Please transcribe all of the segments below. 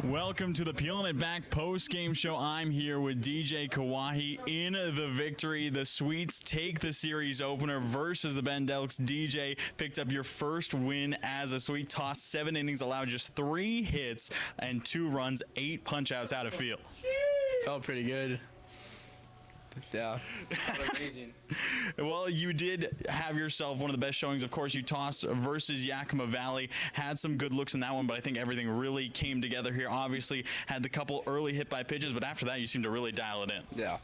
Welcome to the Peeling It Back post-game show. I'm here with DJ Kawahi in the victory. The Sweets take the series opener versus the Bend Elks. DJ picked up your first win as a Sweet. Tossed 7 innings, allowed just 3 hits and 2 runs, 8 punch-outs. How'd it feel? Felt pretty good. Yeah, felt amazing. Well, you did have yourself one of the best showings. Of course, you tossed versus Yakima Valley. Had some good looks in that one, but I think everything really came together here. Obviously, had the couple early hit-by pitches, but after that, you seemed to really dial it in. Yeah,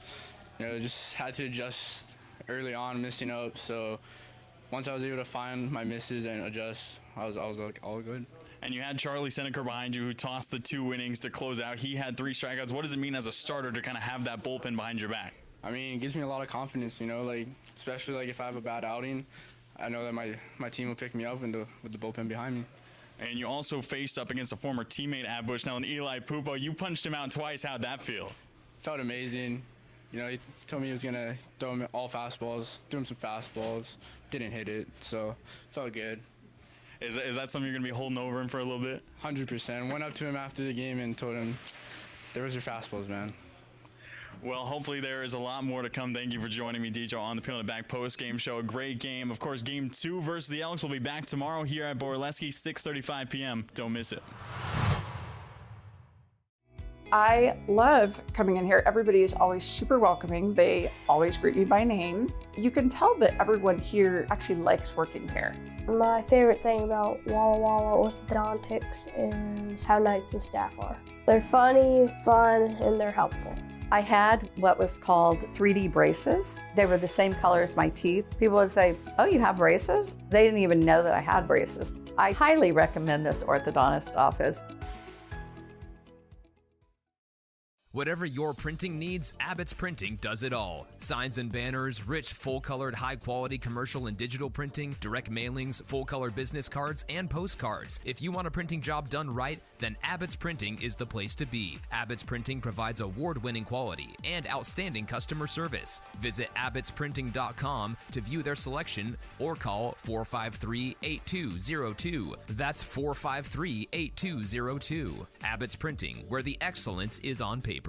just had to adjust early on, missing up. So once I was able to find my misses and adjust, I was like all good. And you had Charlie Seneker behind you, who tossed the 2 innings to close out. He had 3 strikeouts. What does it mean as a starter to kind of have that bullpen behind your back? I mean, it gives me a lot of confidence, especially if I have a bad outing, I know that my team will pick me up with the bullpen behind me. And you also faced up against a former teammate at Bushnell, and Eli Pupo. You punched him out twice. How'd that feel? Felt amazing. He told me he was gonna throw him all fastballs, threw him some fastballs, didn't hit it, so felt good. Is that something you're gonna be holding over him for a little bit? 100%. Went up to him after the game and told him, there was your fastballs, man. Well, hopefully there is a lot more to come. Thank you for joining me, DJ, on the Peeling It Back post-game show. A great game. Of course, Game 2 versus the Elks will be back tomorrow here at Borleske, 6:35 p.m. Don't miss it. I love coming in here. Everybody is always super welcoming. They always greet me by name. You can tell that everyone here actually likes working here. My favorite thing about Walla Walla orthodontics is how nice the staff are. They're funny, fun, and they're helpful. I had what was called 3D braces. They were the same color as my teeth. People would say, "Oh, you have braces?" They didn't even know that I had braces. I highly recommend this orthodontist office. Whatever your printing needs, Abbott's Printing does it all. Signs and banners, rich, full-colored, high-quality commercial and digital printing, direct mailings, full-color business cards, and postcards. If you want a printing job done right, then Abbott's Printing is the place to be. Abbott's Printing provides award-winning quality and outstanding customer service. Visit abbottsprinting.com to view their selection or call 453-8202. That's 453-8202. Abbott's Printing, where the excellence is on paper.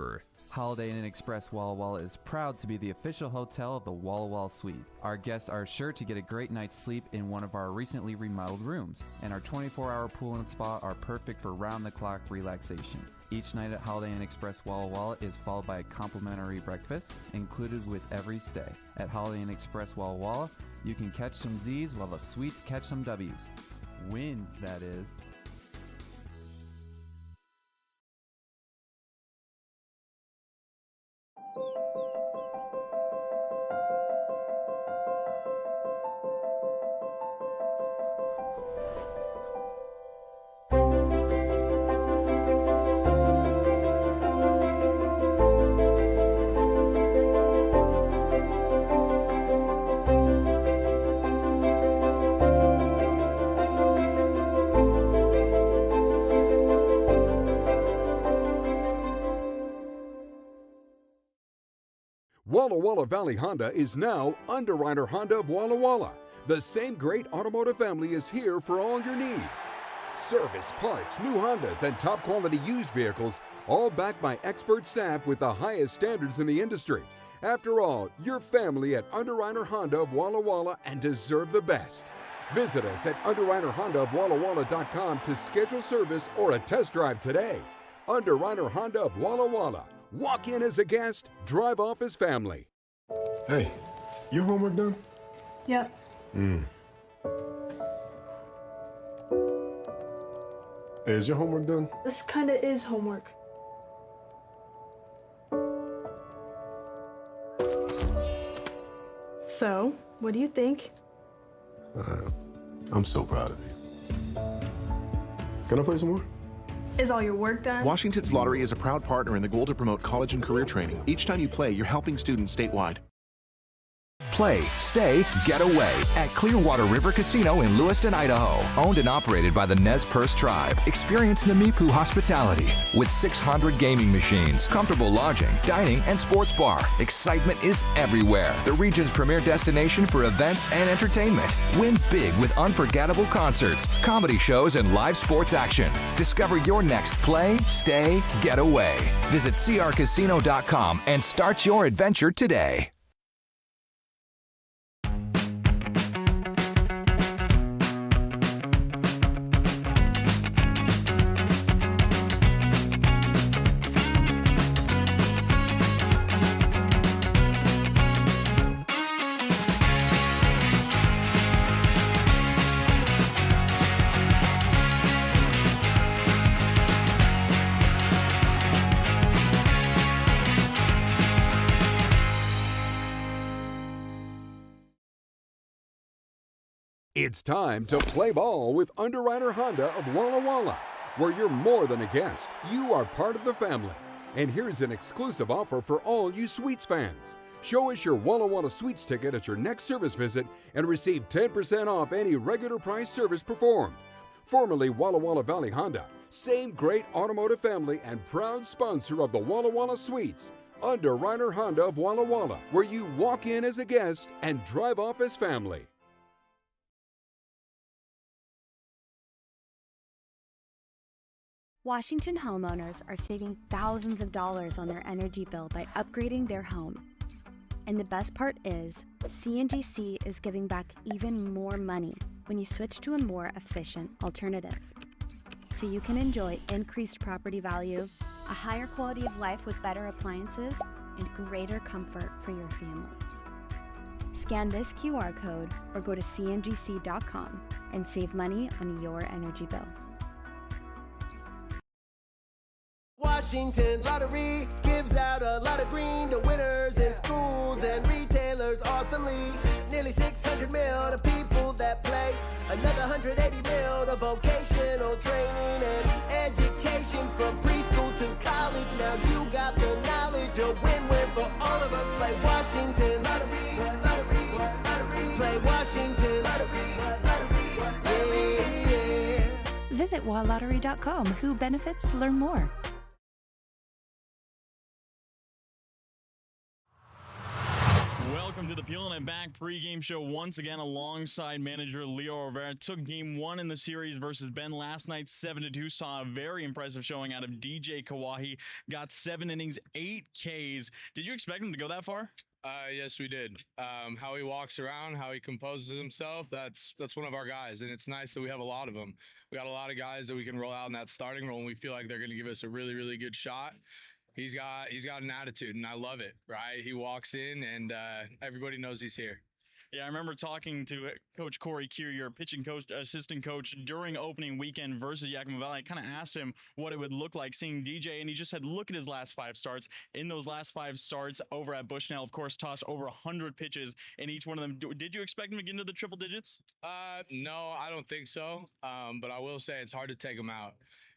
Holiday Inn Express Walla Walla is proud to be the official hotel of the Walla Walla Suite. Our guests are sure to get a great night's sleep in one of our recently remodeled rooms, and our 24-hour pool and spa are perfect for round-the-clock relaxation. Each night at Holiday Inn Express Walla Walla is followed by a complimentary breakfast included with every stay. At Holiday Inn Express Walla Walla, you can catch some Z's while the Sweets catch some W's. Wins, that is. Walla Walla Valley Honda is now Underwriter Honda of Walla Walla. The same great automotive family is here for all your needs. Service, parts, new Hondas, and top quality used vehicles, all backed by expert staff with the highest standards in the industry. After all, your family at Underwriter Honda of Walla Walla and deserve the best. Visit us at underwriterhondaofwallawalla.com to schedule service or a test drive today. Underwriter Honda of Walla Walla. Walk in as a guest, drive off as family. Hey, your homework done? Yep. Hey, is your homework done? This kinda is homework. So, what do you think? I'm so proud of you. Can I play some more? Is all your work done? Washington's Lottery is a proud partner in the goal to promote college and career training. Each time you play, you're helping students statewide. Play, stay, get away at Clearwater River Casino in Lewiston, Idaho. Owned and operated by the Nez Perce Tribe. Experience Namipu hospitality with 600 gaming machines, comfortable lodging, dining, and sports bar. Excitement is everywhere. The region's premier destination for events and entertainment. Win big with unforgettable concerts, comedy shows, and live sports action. Discover your next play, stay, get away. Visit crcasino.com and start your adventure today. It's time to play ball with Underwriter Honda of Walla Walla, where you're more than a guest. You are part of the family. And here's an exclusive offer for all you Sweets fans. Show us your Walla Walla Sweets ticket at your next service visit and receive 10% off any regular price service performed. Formerly Walla Walla Valley Honda, same great automotive family and proud sponsor of the Walla Walla Sweets. Underwriter Honda of Walla Walla, where you walk in as a guest and drive off as family. Washington homeowners are saving thousands of dollars on their energy bill by upgrading their home. And the best part is, CNGC is giving back even more money when you switch to a more efficient alternative. So you can enjoy increased property value, a higher quality of life with better appliances, and greater comfort for your family. Scan this QR code or go to cngc.com and save money on your energy bill. Washington's lottery gives out a lot of green to winners in schools and retailers awesomely. Nearly 600 mil to people that play. Another 180 mil to vocational training and education from preschool to college. Now you got the knowledge, a win-win for all of us. Play Washington lottery, lottery, lottery. Play Washington lottery, lottery, yeah. Visit walllottery.com. Who benefits to learn more. Welcome to the Peeling It Back pregame show once again alongside manager Leo Rivera. Took game one in the series versus Ben last night, 7-2. Saw a very impressive showing out of DJ Kawahi. Got 7 innings, 8 Ks. Did you expect him to go that far? Yes, we did. How he walks around, how he composes himself, that's one of our guys, and it's nice that we have a lot of them. We got a lot of guys that we can roll out in that starting role, and we feel like they're going to give us a really, really good shot. He's got an attitude, and I love it, right? He walks in, and everybody knows he's here. Yeah, I remember talking to Coach Corey Kier, your pitching coach, assistant coach, during opening weekend versus Yakima Valley. I kind of asked him what it would look like seeing DJ, and he just said, look at his last 5 starts. In those last 5 starts over at Bushnell, of course, tossed over 100 pitches in each one of them. Did you expect him to get into the triple digits? No, I don't think so, but I will say it's hard to take him out.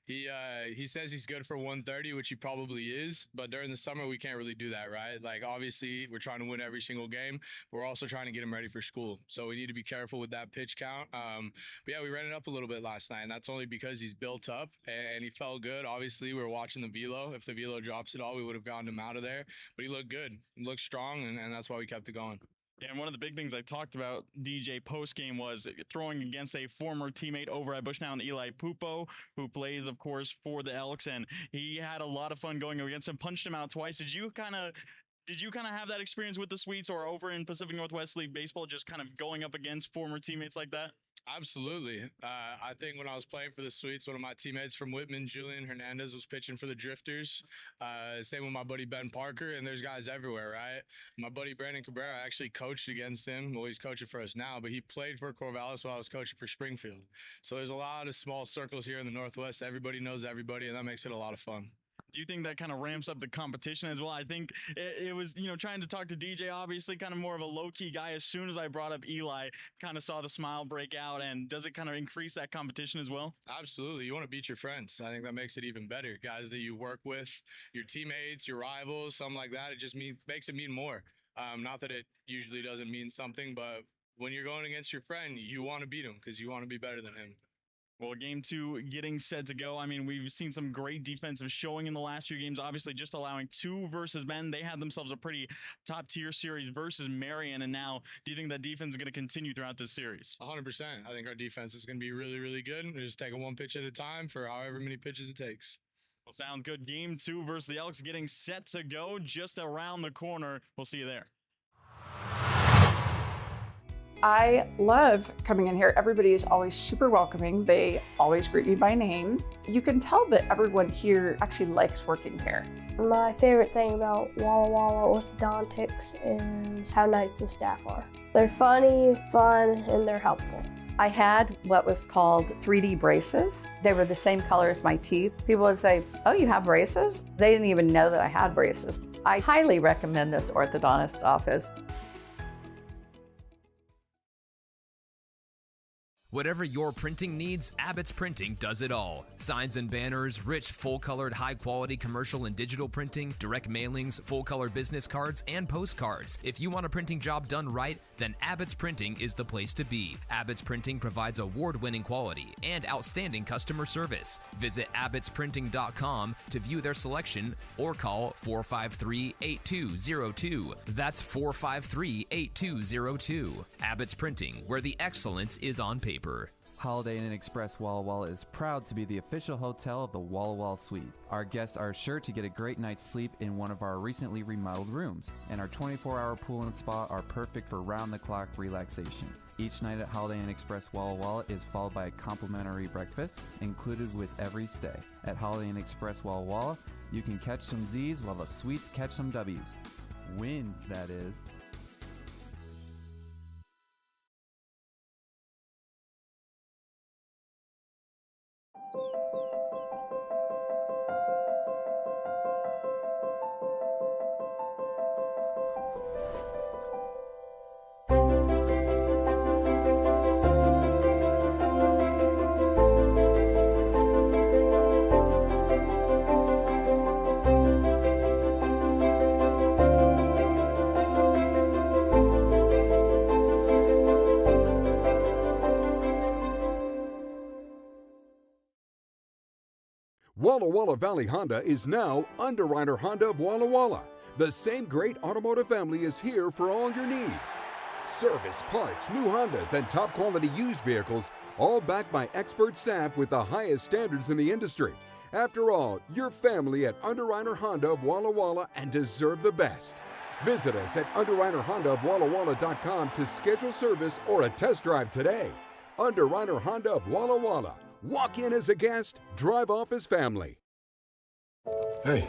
He says he's good for 130, which he probably is, but during the summer we can't really do that, right? Like, obviously we're trying to win every single game. We're also trying to get him ready for school, so we need to be careful with that pitch count. But yeah, we ran it up a little bit last night, and that's only because he's built up and he felt good. Obviously, we were watching the velo. If the velo drops at all, we would have gotten him out of there, but he looked good. He looked strong, and that's why we kept it going. Yeah, and one of the big things I talked about DJ post-game was throwing against a former teammate over at Bushnell, and Eli Pupo, who plays, of course, for the Elks, and he had a lot of fun going against him, punched him out twice. Did you kind of have that experience with the Sweets or over in Pacific Northwest League Baseball, just kind of going up against former teammates like that? Absolutely. I think when I was playing for the Sweets, one of my teammates from Whitman, Julian Hernandez, was pitching for the Drifters. Same with my buddy Ben Parker, and there's guys everywhere, right? My buddy Brandon Cabrera actually coached against him. Well, he's coaching for us now, but he played for Corvallis while I was coaching for Springfield. So there's a lot of small circles here in the Northwest. Everybody knows everybody, and that makes it a lot of fun. Do you think that kind of ramps up the competition as well? I think it was, trying to talk to DJ, obviously kind of more of a low-key guy. As soon as I brought up Eli, kind of saw the smile break out. And does it kind of increase that competition as well? Absolutely. You want to beat your friends. I think that makes it even better. Guys that you work with, your teammates, your rivals, something like that. It just makes it mean more. Not that it usually doesn't mean something, but when you're going against your friend, you want to beat him because you want to be better than him. Well, game two getting set to go. I mean, we've seen some great defensive showing in the last few games. Obviously, just allowing 2 versus men. They had themselves a pretty top-tier series versus Marion. And now, do you think that defense is going to continue throughout this series? 100%. I think our defense is going to be really, really good. We're just taking one pitch at a time for however many pitches it takes. Well, sound good. Game 2 versus the Elks getting set to go just around the corner. We'll see you there. I love coming in here. Everybody is always super welcoming. They always greet me by name. You can tell that everyone here actually likes working here. My favorite thing about Walla Walla orthodontics is how nice the staff are. They're funny, fun, and they're helpful. I had what was called 3D braces. They were the same color as my teeth. People would say, "Oh, you have braces?" They didn't even know that I had braces. I highly recommend this orthodontist office. Whatever your printing needs, Abbott's Printing does it all. Signs and banners, rich, full-colored, high-quality commercial and digital printing, direct mailings, full-color business cards, and postcards. If you want a printing job done right, then Abbott's Printing is the place to be. Abbott's Printing provides award-winning quality and outstanding customer service. Visit abbottsprinting.com to view their selection or call 453-8202. That's 453-8202. Abbott's Printing, where the excellence is on paper. Holiday Inn Express Walla Walla is proud to be the official hotel of the Walla Walla Suite. Our guests are sure to get a great night's sleep in one of our recently remodeled rooms, and our 24-hour pool and spa are perfect for round-the-clock relaxation. Each night at Holiday Inn Express Walla Walla is followed by a complimentary breakfast included with every stay. At Holiday Inn Express Walla Walla, you can catch some Z's while the suites catch some W's. Wins, that is. Walla Walla Valley Honda is now Underwriter Honda of Walla Walla. The same great automotive family is here for all your needs. Service, parts, new Hondas, and top quality used vehicles, all backed by expert staff with the highest standards in the industry. After all, you're family at Underwriter Honda of Walla Walla and deserve the best. Visit us at underwriterhondaofwallawalla.com to schedule service or a test drive today. Underwriter Honda of Walla Walla. Walk in as a guest, drive off as family. Hey,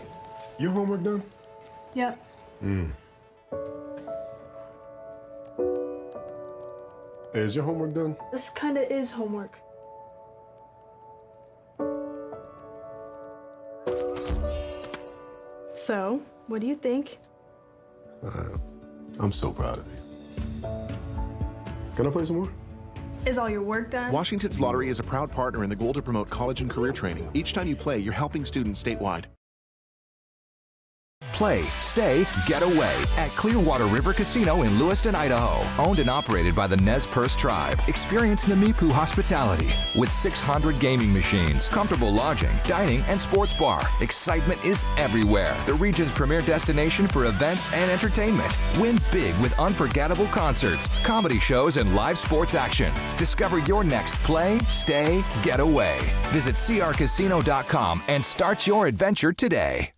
your homework done? Yep. Hey, is your homework done? This kinda is homework. So, what do you think? I'm so proud of you. Can I play some more? Is all your work done? Washington's Lottery is a proud partner in the goal to promote college and career training. Each time you play, you're helping students statewide. Play, stay, get away at Clearwater River Casino in Lewiston, Idaho. Owned and operated by the Nez Perce Tribe. Experience Namipu hospitality with 600 gaming machines, comfortable lodging, dining, and sports bar. Excitement is everywhere. The region's premier destination for events and entertainment. Win big with unforgettable concerts, comedy shows, and live sports action. Discover your next play, stay, get away. Visit crcasino.com and start your adventure today.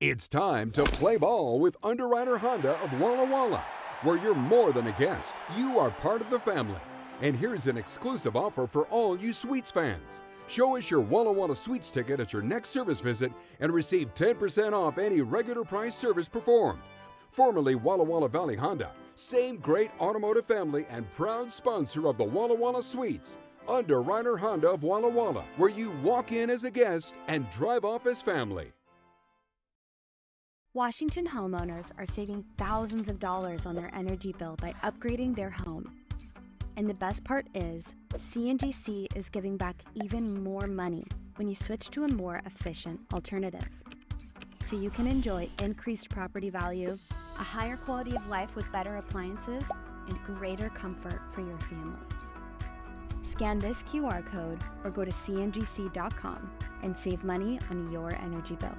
It's time to play ball with Underwriter Honda of Walla Walla, where you're more than a guest, you are part of the family. And here's an exclusive offer for all you Sweets fans. Show us your Walla Walla Suites ticket at your next service visit and receive 10% off any regular price service performed. Formerly Walla Walla Valley Honda, same great automotive family and proud sponsor of the Walla Walla Suites. Underwriter Honda of Walla Walla, where you walk in as a guest and drive off as family. Washington homeowners are saving thousands of dollars on their energy bill by upgrading their home. And the best part is, CNGC is giving back even more money when you switch to a more efficient alternative. So you can enjoy increased property value, a higher quality of life with better appliances, and greater comfort for your family. Scan this QR code or go to cngc.com and save money on your energy bill.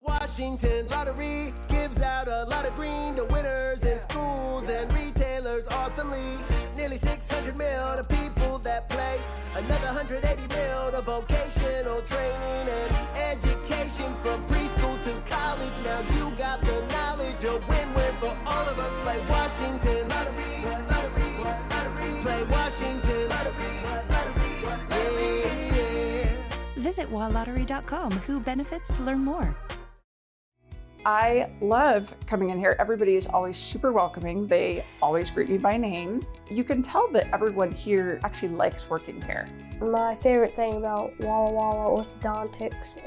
Washington's lottery gives out a lot of green to winners in schools and retailers awesomely. Nearly 600 mil to people that play. Another 180 mil to vocational training and education from preschool to college. Now you got the knowledge, a win-win for all of us. Play Washington lottery, lottery, lottery. Play Washington lottery, lottery, yeah. Visit walllottery.com. Who benefits to learn more. I love coming in here. Everybody is always super welcoming. They always greet me by name. You can tell that everyone here actually likes working here. My favorite thing about Walla Walla orthodontics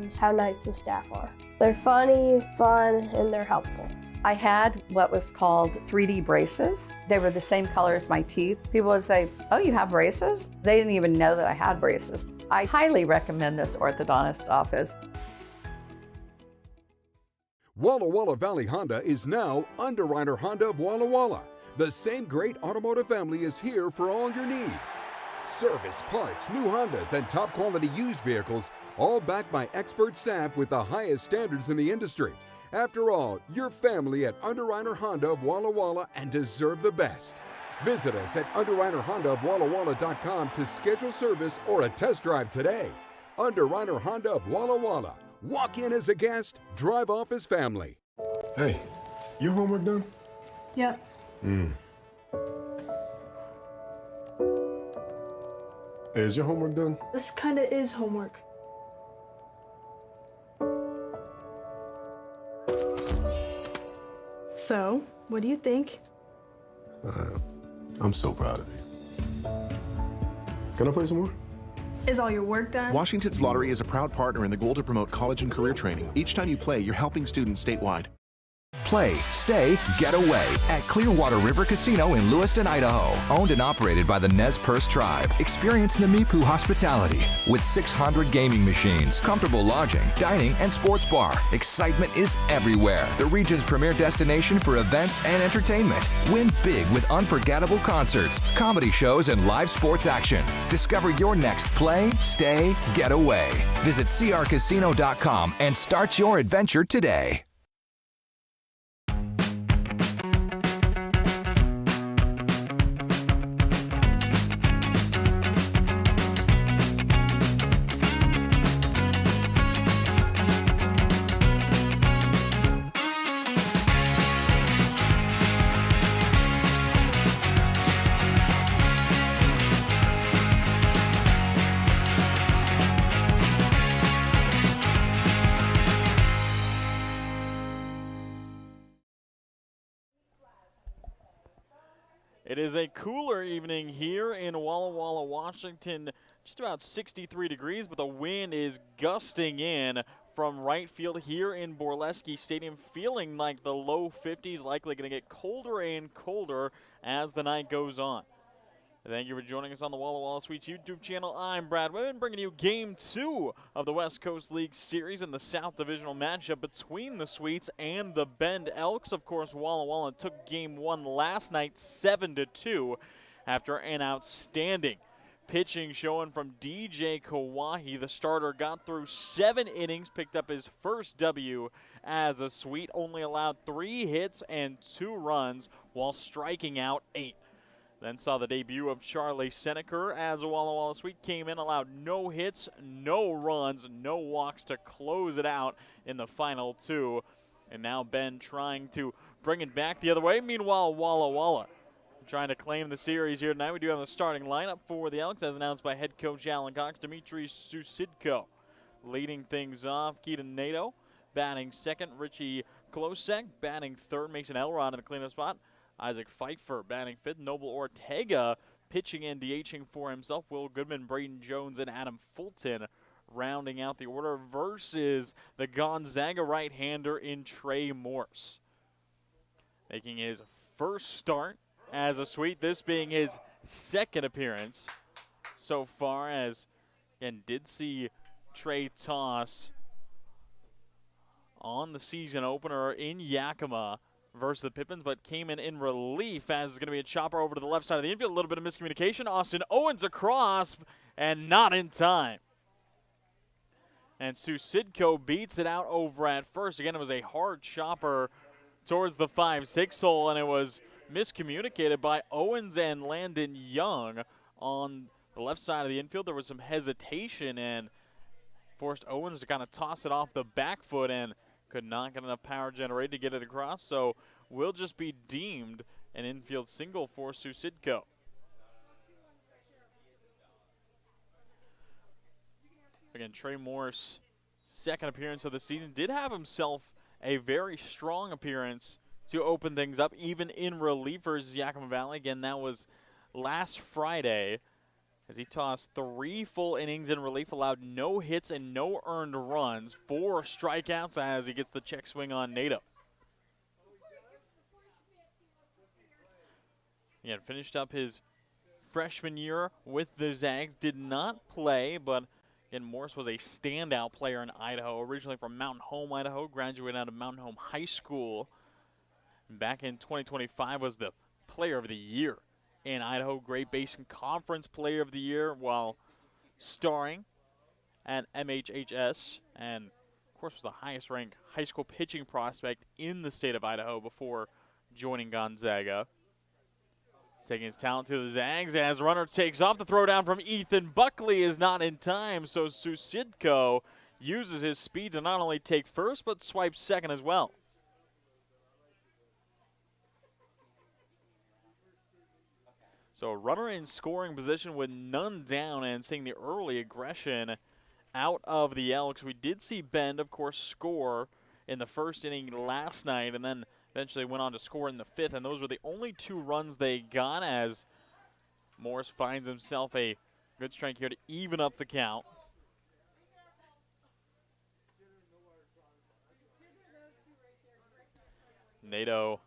is how nice the staff are. They're funny, fun, and they're helpful. I had what was called 3D braces. They were the same color as my teeth. People would say, "Oh, you have braces?" They didn't even know that I had braces. I highly recommend this orthodontist office. Walla Walla Valley Honda is now Underwriter Honda of Walla Walla. The same great automotive family is here for all your needs. Service, parts, new Hondas, and top quality used vehicles, all backed by expert staff with the highest standards in the industry. After all, you're family at Underwriter Honda of Walla Walla and deserve the best. Visit us at underwriterhondaofwallawalla.com to schedule service or a test drive today. Underwriter Honda of Walla Walla. Walk in as a guest, drive off as family. Hey, your homework done? Yep. Hey, is your homework done? This kinda is homework. So, what do you think? I'm so proud of you. Can I play some more? Is all your work done? Washington's Lottery is a proud partner in the goal to promote college and career training. Each time you play, you're helping students statewide. Play, stay, get away at Clearwater River Casino in Lewiston, Idaho. Owned and operated by the Nez Perce Tribe. Experience Namipu hospitality with 600 gaming machines, comfortable lodging, dining, and sports bar. Excitement is everywhere. The region's premier destination for events and entertainment. Win big with unforgettable concerts, comedy shows, and live sports action. Discover your next play, stay, get away. Visit crcasino.com and start your adventure today. It is a cooler evening here in Walla Walla, Washington. Just about 63 degrees, but the wind is gusting in from right field here in Borleske Stadium, feeling like the low 50s, likely going to get colder and colder as the night goes on. Thank you for joining us on the Walla Walla Suites YouTube channel. I'm Brad Whitman, bringing you Game 2 of the West Coast League Series in the South Divisional matchup between the Suites and the Bend Elks. Of course, Walla Walla took Game 1 last night 7-2 after an outstanding pitching showing from DJ Kawahi. The starter got through 7 innings, picked up his first W as a Suite, only allowed 3 hits and 2 runs while striking out 8. Then saw the debut of Charlie Seneker as a Walla Walla Suite came in, allowed no hits, no runs, no walks to close it out in the final 2. And now Ben trying to bring it back the other way. Meanwhile, Walla Walla trying to claim the series here tonight. We do have the starting lineup for the Elks, as announced by head coach Alan Cox. Dimitri Susidko leading things off. Keaton Nato batting second. Richie Klosek batting third. Makes an Elrod in the cleanup spot. Isaac Pfeiffer batting fifth. Noble Ortega pitching and DHing for himself. Will Goodman, Braden Jones, and Adam Fulton rounding out the order versus the Gonzaga right-hander in Trey Morse. Making his first start as a Sweet, this being his second appearance so far, as, again, did see Trey toss on the season opener in Yakima versus the Pippins, but came in relief, as it's going to be a chopper over to the left side of the infield. A little bit of miscommunication. Austin Owens across, and not in time. And Susidko beats it out over at first. Again, it was a hard chopper towards the 5-6 hole, and it was miscommunicated by Owens and Landon Young on the left side of the infield. There was some hesitation and forced Owens to kind of toss it off the back foot, and could not get enough power generated to get it across. So will just be deemed an infield single for Susidko. Again, Trey Morse, second appearance of the season, did have himself a very strong appearance to open things up, even in relief versus Yakima Valley. Again, that was last Friday, as he tossed 3 full innings in relief, allowed no hits and no earned runs, 4 strikeouts as he gets the check swing on Nato. Again, finished up his freshman year with the Zags, did not play, but again, Morse was a standout player in Idaho, originally from Mountain Home, Idaho, graduated out of Mountain Home High School. Back in 2025 was the player of the year in Idaho, Great Basin Conference player of the year, while starring at MHHS, and of course was the highest ranked high school pitching prospect in the state of Idaho before joining Gonzaga. Taking his talent to the Zags as runner takes off. The throw down from Ethan Buckley is not in time, so Susidko uses his speed to not only take first, but swipe second as well. So a runner in scoring position with none down, and seeing the early aggression out of the Elks. We did see Bend, of course, score in the first inning last night, and then eventually went on to score in the 5th, and those were the only 2 runs they got, as Morse finds himself a good strike here to even up the count. Nato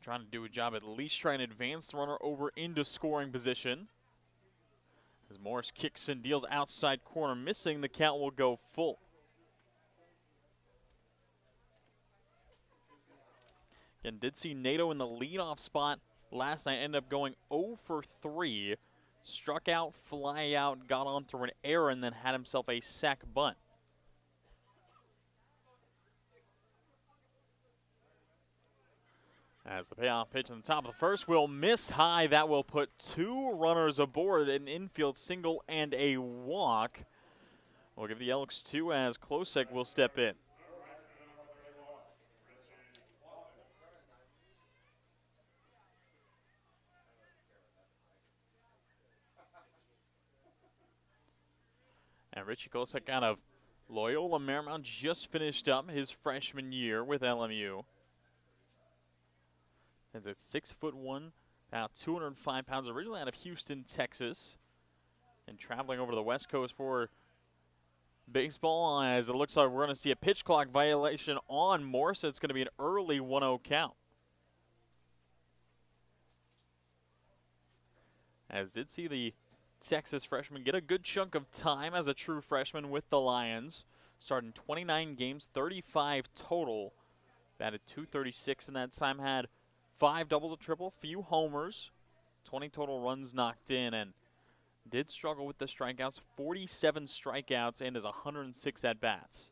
trying to do a job, at least trying to advance the runner over into scoring position. As Morse kicks and deals outside corner, missing, the count will go full. Again, did see Nato in the leadoff spot last night, ended up going 0 for 3. Struck out, fly out, got on through an error, and then had himself a sac bunt. As the payoff pitch on the top of the first will miss high. That will put 2 runners aboard, an infield single and a walk. We'll give the Elks 2 as Klosek will step in. And Richie Klosek out of Loyola Marymount just finished up his freshman year with LMU. And at 6'1", about 205 pounds, originally out of Houston, Texas, and traveling over to the West Coast for baseball. As it looks like we're going to see a pitch clock violation on Morse. It's going to be an early 1-0 count. As did see the Texas freshman get a good chunk of time as a true freshman with the Lions. Starting 29 games, 35 total. Batted .236 in that time, had 5 doubles, a triple, few homers, 20 total runs knocked in, and did struggle with the strikeouts. 47 strikeouts and his 106 at-bats.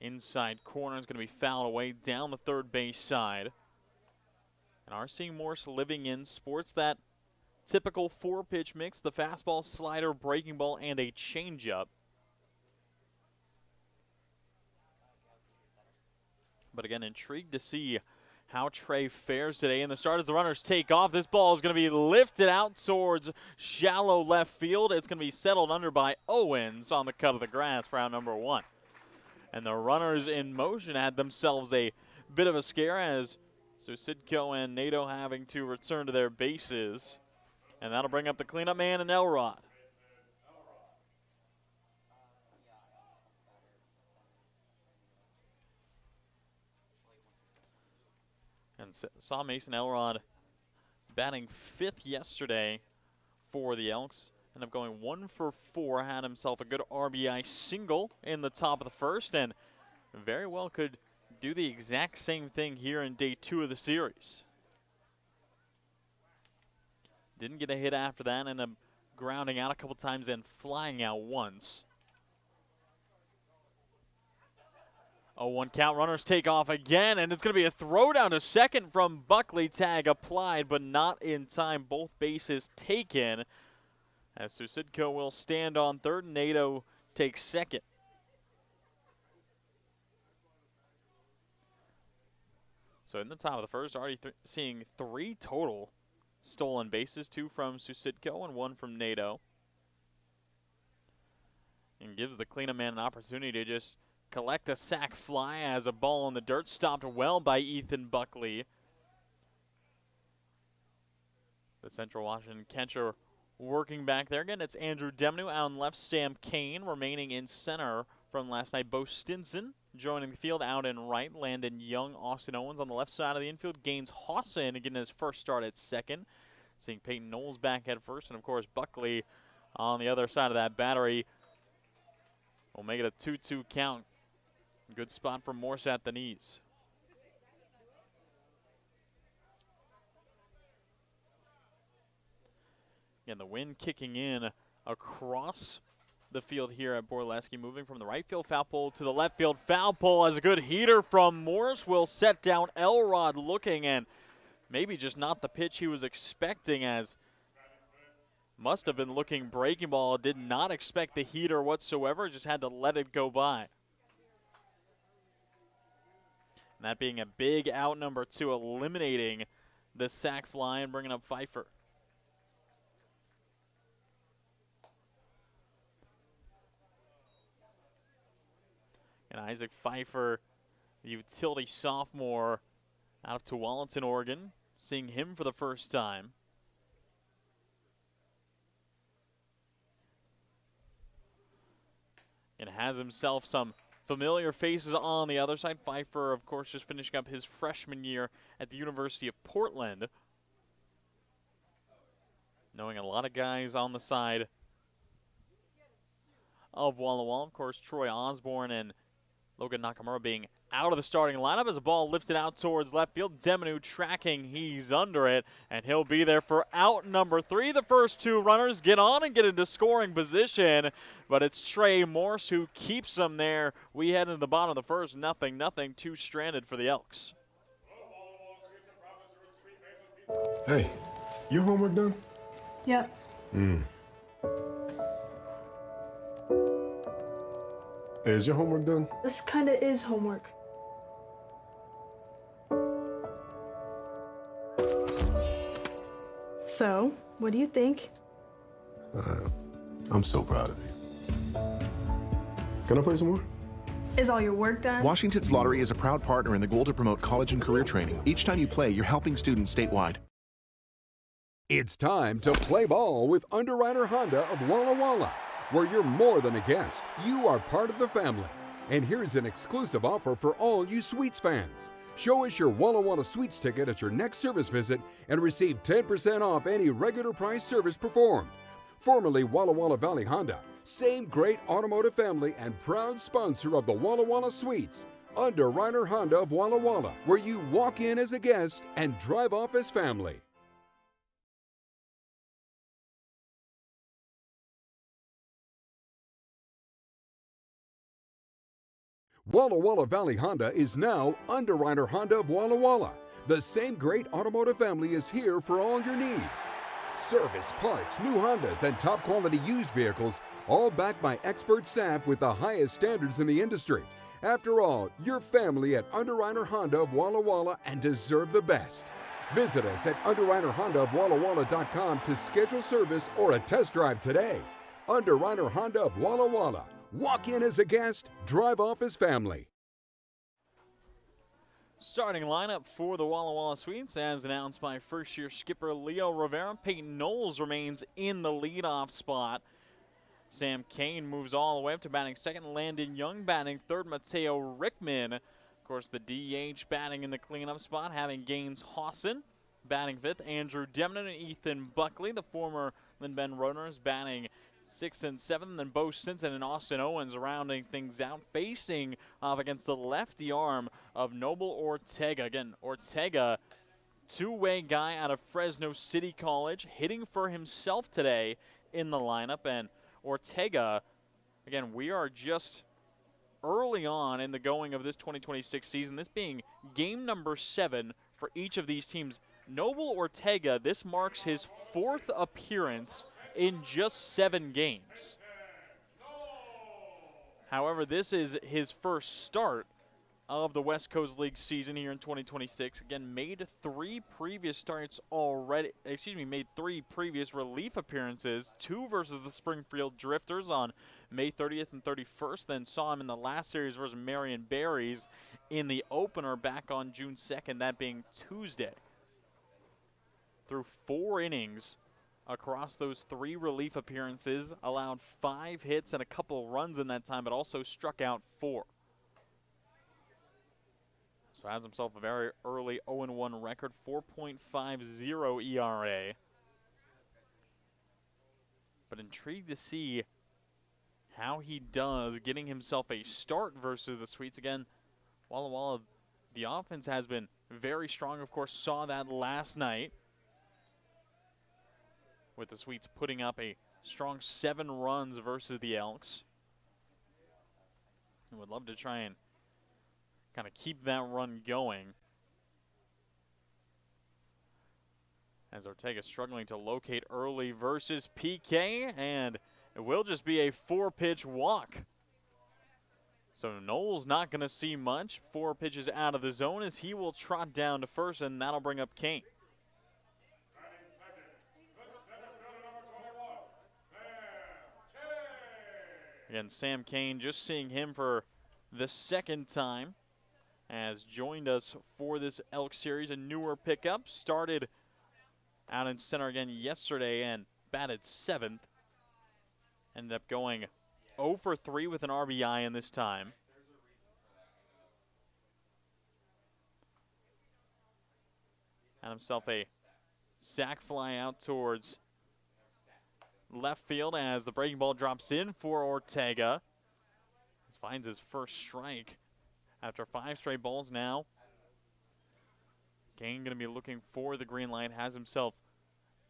Inside corner is going to be fouled away down the third base side. And are seeing Morse living in sports that typical 4-pitch mix: the fastball, slider, breaking ball, and a changeup. But again, intrigued to see how Trey fares today. And the start as the runners take off. This ball is going to be lifted out towards shallow left field. It's going to be settled under by Owens on the cut of the grass for out number 1. And the runners in motion had themselves a bit of a scare as Susidko and Nato having to return to their bases. And that'll bring up the cleanup man and Elrod. And saw Mason Elrod batting 5th yesterday for the Elks. Ended up going 1 for 4. Had himself a good RBI single in the top of the first. And very well could do the exact same thing here in day 2 of the series. Didn't get a hit after that. Ended up grounding out a couple times and flying out once. 0-1 count, runners take off again, and it's going to be a throw down to second from Buckley. Tag applied, but not in time. Both bases taken. As Susidko will stand on third, Nato takes second. So in the top of the first, already seeing 3 total stolen bases, 2 from Susidko and 1 from Nato. And gives the cleanup man an opportunity to just collect a sac fly as a ball in the dirt, stopped well by Ethan Buckley. The Central Washington catcher working back there. Again, it's Andrew Demnu out on left, Sam Kane remaining in center from last night. Bo Stinson joining the field out in right. Landon Young, Austin Owens on the left side of the infield. Gaines Hawson getting his first start at second. Seeing Peyton Knowles back at first. And, of course, Buckley on the other side of that battery will make it a 2-2 count. Good spot for Morse at the knees. Again, the wind kicking in across the field here at Borleske, moving from the right field foul pole to the left field foul pole as a good heater from Morse will set down Elrod, looking and maybe just not the pitch he was expecting, as must have been looking breaking ball. Did not expect the heater whatsoever, just had to let it go by. And that being a big out number 2, eliminating the sac fly and bringing up Pfeiffer. And Isaac Pfeiffer, the utility sophomore out of Tualatin, Oregon, seeing him for the first time. And has himself some familiar faces on the other side. Pfeiffer, of course, just finishing up his freshman year at the University of Portland. Knowing a lot of guys on the side of Walla Walla. Of course, Troy Osborne and Logan Nakamura being out of the starting lineup as a ball lifted out towards left field. Deminu tracking, he's under it, and he'll be there for out number 3. The first 2 runners get on and get into scoring position, but it's Trey Morse who keeps them there. We head into the bottom of the first, 0-0, 2 stranded for the Elks. Hey, your homework done? Yep. Hey, is your homework done? This kind of is homework. So, what do you think? I'm so proud of you. Can I play some more? Is all your work done? Washington's Lottery is a proud partner in the goal to promote college and career training. Each time you play, you're helping students statewide. It's time to play ball with Underwriter Honda of Walla Walla, where you're more than a guest. You are part of the family. And here's an exclusive offer for all you Sweets fans. Show us your Walla Walla Sweets ticket at your next service visit and receive 10% off any regular price service performed. Formerly Walla Walla Valley Honda, same great automotive family and proud sponsor of the Walla Walla Sweets. Underwriter Honda of Walla Walla, where you walk in as a guest and drive off as family. Walla Walla Valley Honda is now Underwriter Honda of Walla Walla. The same great automotive family is here for all your needs. Service, parts, new Hondas, and top quality used vehicles, all backed by expert staff with the highest standards in the industry. After all, you're family at Underwriter Honda of Walla Walla and deserve the best. Visit us at Honda of WallaWalla.com to schedule service or a test drive today. Underwriter Honda of Walla Walla. Walk in as a guest, drive off as family. Starting lineup for the Walla Walla Sweets, as announced by first-year skipper Leo Rivera. Peyton Knowles remains in the leadoff spot. Sam Kane moves all the way up to batting second. Landon Young batting third. Mateo Rickman, of course, the DH batting in the cleanup spot, having Gaines Hawson batting fifth. Andrew Demnon and Ethan Buckley, the former Lin-Ben Roadrunners, batting sixth and seventh. Then Bo Stinson and Austin Owens rounding things out, facing off against the lefty arm of Noble Ortega. Again, Ortega, two-way guy out of Fresno City College, hitting for himself today in the lineup. And Ortega, again, we are just early on in the going of this 2026 season, this being game number 7 for each of these teams. Noble Ortega, this marks his 4th appearance in just 7 games. However, this is his first start of the West Coast League season here in 2026. Again, made 3 previous starts already, made 3 previous relief appearances, 2 versus the Springfield Drifters on May 30th and 31st, then saw him in the last series versus Marion Berries in the opener back on June 2nd, that being Tuesday. Through 4 innings across those 3 relief appearances, allowed 5 hits and a couple runs in that time, but also struck out 4. So has himself a very early 0-1 record, 4.50 ERA. But intrigued to see how he does getting himself a start versus the Sweets. Again, Walla Walla, the offense has been very strong. Of course, saw that last night with the Sweets putting up a strong 7 runs versus the Elks. I would love to try and kind of keep that run going, as Ortega struggling to locate early versus PK, and it will just be a 4-pitch walk. So Knowles not going to see much. 4 pitches out of the zone as he will trot down to first, and that'll bring up Kane. Again, Sam Kane, just seeing him for the second time, has joined us for this Elks series, a newer pickup. Started out in center again yesterday and batted 7th. Ended up going 0 for 3 with an RBI in this time. Had himself a sac fly out towards left field as the breaking ball drops in for Ortega. Finds his first strike after 5 straight balls now. Kane going to be looking for the green light. Has himself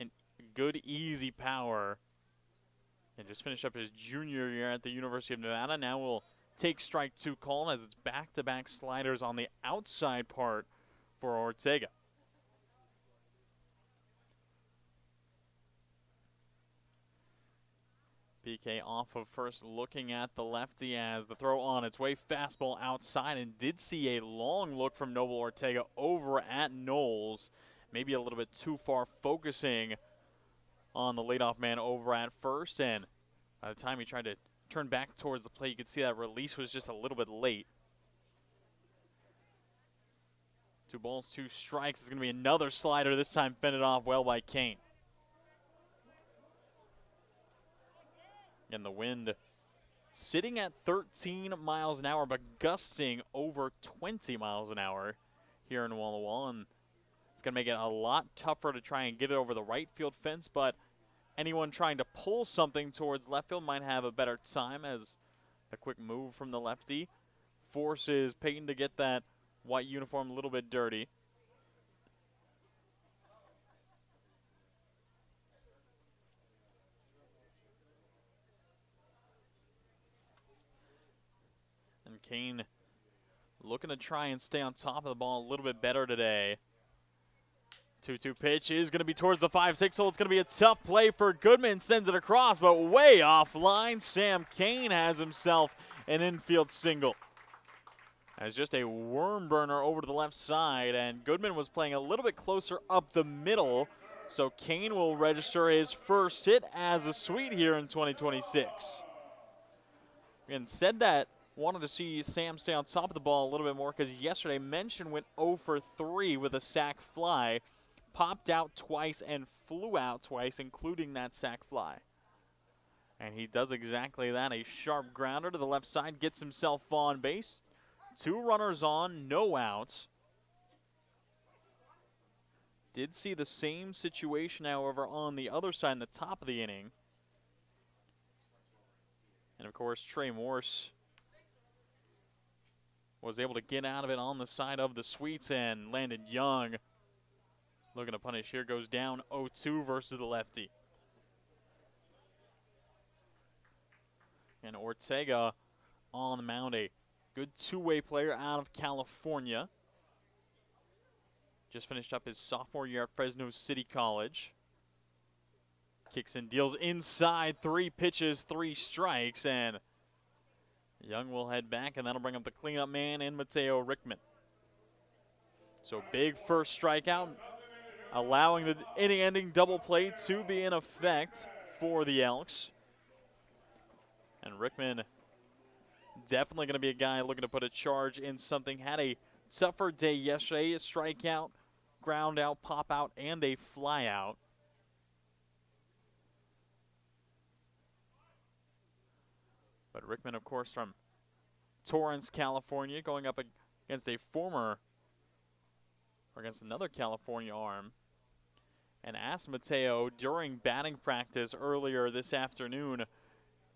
a good, easy power. And just finished up his junior year at the University of Nevada. Now we'll take strike 2 call as it's back-to-back sliders on the outside part for Ortega. PK off of first, looking at the lefty as the throw on its way. Fastball outside, and did see a long look from Noble Ortega over at Knowles. Maybe a little bit too far, focusing on the leadoff man over at first. And by the time he tried to turn back towards the plate, you could see that release was just a little bit late. 2 balls, 2 strikes. It's going to be another slider, this time fended off well by Kane. And the wind sitting at 13 miles an hour, but gusting over 20 miles an hour here in Walla Walla. And it's going to make it a lot tougher to try and get it over the right field fence, but anyone trying to pull something towards left field might have a better time, as a quick move from the lefty forces Peyton to get that white uniform a little bit dirty. And Kane looking to try and stay on top of the ball a little bit better today. 2-2 pitch is going to be towards the 5-6 hole. It's going to be a tough play for Goodman. Sends it across, but way offline. Sam Kane has himself an infield single. As just a worm burner over to the left side, and Goodman was playing a little bit closer up the middle, so Kane will register his first hit as a sweet here in 2026. And said that wanted to see Sam stay on top of the ball a little bit more because yesterday Mention went 0 for 3 with a sac fly, popped out twice and flew out twice, including that sac fly. And he does exactly that, a sharp grounder to the left side, gets himself on base. 2 runners on, no outs. Did see the same situation, however, on the other side in the top of the inning. And, of course, Trey Morse was able to get out of it on the side of the Sweets, and Landon Young looking to punish here, goes down 0-2 versus the lefty. And Ortega on the mound, a good two-way player out of California. Just finished up his sophomore year at Fresno City College. Kicks and deals inside, 3 pitches, 3 strikes, and Young will head back, and that'll bring up the cleanup man in Mateo Rickman. So big first strikeout, allowing the inning-ending double play to be in effect for the Elks. And Rickman definitely going to be a guy looking to put a charge in something. Had a tougher day yesterday, a strikeout, ground out, pop out, and a fly out. But Rickman, of course, from Torrance, California, going up against against another California arm. And asked Mateo during batting practice earlier this afternoon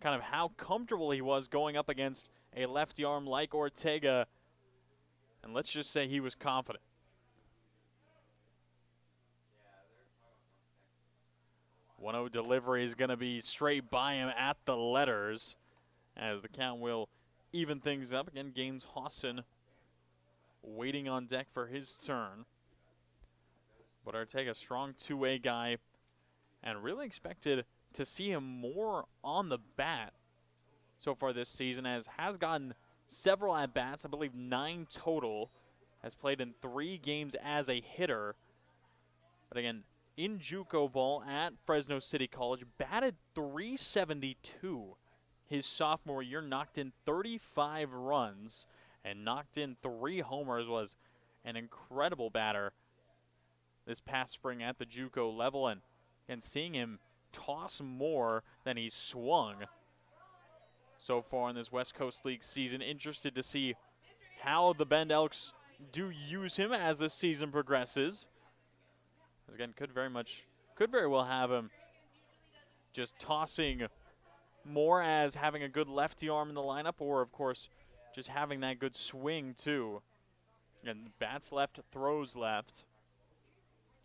kind of how comfortable he was going up against a lefty arm like Ortega. And let's just say he was confident. Yeah, 1-0 delivery is going to be straight by him at the letters, as the count will even things up. Again, Gaines Hawson waiting on deck for his turn. But Ortega, strong two-way guy, and really expected to see him more on the bat so far this season, as has gotten several at-bats, I believe 9 total, has played in 3 games as a hitter. But again, in JUCO ball at Fresno City College, batted .372 his sophomore year, knocked in 35 runs and knocked in 3 homers, was an incredible batter this past spring at the JUCO level, and seeing him toss more than he's swung so far in this West Coast League season. Interested to see how the Bend Elks do use him as the season progresses. As again, could very well have him just tossing more as having a good lefty arm in the lineup, or of course just having that good swing too. And bats left, throws left.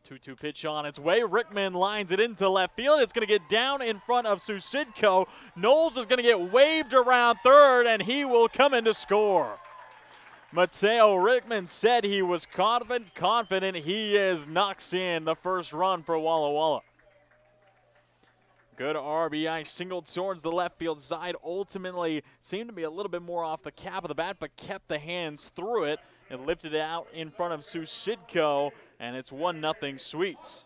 2-2 pitch on its way. Rickman lines it into left field. It's going to get down in front of Susidko. Knowles is going to get waved around third, and he will come in to score. Mateo Rickman said he was confident. He knocks in the first run for Walla Walla. Good RBI single towards the left field side. Ultimately seemed to be a little bit more off the cap of the bat, but kept the hands through it and lifted it out in front of Susidko, and it's 1-0 Sweets.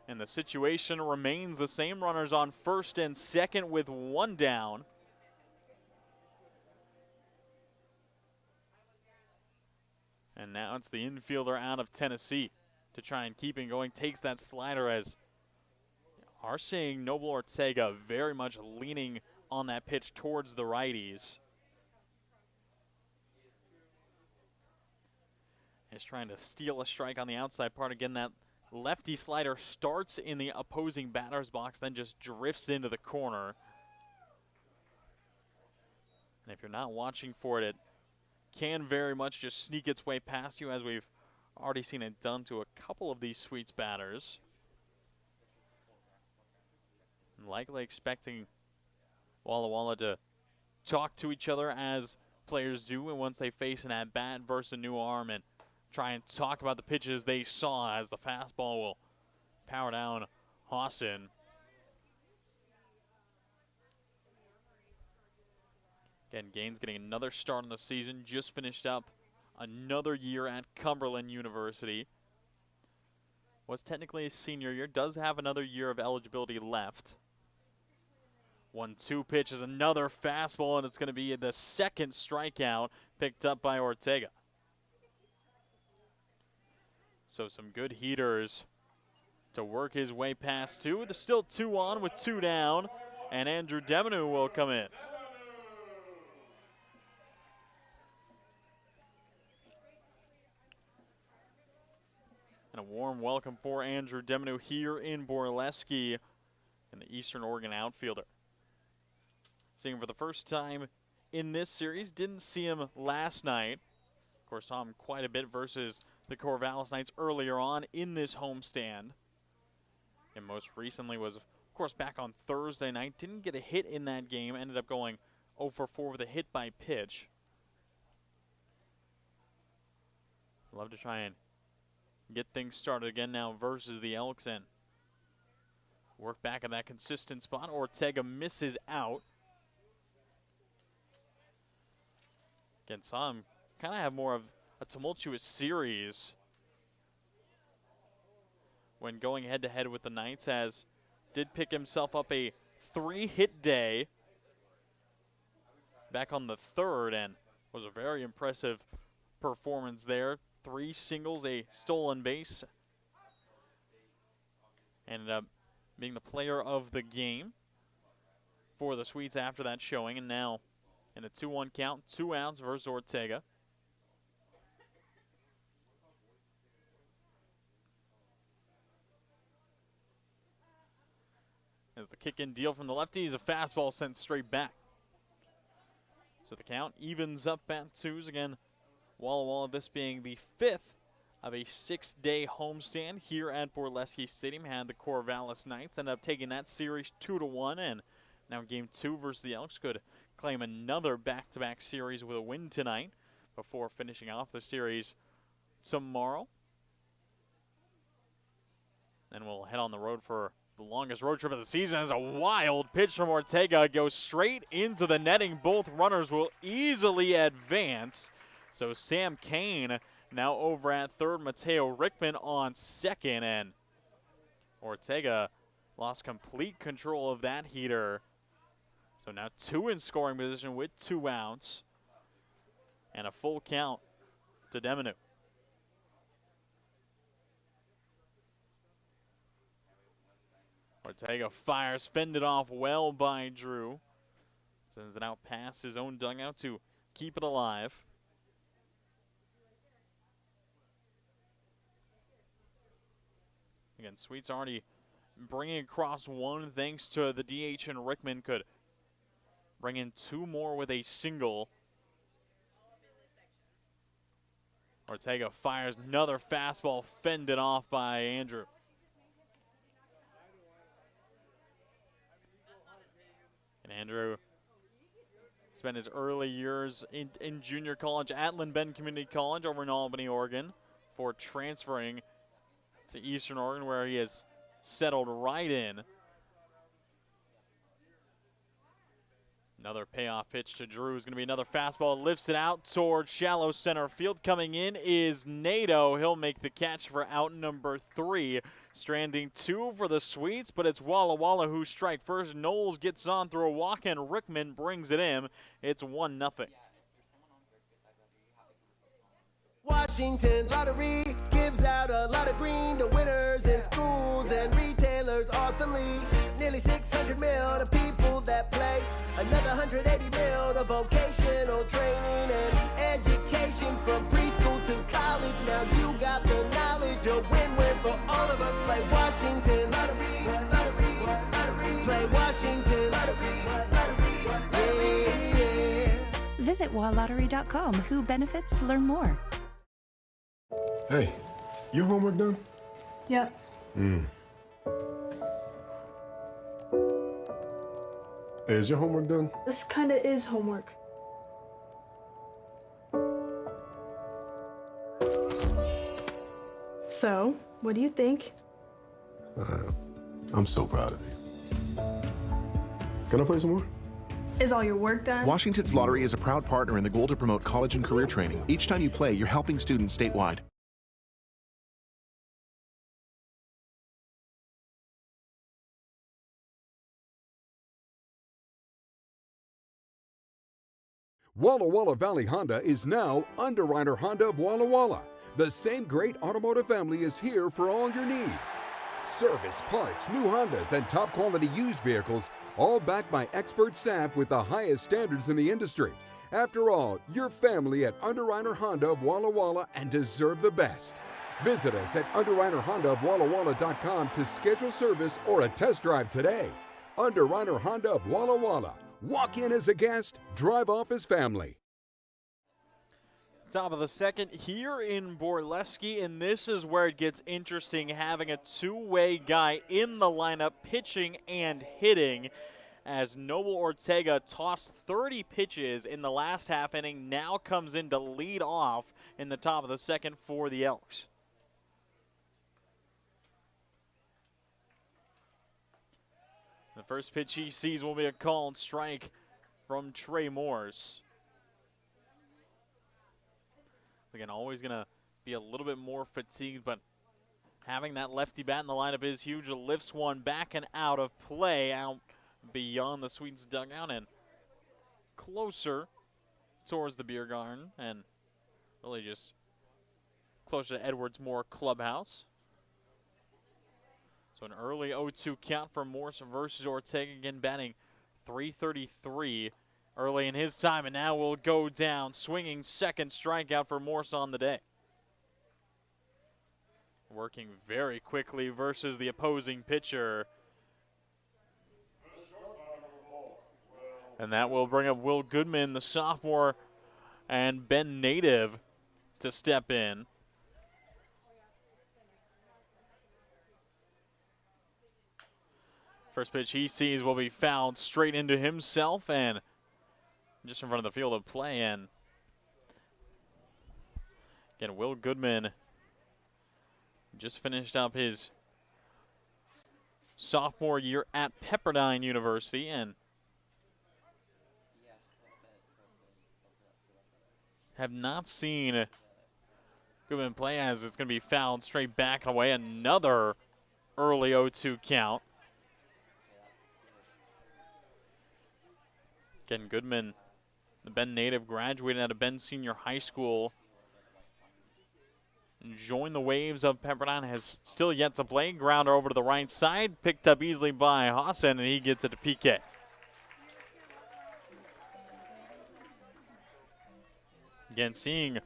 And the situation remains the same. Runners on first and second with 1 down. And now it's the infielder out of Tennessee to try and keep it going. Takes that slider, as are seeing Noble Ortega very much leaning on that pitch towards the righties. He's trying to steal a strike on the outside part. Again, that lefty slider starts in the opposing batter's box, then just drifts into the corner. And if you're not watching for it, it can very much just sneak its way past you, as we've already seen it done to a couple of these Sweets batters. I'm likely expecting Walla Walla to talk to each other as players do, and once they face an at-bat versus a new arm, and try and talk about the pitches they saw, as the fastball will power down Hawson. Again, Gaines getting another start on the season, just finished up another year at Cumberland University. Was technically a senior year, does have another year of eligibility left. 1-2 pitch is another fastball, and it's going to be the second strikeout picked up by Ortega. So some good heaters to work his way past two. There's still 2 on with 2 down, and Andrew Demenu will come in. And a warm welcome for Andrew Demenu here in Borleske, in the Eastern Oregon outfielder. Seeing him for the first time in this series. Didn't see him last night. Of course, saw him quite a bit versus the Corvallis Knights earlier on in this homestand. And most recently was, of course, back on Thursday night. Didn't get a hit in that game. Ended up going 0 for 4 with a hit by pitch. Love to try and get things started again now versus the Elks, and work back in that consistent spot. Ortega misses out. Again, saw him kind of have more of a tumultuous series when going head-to-head with the Knights, as did pick himself up a 3-hit day back on the 3rd, and was a very impressive performance there. 3 singles, a stolen base. Ended up being the player of the game for the Swedes after that showing, and now in a 2-1 count, 2 outs versus Ortega. As the kick-in deal from the lefties, a fastball sent straight back. So the count evens up at 2s again. Walla Walla, this being the 5th of a 6-day homestand here at Borleske Stadium, had the Corvallis Knights end up taking that series 2-1, and now game 2 versus the Elks could claim another back-to-back series with a win tonight before finishing off the series tomorrow. Then we'll head on the road for the longest road trip of the season, as a wild pitch from Ortega goes straight into the netting. Both runners will easily advance. So Sam Kane now over at 3rd, Mateo Rickman on 2nd, and Ortega lost complete control of that heater. So now 2 in scoring position with 2 outs, and a full count to Demenu. Ortega fires, fended off well by Drew. Sends it out past his own dugout to keep it alive. Again, Sweets already bringing across 1 thanks to the DH, and Rickman could bring in 2 more with a single. Ortega fires another fastball, fended off by Andrew. And Andrew spent his early years in junior college at Lynn Community College over in Albany, Oregon, before transferring to Eastern Oregon, where he has settled right in. Another payoff pitch to Drew is going to be another fastball. Lifts it out towards shallow center field. Coming in is Nato. He'll make the catch for out number 3. Stranding 2 for the Sweets, but it's Walla Walla who strike first. Knowles gets on through a walk, and Rickman brings it in. It's 1-0. Washington's lottery gives out a lot of green to winners in schools and retailers awesomely. Nearly 600 mil to people that play. Another 180 mil to vocational training and education from preschool to college. Now you got the knowledge, a win-win for all of us. Play Washington lottery, lottery, lottery. Play Washington lottery, lottery, yeah. Visit walllottery.com. Who benefits to learn more. Hey, your homework done? Yep. Hey, is your homework done? This kinda is homework. So, what do you think? I'm so proud of you. Can I play some more? Is all your work done? Washington's Lottery is a proud partner in the goal to promote college and career training. Each time you play, you're helping students statewide. Walla Walla Valley Honda is now Underwriter Honda of Walla Walla. The same great automotive family is here for all your needs. Service, parts, new Hondas, and top quality used vehicles, all backed by expert staff with the highest standards in the industry. After all, you're family at Underwriter Honda of Walla Walla and deserve the best. Visit us at underwriterhondaofwallawalla.com to schedule service or a test drive today. Underwriter Honda of Walla Walla. Walk in as a guest, drive off as family. Top of the second here in Borleske, and this is where it gets interesting, having a two-way guy in the lineup pitching and hitting, as Noble Ortega tossed 30 pitches in the last half inning, now comes in to lead off in the top of the second for the Elks. The first pitch he sees will be a called strike from Trey Morse. Again, always going to be a little bit more fatigued, but having that lefty bat in the lineup is huge. It lifts one back and out of play, out beyond the Swedes dugout and closer towards the beer garden, and really just closer to Edwards Moore Clubhouse. So an early 0-2 count for Morse versus Ortega, again batting .333 early in his time, and now will go down. Swinging second strikeout for Morse on the day. Working very quickly versus the opposing pitcher. And that will bring up Will Goodman, the sophomore, and Ben Native to step in. First pitch he sees will be fouled straight into himself and just in front of the field of play. And again, Will Goodman just finished up his sophomore year at Pepperdine University and have not seen Goodman play, as it's going to be fouled straight back and away. Another early 0-2 count. Again, Goodman, the Bend native, graduated out of Bend Senior High School. Joined the Waves of Pepperdine, has still yet to play. Grounder over to the right side, picked up easily by Hassan, and he gets it to PK. Again, seeing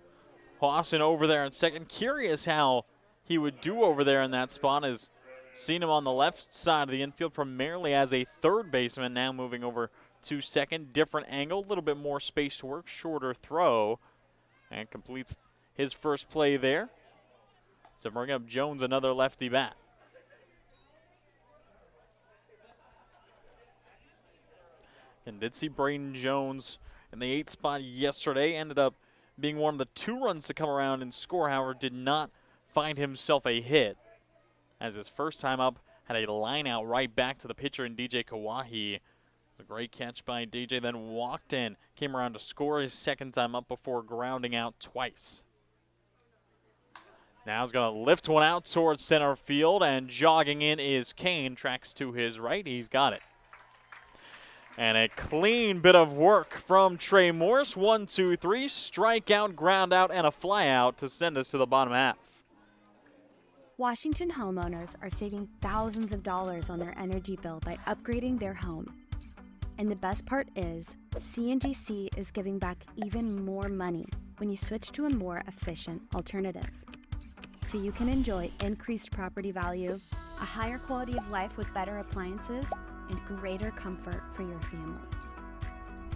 Hassan over there in second. Curious how he would do over there in that spot. Has seen him on the left side of the infield primarily as a third baseman, now moving over to second. Different angle, a little bit more space to work, shorter throw, and completes his first play there to bring up Jones, another lefty bat. And did see Braden Jones in the 8th spot yesterday. Ended up being one of the 2 runs to come around and score, however, did not find himself a hit, as his first time up had a line out right back to the pitcher in DJ Kawahi. A great catch by DJ, then walked in, came around to score his second time up before grounding out twice. Now he's going to lift one out towards center field, and jogging in is Kane. Tracks to his right. He's got it. And a clean bit of work from Trey Morse. 1-2-3, strikeout, ground out, and a fly out to send us to the bottom half. Washington homeowners are saving thousands of dollars on their energy bill by upgrading their home. And the best part is, CNGC is giving back even more money when you switch to a more efficient alternative. So you can enjoy increased property value, a higher quality of life with better appliances, and greater comfort for your family.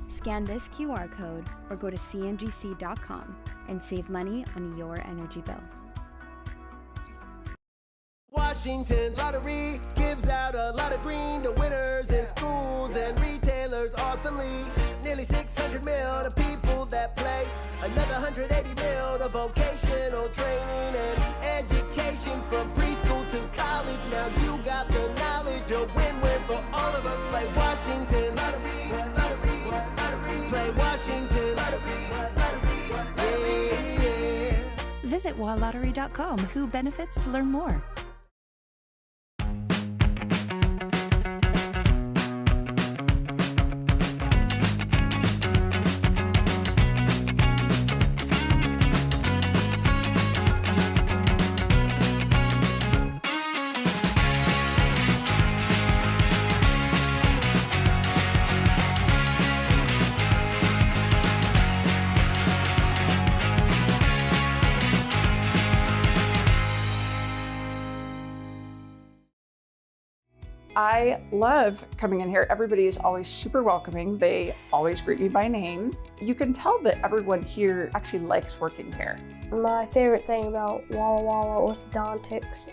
Scan this QR code or go to cngc.com and save money on your energy bill. Washington's lottery gives out a lot of green to winners in schools and retailers awesomely. Nearly 600 mil to people that play. Another 180 mil to vocational training and education from preschool to college. Now you got the knowledge, a win-win for all of us. Play Washington lottery, lottery. Visit walllottery.com who benefits to learn more. I love coming in here. Everybody is always super welcoming. They always greet me by name. You can tell that everyone here actually likes working here. My favorite thing about Walla Walla Orthodontics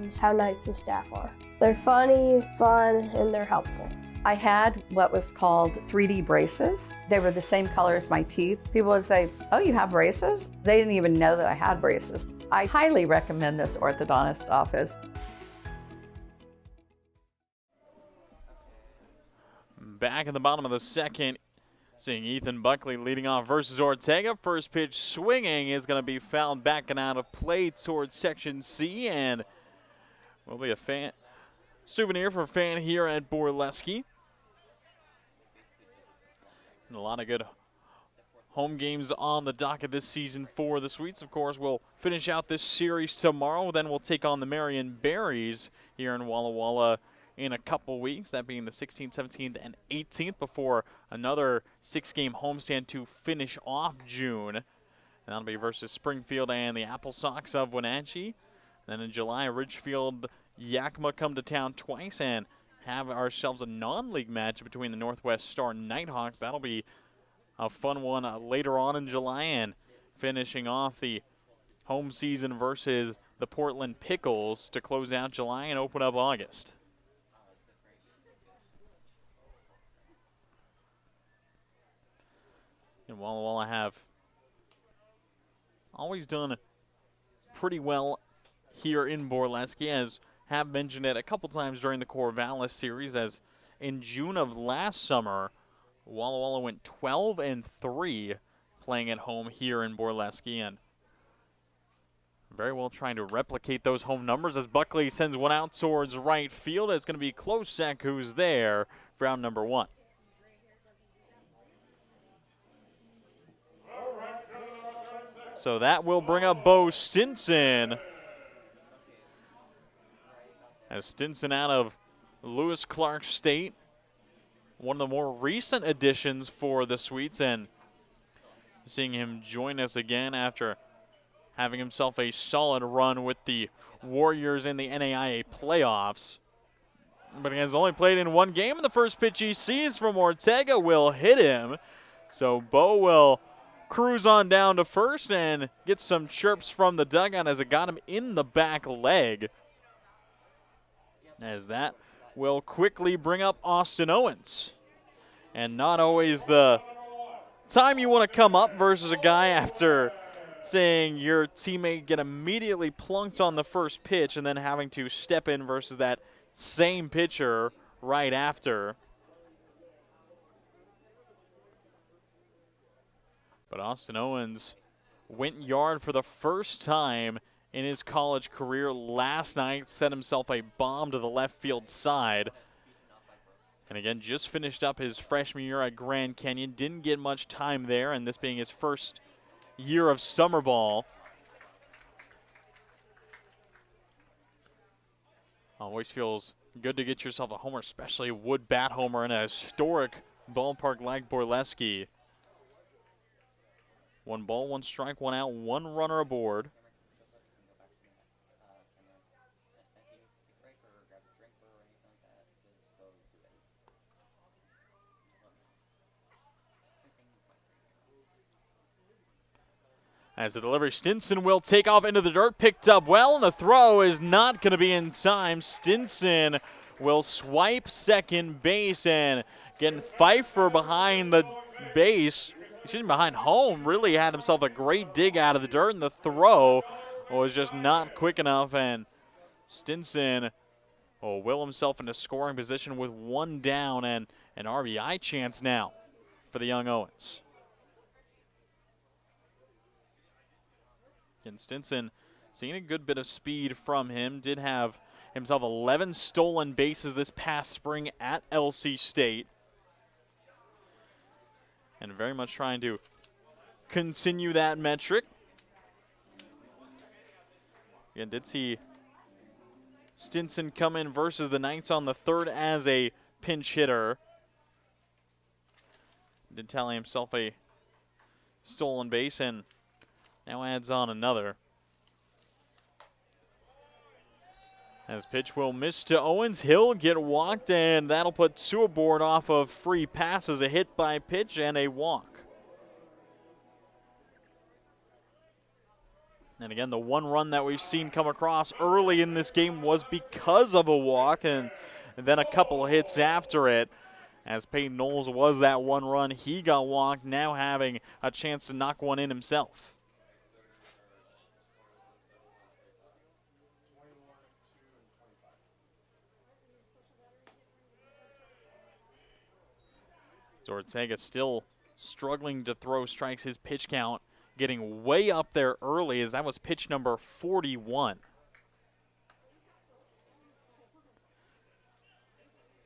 is how nice the staff are. They're funny, fun, and they're helpful. I had what was called 3D braces. They were the same color as my teeth. People would say, "Oh, you have braces?" They didn't even know that I had braces. I highly recommend this orthodontist office. Back in the bottom of the second, seeing Ethan Buckley leading off versus Ortega. First pitch swinging is going to be fouled back and out of play towards Section C, and will be a souvenir for a fan here at Borleske. And a lot of good home games on the docket this season for the Sweets. Of course, we'll finish out this series tomorrow. Then we'll take on the Marion Berries here in Walla Walla in a couple weeks, that being the 16th, 17th, and 18th, before another 6-game homestand to finish off June. And that'll be versus Springfield and the Apple Sox of Wenatchee. Then in July, Ridgefield, Yakima come to town twice and have ourselves a non-league match between the Northwest Star Nighthawks. That'll be a fun one later on in July, and finishing off the home season versus the Portland Pickles to close out July and open up August. And Walla Walla have always done pretty well here in Borleske, as have mentioned it a couple times during the Corvallis series, as in June of last summer, Walla Walla went 12-3 playing at home here in Borleske, and very well trying to replicate those home numbers as Buckley sends one out towards right field. It's going to be Klosek who's there for out number 1. So that will bring up Bo Stinson. As Stinson out of Lewis Clark State, one of the more recent additions for the Sweets, and seeing him join us again after having himself a solid run with the Warriors in the NAIA playoffs. But he has only played in one game, and the first pitch he sees from Ortega will hit him. So Bo will cruise on down to first and get some chirps from the dugout as it got him in the back leg. As that will quickly bring up Austin Owens. And not always the time you want to come up versus a guy after seeing your teammate get immediately plunked on the first pitch and then having to step in versus that same pitcher right after. But Austin Owens went yard for the first time in his college career last night, set himself a bomb to the left field side. And again, just finished up his freshman year at Grand Canyon. Didn't get much time there, and this being his first year of summer ball. Always feels good to get yourself a homer, especially a wood bat homer in a historic ballpark like Borleske. 1 ball, 1 strike, 1 out, 1 runner aboard. As the delivery, Stinson will take off into the dirt, picked up well, and the throw is not going to be in time. Stinson will swipe second base, and getting Pfeiffer behind the base, behind home, really had himself a great dig out of the dirt, and the throw was just not quick enough, and Stinson will will himself into scoring position with 1 down and an RBI chance now for the young Owens. And Stinson seeing a good bit of speed from him. Did have himself 11 stolen bases this past spring at LC State. And very much trying to continue that metric. Again, did see Stinson come in versus the Knights on the third as a pinch hitter. Did tally himself a stolen base and now adds on another. As pitch will miss to Owens, he'll get walked, and that'll put 2 aboard off of free passes. A hit by pitch and a walk. And again, the one run that we've seen come across early in this game was because of a walk, and then a couple of hits after it. As Peyton Knowles was that one run, he got walked, now having a chance to knock one in himself. Ortega still struggling to throw strikes. His pitch count getting way up there early, as that was pitch number 41.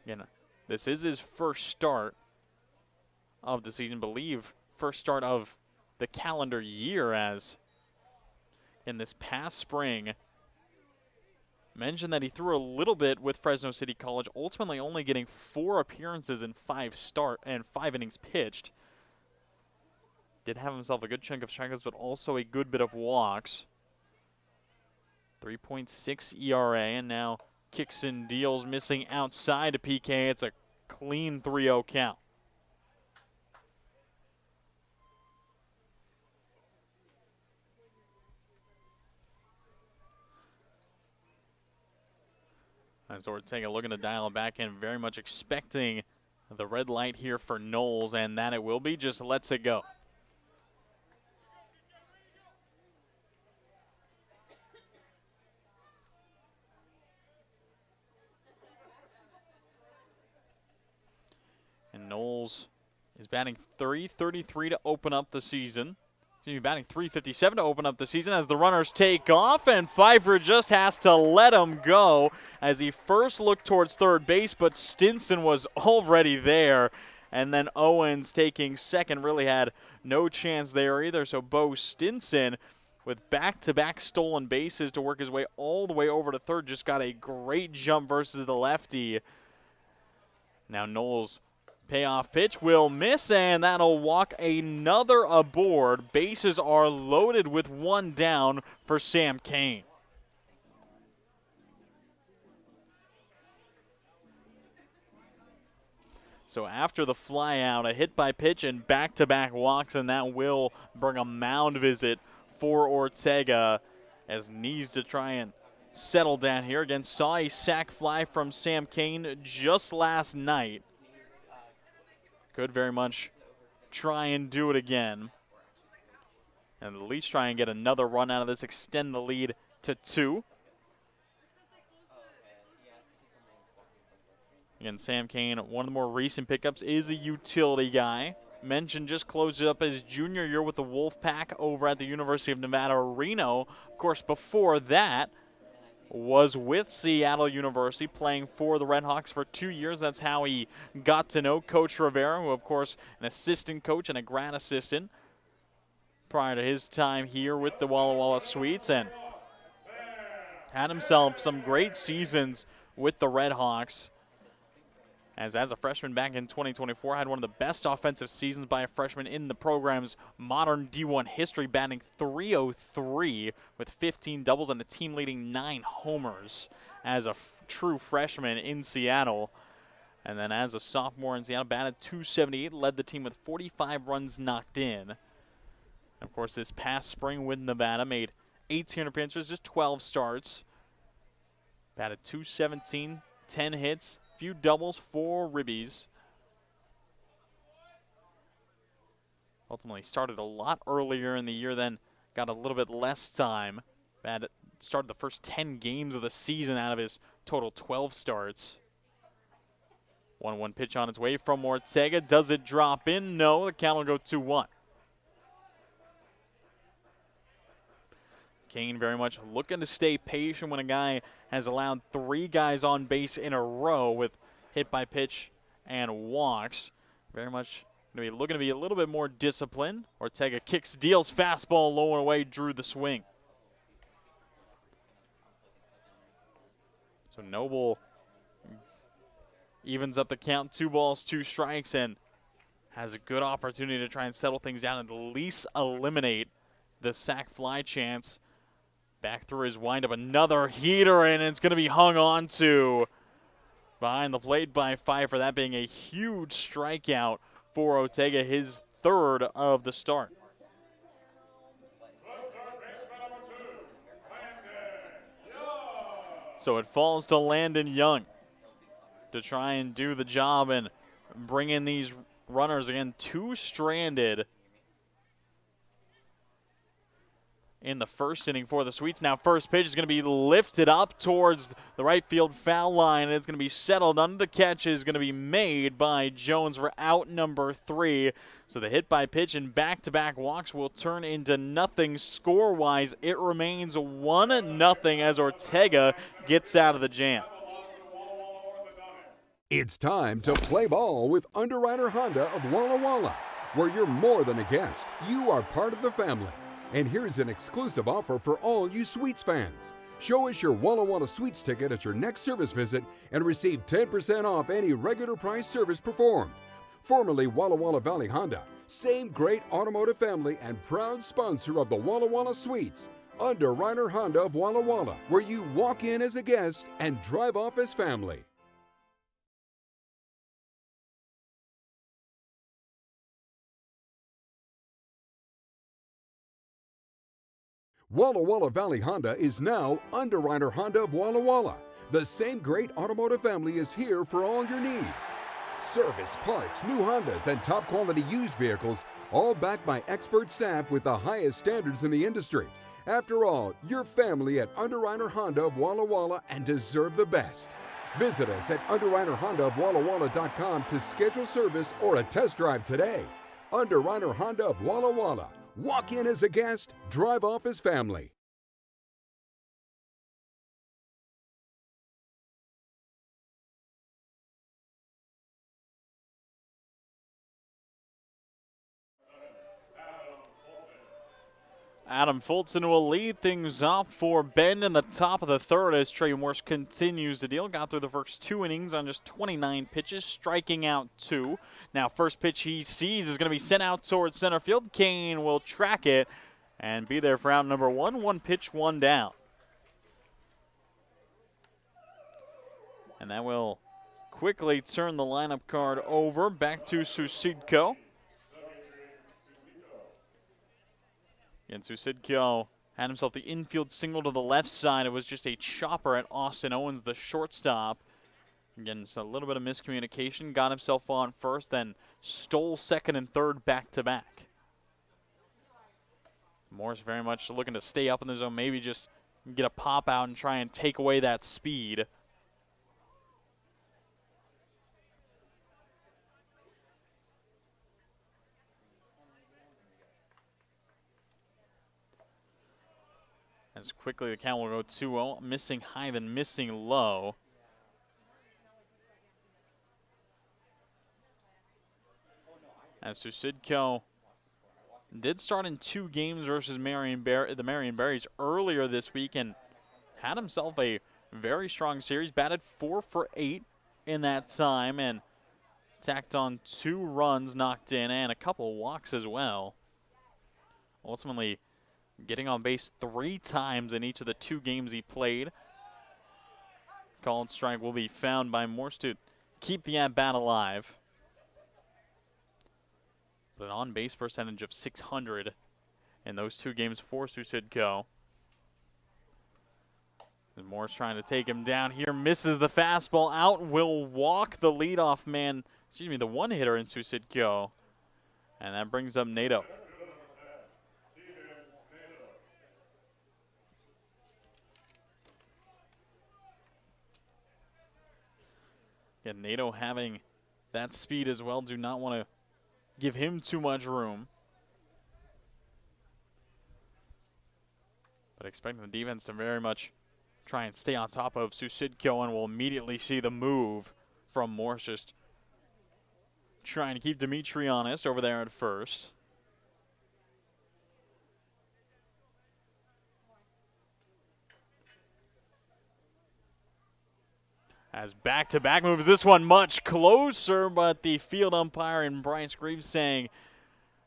Again, this is his first start of the season, believe first start of the calendar year, as in this past spring mentioned that he threw a little bit with Fresno City College, ultimately only getting 4 appearances in 5 innings pitched. Did have himself a good chunk of strikeouts, but also a good bit of walks. 3.6 ERA, and now kicks and deals, missing outside to PK. It's a clean 3-0 count. As Ortega looking to dial it back in, very much expecting the red light here for Knowles, and that it will be, just lets it go. And Knowles is batting .333 to open up the season. Batting .357 to open up the season as the runners take off, and Pfeiffer just has to let him go as he first looked towards third base, but Stinson was already there. And then Owens taking second really had no chance there either. So Bo Stinson, with back-to-back stolen bases to work his way all the way over to third, just got a great jump versus the lefty. Now Knowles' payoff pitch will miss, and that'll walk another aboard. Bases are loaded with 1 down for Sam Kane. So after the fly out, a hit by pitch and back-to-back walks, and that will bring a mound visit for Ortega, as needs to try and settle down here. Again, saw a sac fly from Sam Kane just last night. Could very much try and do it again. And at least try and get another run out of this, extend the lead to 2. Again, Sam Kane, one of the more recent pickups, is a utility guy. Mentioned just closed up his junior year with the Wolfpack over at the University of Nevada, Reno. Of course, before that, was with Seattle University, playing for the Redhawks for 2 years. That's how he got to know Coach Rivera, who, of course, an assistant coach and a grad assistant prior to his time here with the Walla Walla Sweets, and had himself some great seasons with the Redhawks. As a freshman back in 2024, had one of the best offensive seasons by a freshman in the program's modern D1 history, batting .303 with 15 doubles and a team-leading 9 homers as a true freshman in Seattle. And then as a sophomore in Seattle, batted .278, led the team with 45 runs knocked in. And of course, this past spring with Nevada, made 18 appearances, just 12 starts. Batted .217, 10 hits, few doubles, 4 ribbies. Ultimately started a lot earlier in the year, then got a little bit less time. Started the first 10 games of the season out of his total 12 starts. 1-1 pitch on its way from Ortega. Does it drop in? No. The count will go 2-1. Kane very much looking to stay patient when a guy has allowed 3 guys on base in a row with hit by pitch and walks. Very much going to be looking to be a little bit more disciplined. Ortega kicks, deals fastball low and away, drew the swing. So Noble evens up the count, 2 balls, 2 strikes, and has a good opportunity to try and settle things down and at least eliminate the sac fly chance. Back through his windup, another heater, and it's going to be hung on to behind the plate by Pfeiffer. That being a huge strikeout for Ortega, his 3rd of the start. So it falls to Landon Young to try and do the job and bring in these runners. Again, 2 stranded in the first inning for the Sweets. Now first pitch is going to be lifted up towards the right field foul line, and it's going to be settled under the catch. Is going to be made by Jones for out number 3. So the hit by pitch and back-to-back walks will turn into nothing score-wise. It remains 1-0 as Ortega gets out of the jam. It's time to play ball with Underwriter Honda of Walla Walla, where you're more than a guest. You are part of the family. And here's an exclusive offer for all you Sweets fans. Show us your Walla Walla Sweets ticket at your next service visit and receive 10% off any regular price service performed. Formerly Walla Walla Valley Honda, same great automotive family and proud sponsor of the Walla Walla Sweets. Underwriter Honda of Walla Walla, where you walk in as a guest and drive off as family. Walla Walla Valley Honda is now Underwriter Honda of Walla Walla. The same great automotive family is here for all your needs. Service, parts, new Hondas, and top quality used vehicles, all backed by expert staff with the highest standards in the industry. After all, you're family at Underwriter Honda of Walla Walla and deserve the best. Visit us at underwriterhondaofwallawalla.com to schedule service or a test drive today. Underwriter Honda of Walla Walla. Walk in as a guest, drive off as family. Adam Fulton will lead things off for Bend in the top of the 3rd as Trey Morse continues the deal. Got through the first 2 innings on just 29 pitches, striking out 2. Now first pitch he sees is going to be sent out towards center field. Kane will track it and be there for out number 1. 1 pitch, 1 down. And that will quickly turn the lineup card over back to Susidko. And Susidko had himself the infield single to the left side. It was just a chopper at Austin Owens, the shortstop. Again, just a little bit of miscommunication. Got himself on first, then stole 2nd and 3rd back-to-back. Morris very much looking to stay up in the zone, maybe just get a pop out and try and take away that speed. As quickly the count will go 2-0, missing high then missing low. As Susidko did start in 2 games versus the Marion Berries earlier this week and had himself a very strong series. Batted 4 for 8 in that time and tacked on 2 runs knocked in and a couple walks as well. Ultimately, getting on base 3 times in each of the 2 games he played. Called strike will be found by Morse to keep the at-bat alive. But an on-base percentage of .600 in those 2 games for Susidko. And Morse trying to take him down here, misses the fastball out, will walk the leadoff man, the one-hitter in Susidko. And that brings up Nato. And Nato having that speed as well, do not want to give him too much room. But expecting the defense to very much try and stay on top of Susidko, and we'll immediately see the move from Morse, just trying to keep Dimitri honest over there at first. As back-to-back moves, this one much closer, but the field umpire and Bryce Greaves saying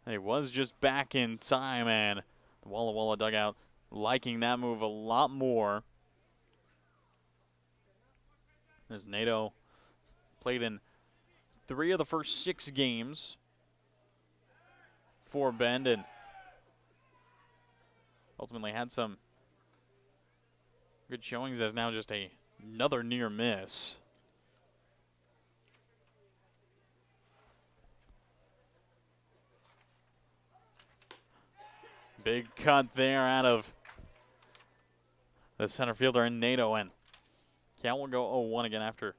that it was just back in time, and the Walla Walla dugout liking that move a lot more. As NATO played in 3 of the first 6 games for Bend, and ultimately had some good showings, as now just another near miss. Big cut there out of the center fielder in NATO, and count will go 0-1 again after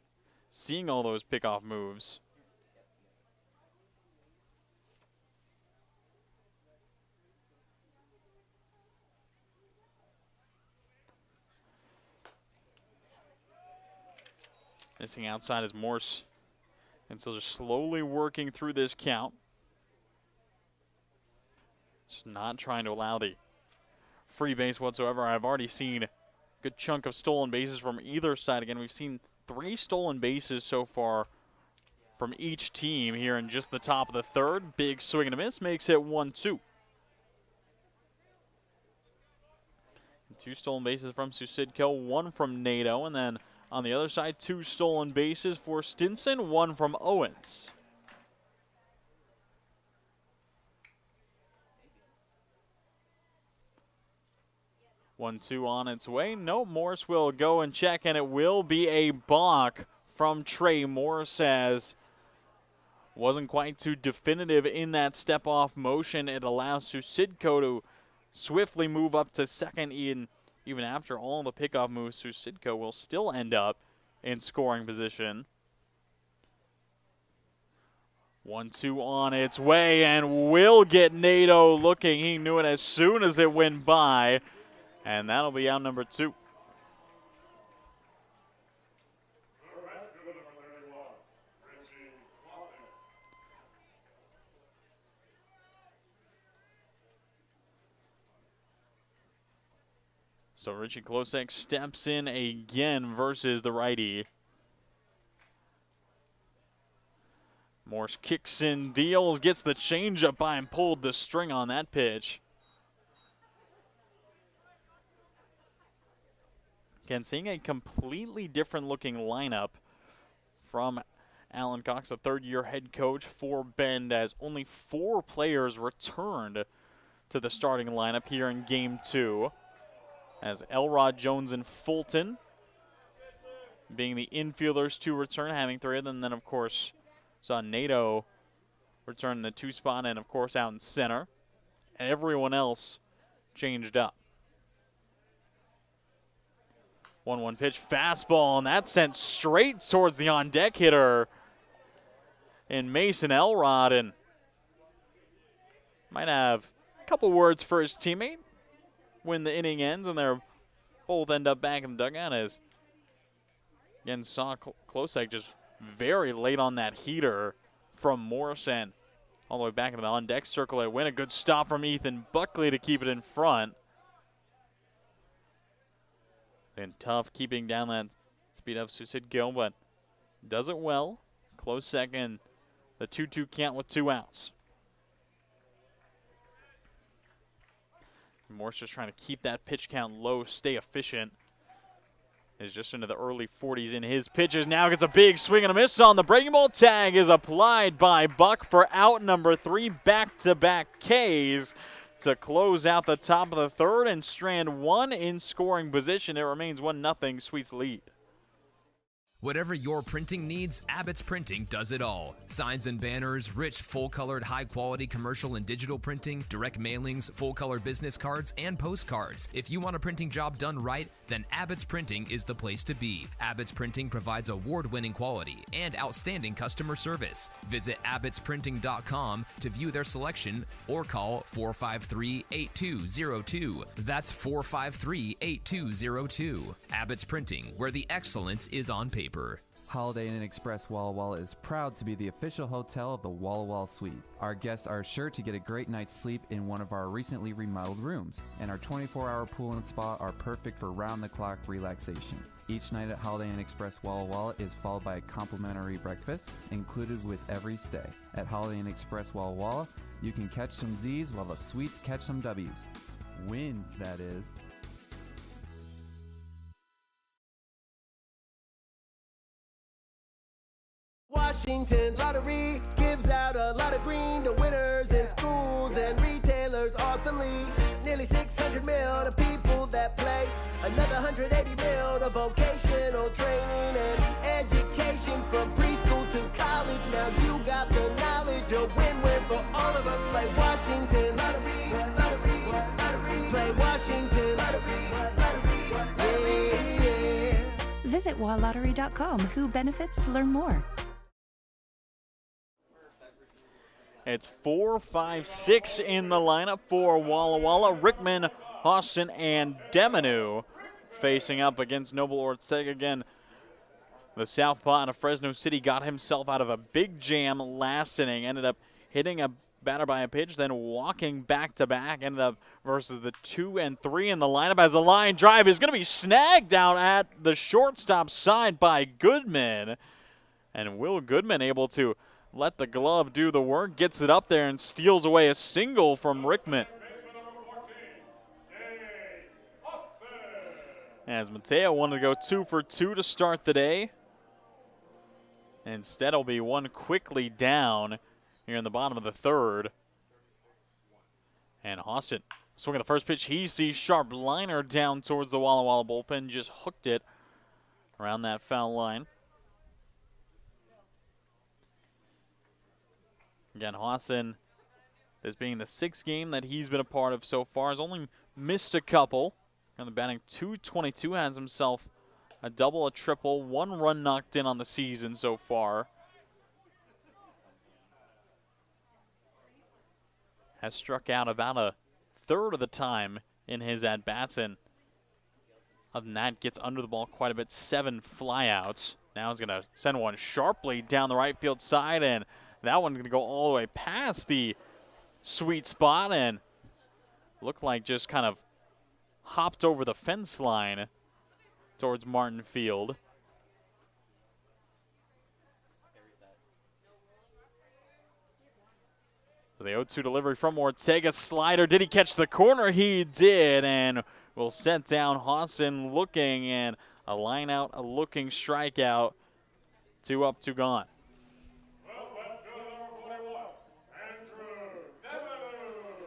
seeing all those pickoff moves. Missing outside is Morse, and still just slowly working through this count. Just not trying to allow the free base whatsoever. I've already seen a good chunk of stolen bases from either side. Again, we've seen 3 stolen bases so far from each team here in just the top of the third. Big swing and a miss makes it 1-2. 2 stolen bases from Susidko, 1 from NATO, and then on the other side, 2 stolen bases for Stinson, 1 from Owens. One-two on its way. No, Morse will go and check, and it will be a balk from Trey Morse, as wasn't quite too definitive in that step-off motion. It allows Susidko to swiftly move up to second. Even after all the pickoff moves, Susidko will still end up in scoring position. 1-2 on its way, and will get NATO looking. He knew it as soon as it went by, and that'll be out number 2. So Richie Klosek steps in again versus the righty. Morse kicks in, deals, gets the changeup by and pulled the string on that pitch. Again, seeing a completely different looking lineup from Alan Cox, a third-year head coach for Bend, as only 4 players returned to the starting lineup here in Game 2. As Elrod, Jones, and Fulton being the infielders to return, having 3 of them. And then, of course, saw NATO return in the 2 spot and, of course, out in center. Everyone else changed up. 1-1 pitch, fastball, and that's sent straight towards the on-deck hitter in Mason Elrod, and might have a couple words for his teammate when the inning ends, and they're both end up back in the dugout, as again saw Klosek just very late on that heater from Morrison all the way back into the on-deck circle. It went a good stop from Ethan Buckley to keep it in front. Been tough keeping down that speed of Susidko, but does it well. Klosek in the 2-2 count with 2 outs. Morse just trying to keep that pitch count low, stay efficient. Is just into the early 40s in his pitches. Now gets a big swing and a miss on the breaking ball. Tag is applied by Buck for out number 3. Back-to-back Ks to close out the top of the third, and Strand 1 in scoring position. It remains 1-0 Sweets lead. Whatever your printing needs, Abbott's Printing does it all. Signs and banners, rich, full-colored, high-quality commercial and digital printing, direct mailings, full-color business cards, and postcards. If you want a printing job done right, then Abbott's Printing is the place to be. Abbott's Printing provides award-winning quality and outstanding customer service. Visit abbottsprinting.com to view their selection or call 453-8202. That's 453-8202. Abbott's Printing, where the excellence is on paper. Holiday Inn Express Walla Walla is proud to be the official hotel of the Walla Walla Suite. Our guests are sure to get a great night's sleep in one of our recently remodeled rooms, and our 24-hour pool and spa are perfect for round-the-clock relaxation. Each night at Holiday Inn Express Walla Walla is followed by a complimentary breakfast included with every stay. At Holiday Inn Express Walla Walla, you can catch some Z's while the suites catch some W's. Wins, that is. Washington's lottery gives out a lot of green to winners in schools and retailers awesomely. Nearly 600 mil to people that play. Another 180 mil to vocational training and education from preschool to college. Now you got the knowledge, a win-win for all of us. Play Washington lottery, lottery, lottery. Play Washington lottery, lottery, lottery. Yeah. Visit walllottery.com. Who benefits to learn more. It's 4, 5, 6 in the lineup for Walla Walla. Rickman, Austin, and Deminu facing up against Noble Ortega again. The southpaw out of Fresno City got himself out of a big jam last inning. Ended up hitting a batter by a pitch, then walking back-to-back. Ended up versus the 2 and 3 in the lineup as the line drive is going to be snagged out at the shortstop side by Goodman. And Will Goodman able to let the glove do the work, gets it up there and steals away a single from Rickman. As Mateo wanted to go 2 for 2 to start the day. Instead, it'll be one quickly down here in the bottom of the third. And Austin swinging the first pitch. He sees sharp liner down towards the Walla Walla bullpen. Just hooked it around that foul line. Again, Hawson, this being the 6th game that he's been a part of so far, has only missed a couple. On the batting .222, has himself a double, a triple, 1 run knocked in on the season so far. Has struck out about a third of the time in his at-bats, and other than that, gets under the ball quite a bit, 7 flyouts. Now he's going to send one sharply down the right field side, and that one's going to go all the way past the sweet spot and looked like just kind of hopped over the fence line towards Martin Field. So the 0-2 delivery from Ortega. Slider. Did he catch the corner? He did, and will set down Hawson looking, and a line out, a looking strikeout. 2 up, 2 gone.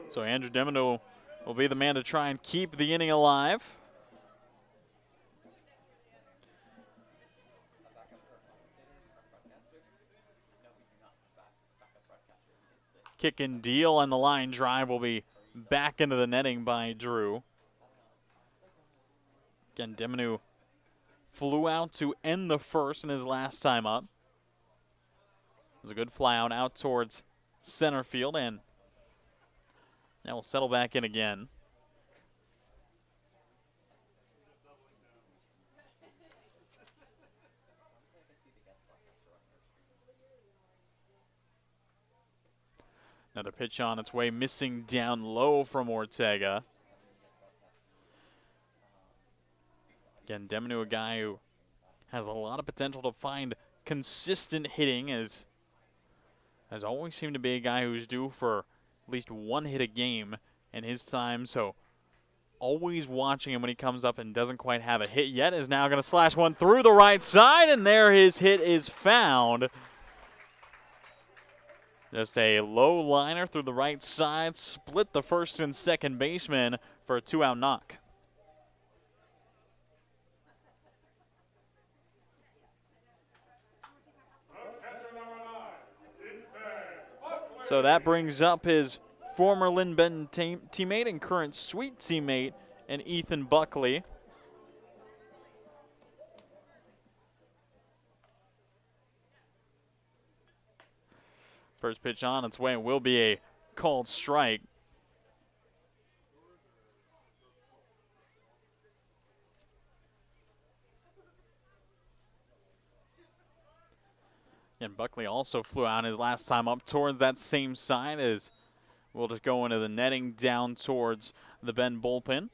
So Andrew Demino will be the man to try and keep the inning alive. Kick and deal, and the line drive will be back into the netting by Drew. Again, Demino flew out to end the first in his last time up. It was a good fly out towards center field, and now we'll settle back in again. Another pitch on its way, missing down low from Ortega. Again, Deminu, a guy who has a lot of potential to find consistent hitting, has always seemed to be a guy who's due for at least 1 hit a game in his time, so always watching him when he comes up and doesn't quite have a hit yet. Is now going to slash one through the right side, and there his hit is found. Just a low liner through the right side, split the first and second baseman for a 2-out knock. So that brings up his former Lynn Benton teammate and current Sweet teammate, and Ethan Buckley. First pitch on its way and will be a called strike. And Buckley also flew out his last time up towards that same side, as we'll just go into the netting down towards the Bend bullpen.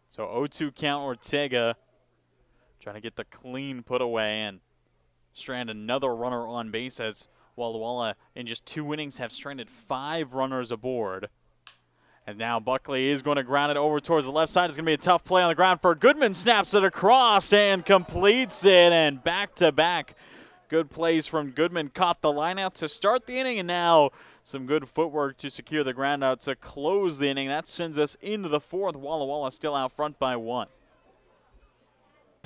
So 0-2 count. Ortega trying to get the clean put away and strand another runner on base, as Walla Walla in just 2 innings have stranded 5 runners aboard. And now Buckley is going to ground it over towards the left side. It's going to be a tough play on the ground for Goodman. Snaps it across and completes it. And back-to-back good plays from Goodman. Caught the line out to start the inning, and now some good footwork to secure the ground out to close the inning. That sends us into the 4th. Walla Walla still out front by 1.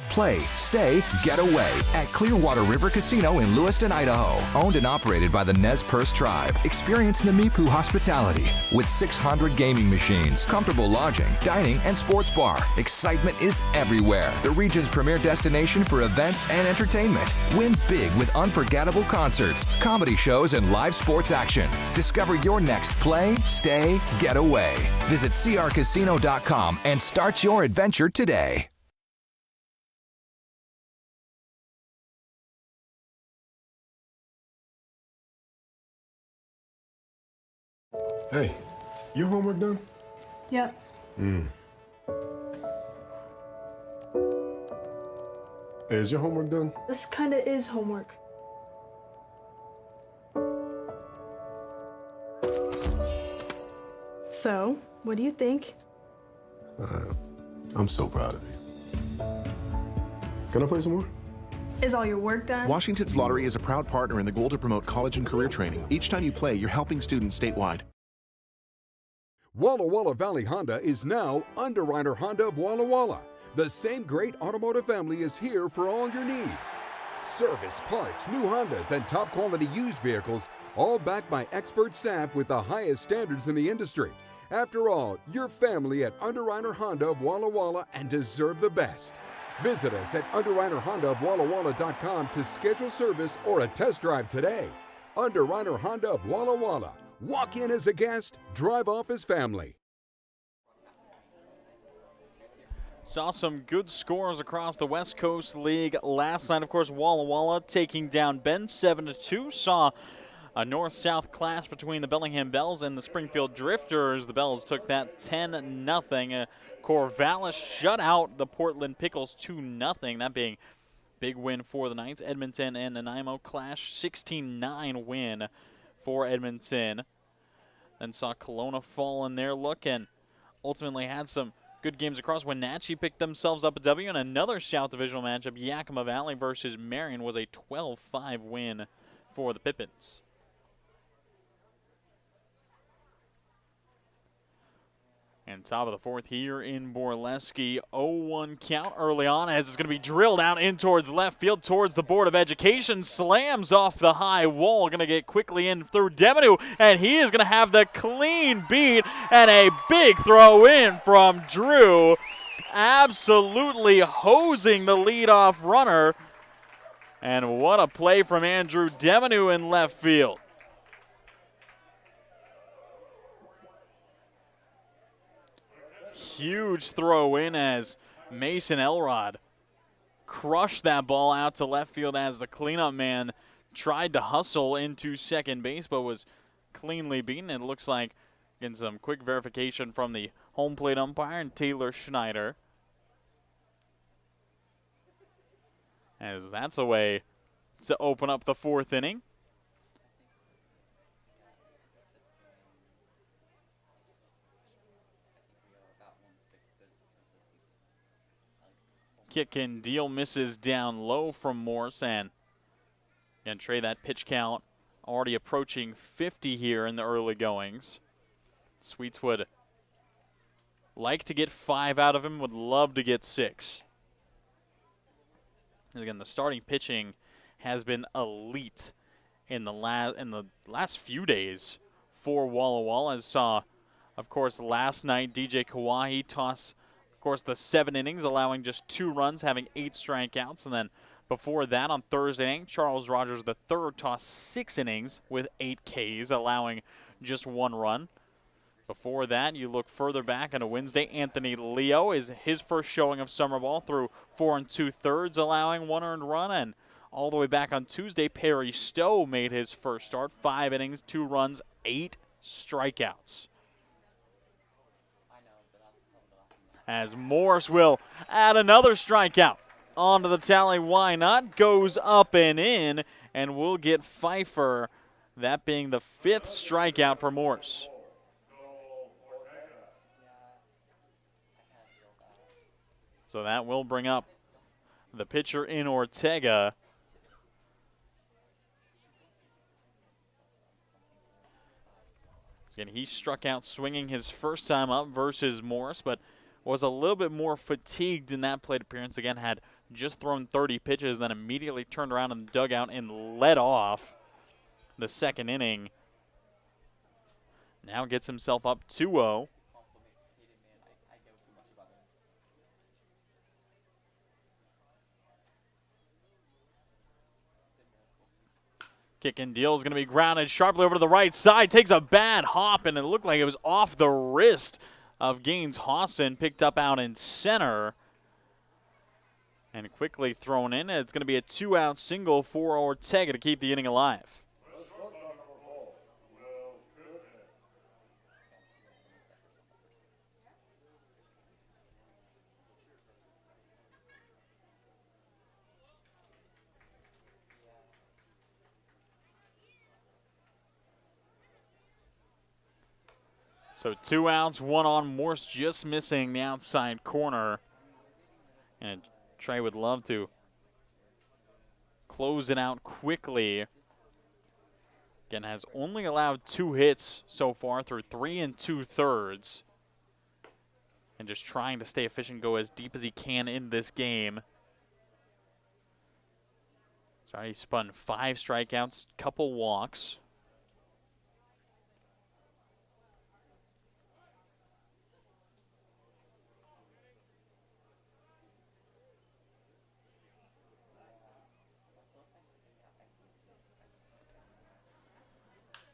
Play, stay, get away at Clearwater River Casino in Lewiston, Idaho. Owned and operated by the Nez Perce Tribe. Experience Namipu hospitality with 600 gaming machines, comfortable lodging, dining, and sports bar. Excitement is everywhere. The region's premier destination for events and entertainment. Win big with unforgettable concerts, comedy shows, and live sports action. Discover your next play, stay, get away. Visit crcasino.com and start your adventure today. Hey, your homework done? Yep. Hey, is your homework done? This kinda is homework. So, what do you think? I'm so proud of you. Can I play some more? Is all your work done? Washington's Lottery is a proud partner in the goal to promote college and career training. Each time you play, you're helping students statewide. Walla Walla Valley Honda is now Underwriter Honda of Walla Walla. The same great automotive family is here for all your needs. Service, parts, new Hondas, and top quality used vehicles, all backed by expert staff with the highest standards in the industry. After all, you're family at Underwriter Honda of Walla Walla and deserve the best. Visit us at underwriterhondaofwallawalla.com to schedule service or a test drive today. Underwriter Honda of Walla Walla. Walk in as a guest, drive off as family. Saw some good scores across the West Coast League last night. Of course, Walla Walla taking down Bend 7-2. Saw a north-south clash between the Bellingham Bells and the Springfield Drifters. The Bells took that 10-0. Corvallis shut out the Portland Pickles 2-0. That being big win for the Knights. Edmonton and Nanaimo clash, 16-9 win for Edmonton. Then saw Kelowna fall in their look and ultimately had some good games across. Wenatchee picked themselves up a W, and another South Divisional matchup, Yakima Valley versus Marion, was a 12-5 win for the Pippins. And top of the 4th here in Borleske, 0-1 count early on as it's going to be drilled out in towards left field towards the Board of Education. Slams off the high wall, going to get quickly in through Deminu, and he is going to have the clean beat and a big throw in from Drew. Absolutely hosing the leadoff runner. And what a play from Andrew Deminu in left field. Huge throw in as Mason Elrod crushed that ball out to left field as the cleanup man tried to hustle into second base but was cleanly beaten. It looks like, getting some quick verification from the home plate umpire and Taylor Schneider, as that's a way to open up the 4th inning. Kick and deal misses down low from Morse, and Trey, that pitch count already approaching 50 here in the early goings. Sweets would like to get 5 out of him, would love to get 6. And again, the starting pitching has been elite in the last few days for Walla Walla. As saw, of course, last night DJ Kawahi toss, of course, the 7 innings, allowing just 2 runs, having 8 strikeouts, and then before that on Thursday night, Charles Rogers III tossed 6 innings with 8 Ks, allowing just 1 run. Before that, you look further back on a Wednesday, Anthony Leo is his first showing of summer ball through 4 2/3, allowing 1 earned run. And all the way back on Tuesday, Perry Stowe made his first start, 5 innings, 2 runs, 8 strikeouts. As Morse will add another strikeout onto the tally. Why not? Goes up and in, and we'll get Pfeiffer, that being the 5th strikeout for Morse. So that will bring up the pitcher in Ortega. Again, he struck out swinging his first time up versus Morse, but was a little bit more fatigued in that plate appearance. Again, had just thrown 30 pitches, then immediately turned around in the dugout and led off the second inning. Now gets himself up 2-0. Kick and deal is going to be grounded sharply over to the right side. Takes a bad hop, and it looked like it was off the wrist of Gaines Hawson. Picked up out in center. And quickly thrown in. It's going to be a 2-out single for Ortega to keep the inning alive. So 2 outs, 1 on. Morse just missing the outside corner. And Trey would love to close it out quickly. Again, has only allowed 2 hits so far through 3 2/3. And just trying to stay efficient, go as deep as he can in this game. So he spun 5 strikeouts, couple walks.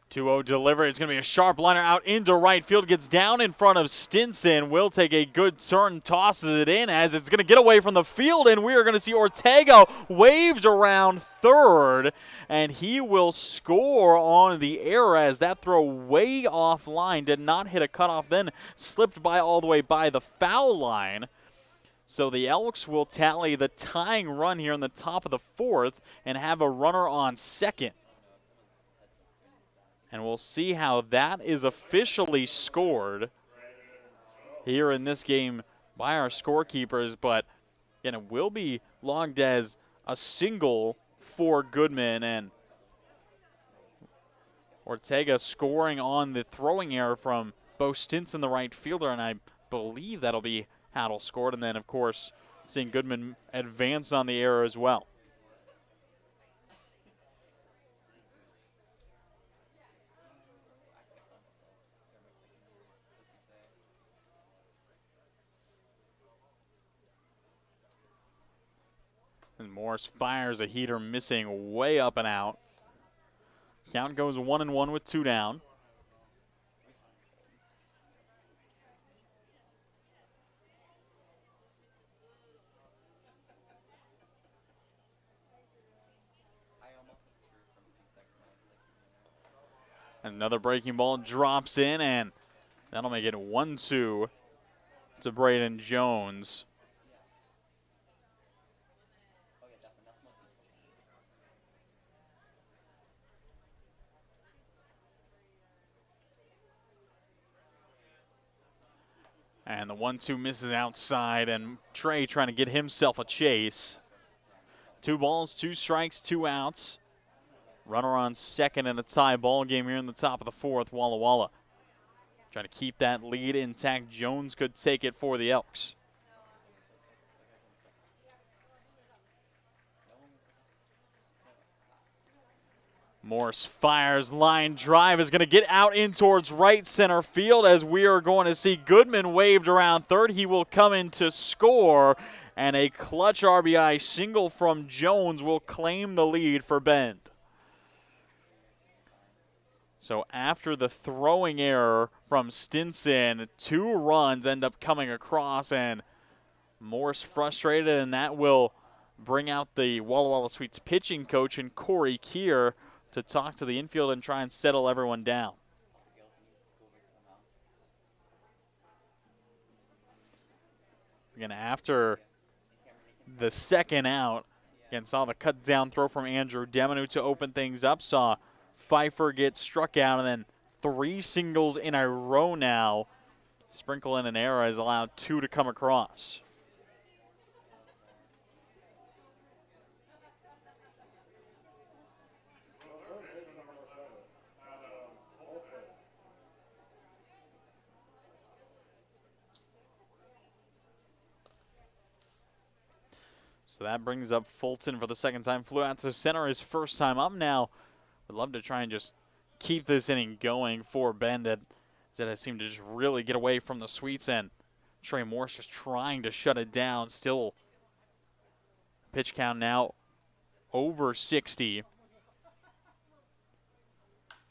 Delivery. It's going to be a sharp liner out into right field. Gets down in front of Stinson. Will take a good turn. Tosses it in as it's going to get away from the field. And we are going to see Ortega waved around third. And he will score on the error as that throw way offline. Did not hit a cutoff. Then slipped by all the way by the foul line. So the Elks will tally the tying run here in the top of the 4th and have a runner on second. And we'll see how that is officially scored here in this game by our scorekeepers. But again, it will be logged as a single for Goodman. And Ortega scoring on the throwing error from Bo Stinson, the right fielder. And I believe that'll be Haddle scored. And then, of course, seeing Goodman advance on the error as well. And Morris fires a heater, missing way up and out. Count goes 1-1 with 2 down. Another breaking ball drops in, and that'll make it 1-2 to Braden Jones. And the 1-2 misses outside, and Trey trying to get himself a chase. 2 balls, 2 strikes, 2 outs. Runner on second in a tie ball game here in the top of the 4th. Walla Walla Trying to keep that lead intact. Jones could take it for the Elks. Morse fires, line drive is going to get out in towards right center field as we are going to see Goodman waved around third. He will come in to score, and a clutch RBI single from Jones will claim the lead for Bend. So after the throwing error from Stinson, 2 runs end up coming across, and Morse frustrated, and that will bring out the Walla Walla Sweets pitching coach and Corey Keir to talk to the infield and try and settle everyone down. Again, after the second out, again, saw the cut down throw from Andrew Demonu to open things up, saw Pfeiffer get struck out, and then 3 singles in a row now. Sprinkle in an error has allowed 2 to come across. So that brings up Fulton for the second time. Flew out to center his first time up now. Would love to try and just keep this inning going for Bend. That has seemed to just really get away from the Sweets, and Trey Morse just trying to shut it down. Still pitch count now over 60.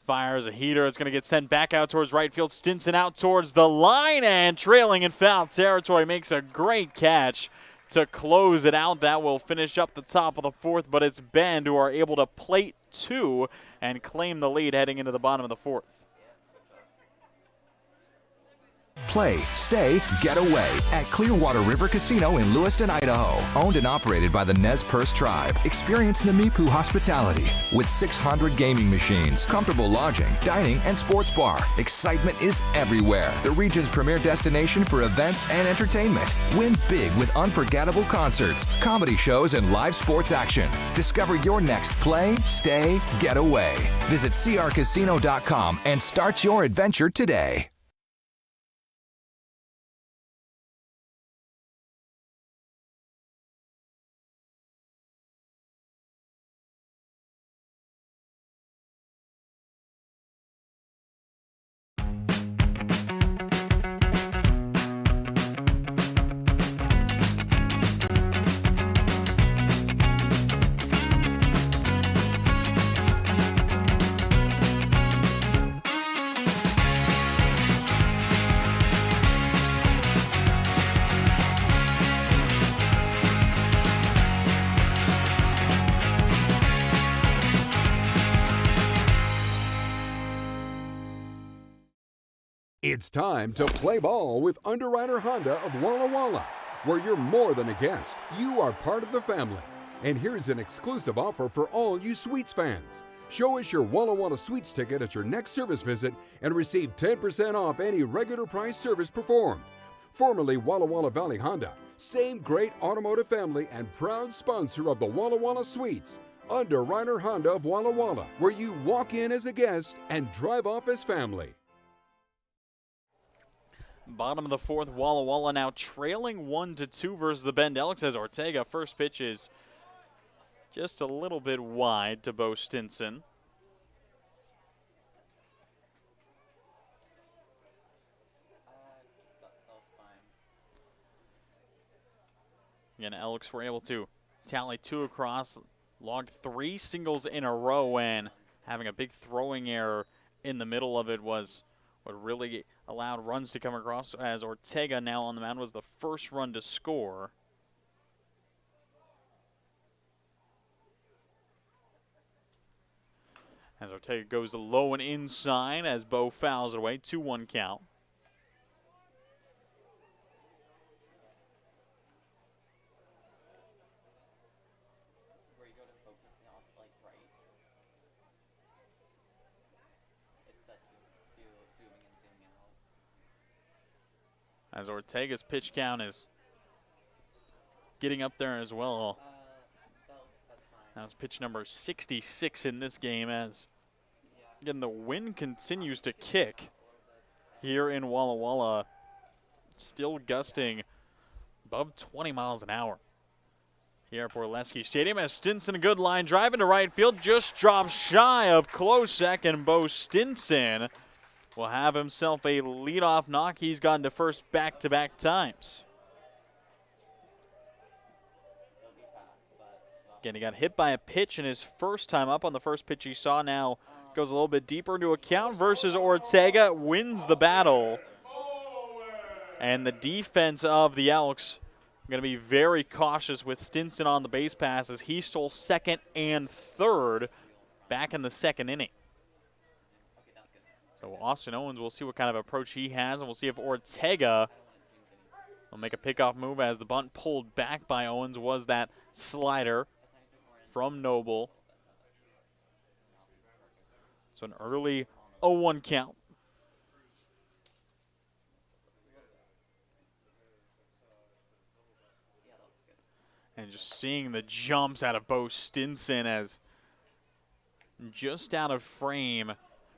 Fires a heater. It's going to get sent back out towards right field. Stinson out towards the line, and trailing in foul territory makes a great catch to close it out. That will finish up the top of the 4th, but it's Bend who are able to plate 2 and claim the lead heading into the bottom of the 4th. Play, stay, get away at Clearwater River Casino in Lewiston, Idaho. Owned and operated by the Nez Perce Tribe. Experience Namipu hospitality with 600 gaming machines, comfortable lodging, dining, and sports bar. Excitement is everywhere. The region's premier destination for events and entertainment. Win big with unforgettable concerts, comedy shows, and live sports action. Discover your next play, stay, get away. Visit crcasino.com and start your adventure today. It's time to play ball with Underwriter Honda of Walla Walla, where you're more than a guest. You are part of the family. And here's an exclusive offer for all you Sweets fans. Show us your Walla Walla Sweets ticket at your next service visit and receive 10% off any regular price service performed. Formerly Walla Walla Valley Honda, same great automotive family and proud sponsor of the Walla Walla Sweets. Underwriter Honda of Walla Walla, where you walk in as a guest and drive off as family. Bottom of the 4th, Walla Walla now trailing 1-2 versus the Bend Elks as Ortega. First pitch is just a little bit wide to Bo Stinson. Again, Elks were able to tally 2 across, logged 3 singles in a row, and having a big throwing error in the middle of it was what really allowed runs to come across, as Ortega now on the mound was the first run to score. As Ortega goes low and inside as Bo fouls it away, 2-1 count. As Ortega's pitch count is getting up there as well. That was pitch number 66 in this game, as again the wind continues to kick. here in Walla Walla. Still gusting above 20 miles an hour here at Borleske Stadium as Stinson, a good line drive into right field, just drops shy of close second. Bo Stinson will have himself a leadoff knock. He's gone to first back-to-back times. Again, he got hit by a pitch in his first time up on the first pitch he saw. Now goes a little bit deeper into a count versus Ortega, wins the battle. And the defense of the Elks going to be very cautious with Stinson on the base pass as he stole second and third back in the second inning. So Austin Owens, we'll see what kind of approach he has, and we'll see if Ortega will make a pickoff move as the bunt pulled back by Owens was that slider from Noble. So an early 0-1 count. And just seeing the jumps out of Bo Stinson as just out of frame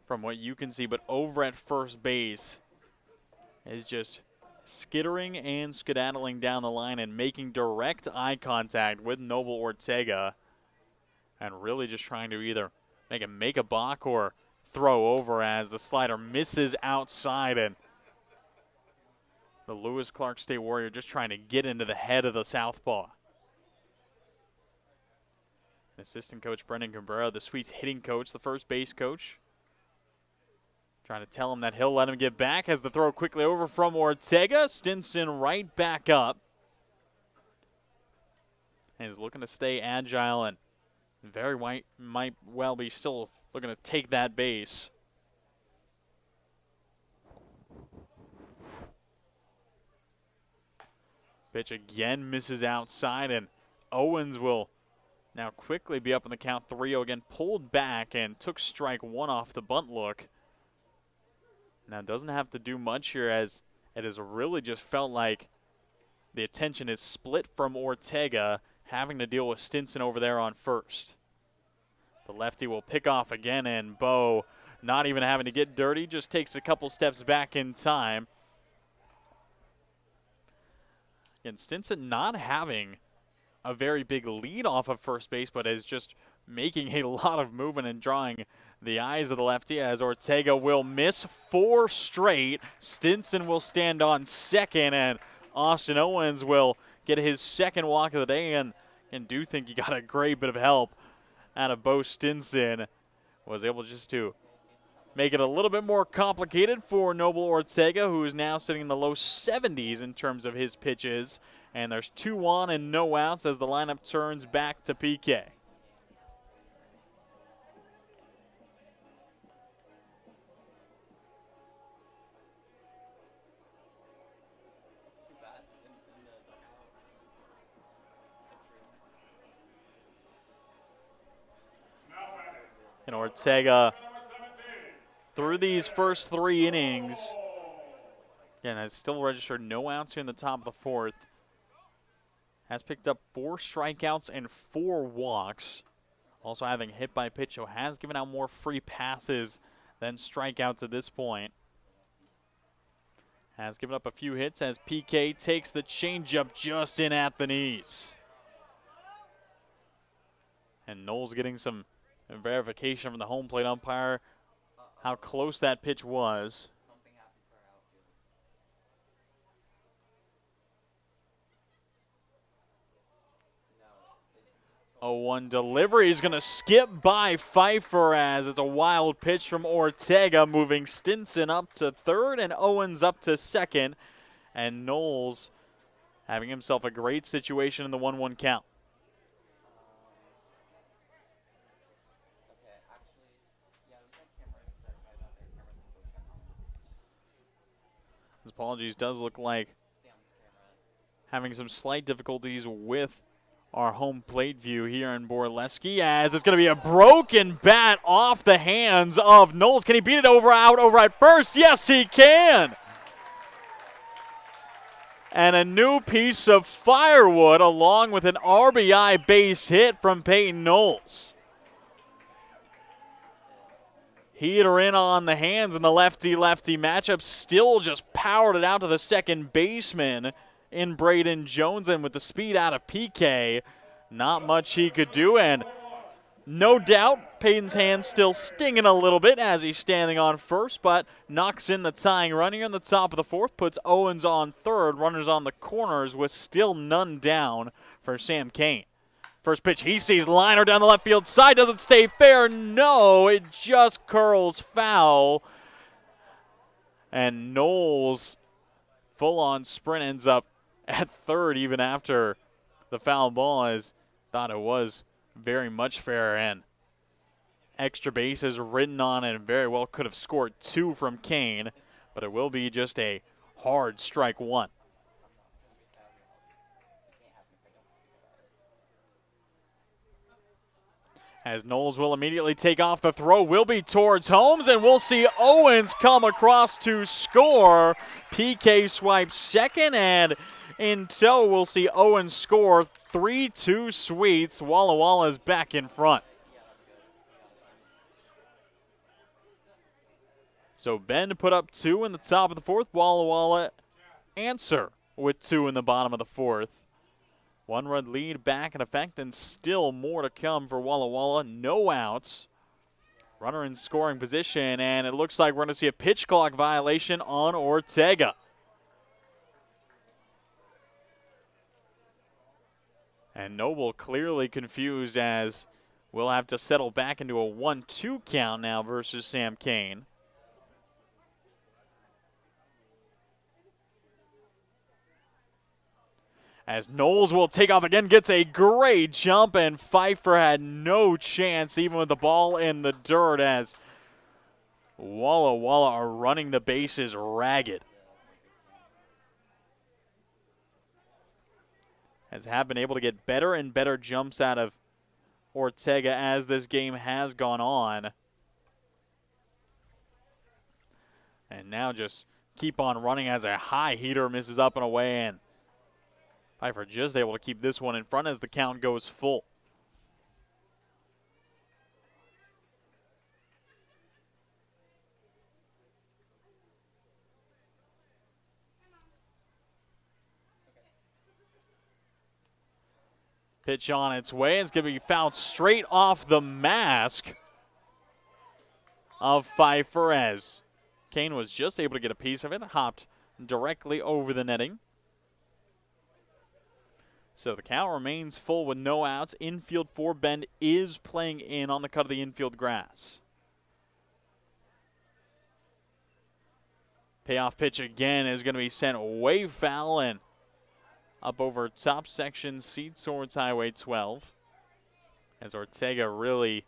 from what you can see, but over at first base is just skittering and skedaddling down the line and making direct eye contact with Noble Ortega and really just trying to either make a balk or throw over as the slider misses outside, and the Lewis Clark State Warrior just trying to get into the head of the southpaw. Assistant coach Brendan Cabrera, the Sweets hitting coach, the first base coach, trying to tell him that he'll let him get back as the throw quickly over from Ortega. Stinson right back up. And is looking to stay agile and might well be still looking to take that base. Pitch again misses outside, and Owens will now quickly be up on the count 3-0 again, pulled back and took strike one off the bunt look. Now doesn't have to do much here as it has really just felt like the attention is split from Ortega, having to deal with Stinson over there on first. The lefty will pick off again, and Bo, not even having to get dirty, just takes a couple steps back in time. And Stinson not having a very big lead off of first base, but is just making a lot of movement and drawing the eyes of the lefty as Ortega will miss 4 straight. Stinson will stand on second, and Austin Owens will get his second walk of the day, and do think he got a great bit of help out of Bo Stinson. Was able just to make it a little bit more complicated for Noble Ortega, who is now sitting in the low 70s in terms of his pitches. And there's 2 on and no outs as the lineup turns back to PK. And Ortega, through these first 3 innings, again, has still registered no outs here in the top of the 4th. Has picked up 4 strikeouts and 4 walks. Also having hit by pitch, so has given out more free passes than strikeouts at this point. Has given up a few hits as PK takes the changeup just in at the knees. And Knowles getting some verification from the home plate umpire how close that pitch was. 0-1 delivery is going to skip by Pfeiffer as it's a wild pitch from Ortega, moving Stinson up to third and Owens up to second. And Knowles having himself a great situation in the 1-1 count. His apologies, does look like having some slight difficulties with our home plate view here in Borleske, as it's going to be a broken bat off the hands of Knowles. Can he beat it over at first? Yes, he can. And a new piece of firewood along with an RBI base hit from Peyton Knowles. Heater in on the hands in the lefty-lefty matchup. Still just powered it out to the second baseman in Braden Jones, and with the speed out of PK, not much he could do, and no doubt Peyton's hand still stinging a little bit as he's standing on first, but knocks in the tying run here in the top of the fourth, puts Owens on third, runners on the corners with still none down for Sam Kane. First pitch he sees, liner down the left field side, doesn't stay fair, no, it just curls foul, and Knowles full-on sprint ends up at third even after the foul ball, as thought it was very much fair, and extra bases written on it, and very well could have scored 2 from Kane, but it will be just a hard strike 1. As Knowles will immediately take off, the throw will be towards Holmes, and we'll see Owens come across to score. PK swipes second, and in tow we'll see Owens score. 3-2 sweets. Walla Walla is back in front. So Ben put up 2 in the top of the fourth. Walla Walla answer with 2 in the bottom of the fourth. 1-run lead back in effect, and still more to come for Walla Walla. No outs. Runner in scoring position, and it looks like we're going to see a pitch clock violation on Ortega. And Noble clearly confused, as we'll have to settle back into a 1-2 count now versus Sam Kane. As Knowles will take off again, gets a great jump, and Pfeiffer had no chance even with the ball in the dirt, as Walla Walla are running the bases ragged. Have been able to get better and better jumps out of Ortega as this game has gone on. And now just keep on running as a high heater misses up and away, and Pfeiffer just able to keep this one in front as the count goes full. Pitch on its way. It's going to be fouled straight off the mask of Pfeiffer, as Kane was just able to get a piece of it. Hopped directly over the netting. So the count remains full with no outs. Infield for Ben is playing in on the cut of the infield grass. Payoff pitch again is going to be sent way foul and up over top section, seat towards Highway 12. As Ortega really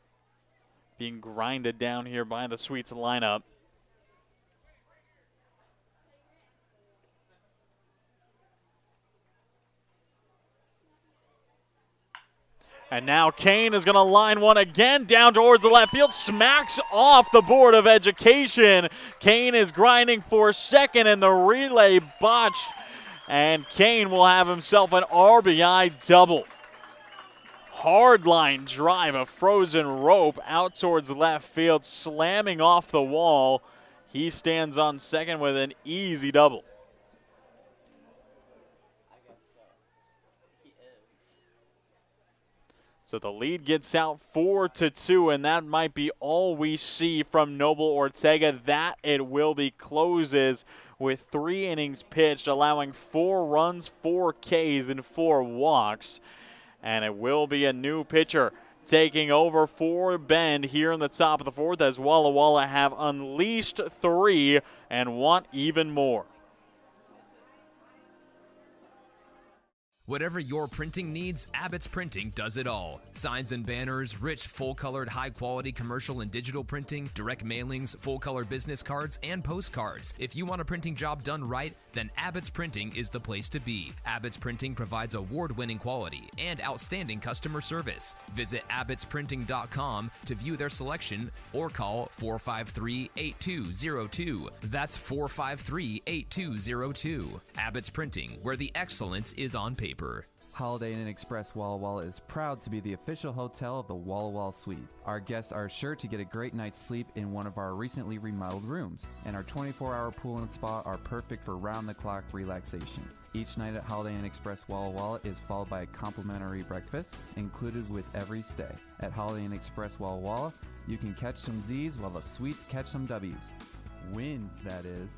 being grinded down here by the Sweets lineup. And now Kane is going to line one again down towards the left field. Smacks off the board of Education. Kane is grinding for second, and the relay botched. And Kane will have himself an RBI double. Hard line drive, a frozen rope out towards left field, slamming off the wall. He stands on second with an easy double. So the lead gets out 4-2, and that might be all we see from Noble Ortega. That it will be closes with 3 innings pitched, allowing 4 runs, 4 Ks, and 4 walks. And it will be a new pitcher taking over for Bend here in the top of the fourth, as Walla Walla have unleashed 3 and want even more. Whatever your printing needs, Abbott's Printing does it all. Signs and banners, rich, full-colored, high-quality commercial and digital printing, direct mailings, full-color business cards, and postcards. If you want a printing job done right, then Abbott's Printing is the place to be. Abbott's Printing provides award-winning quality and outstanding customer service. Visit abbotsprinting.com to view their selection or call 453-8202. That's 453-8202. Abbott's Printing, where the excellence is on paper. Holiday Inn Express Walla Walla is proud to be the official hotel of the Walla Walla Suite. Our guests are sure to get a great night's sleep in one of our recently remodeled rooms, and our 24-hour pool and spa are perfect for round-the-clock relaxation. Each night at Holiday Inn Express Walla Walla is followed by a complimentary breakfast included with every stay. At Holiday Inn Express Walla Walla, you can catch some Z's while the Suites catch some W's. Wins, that is.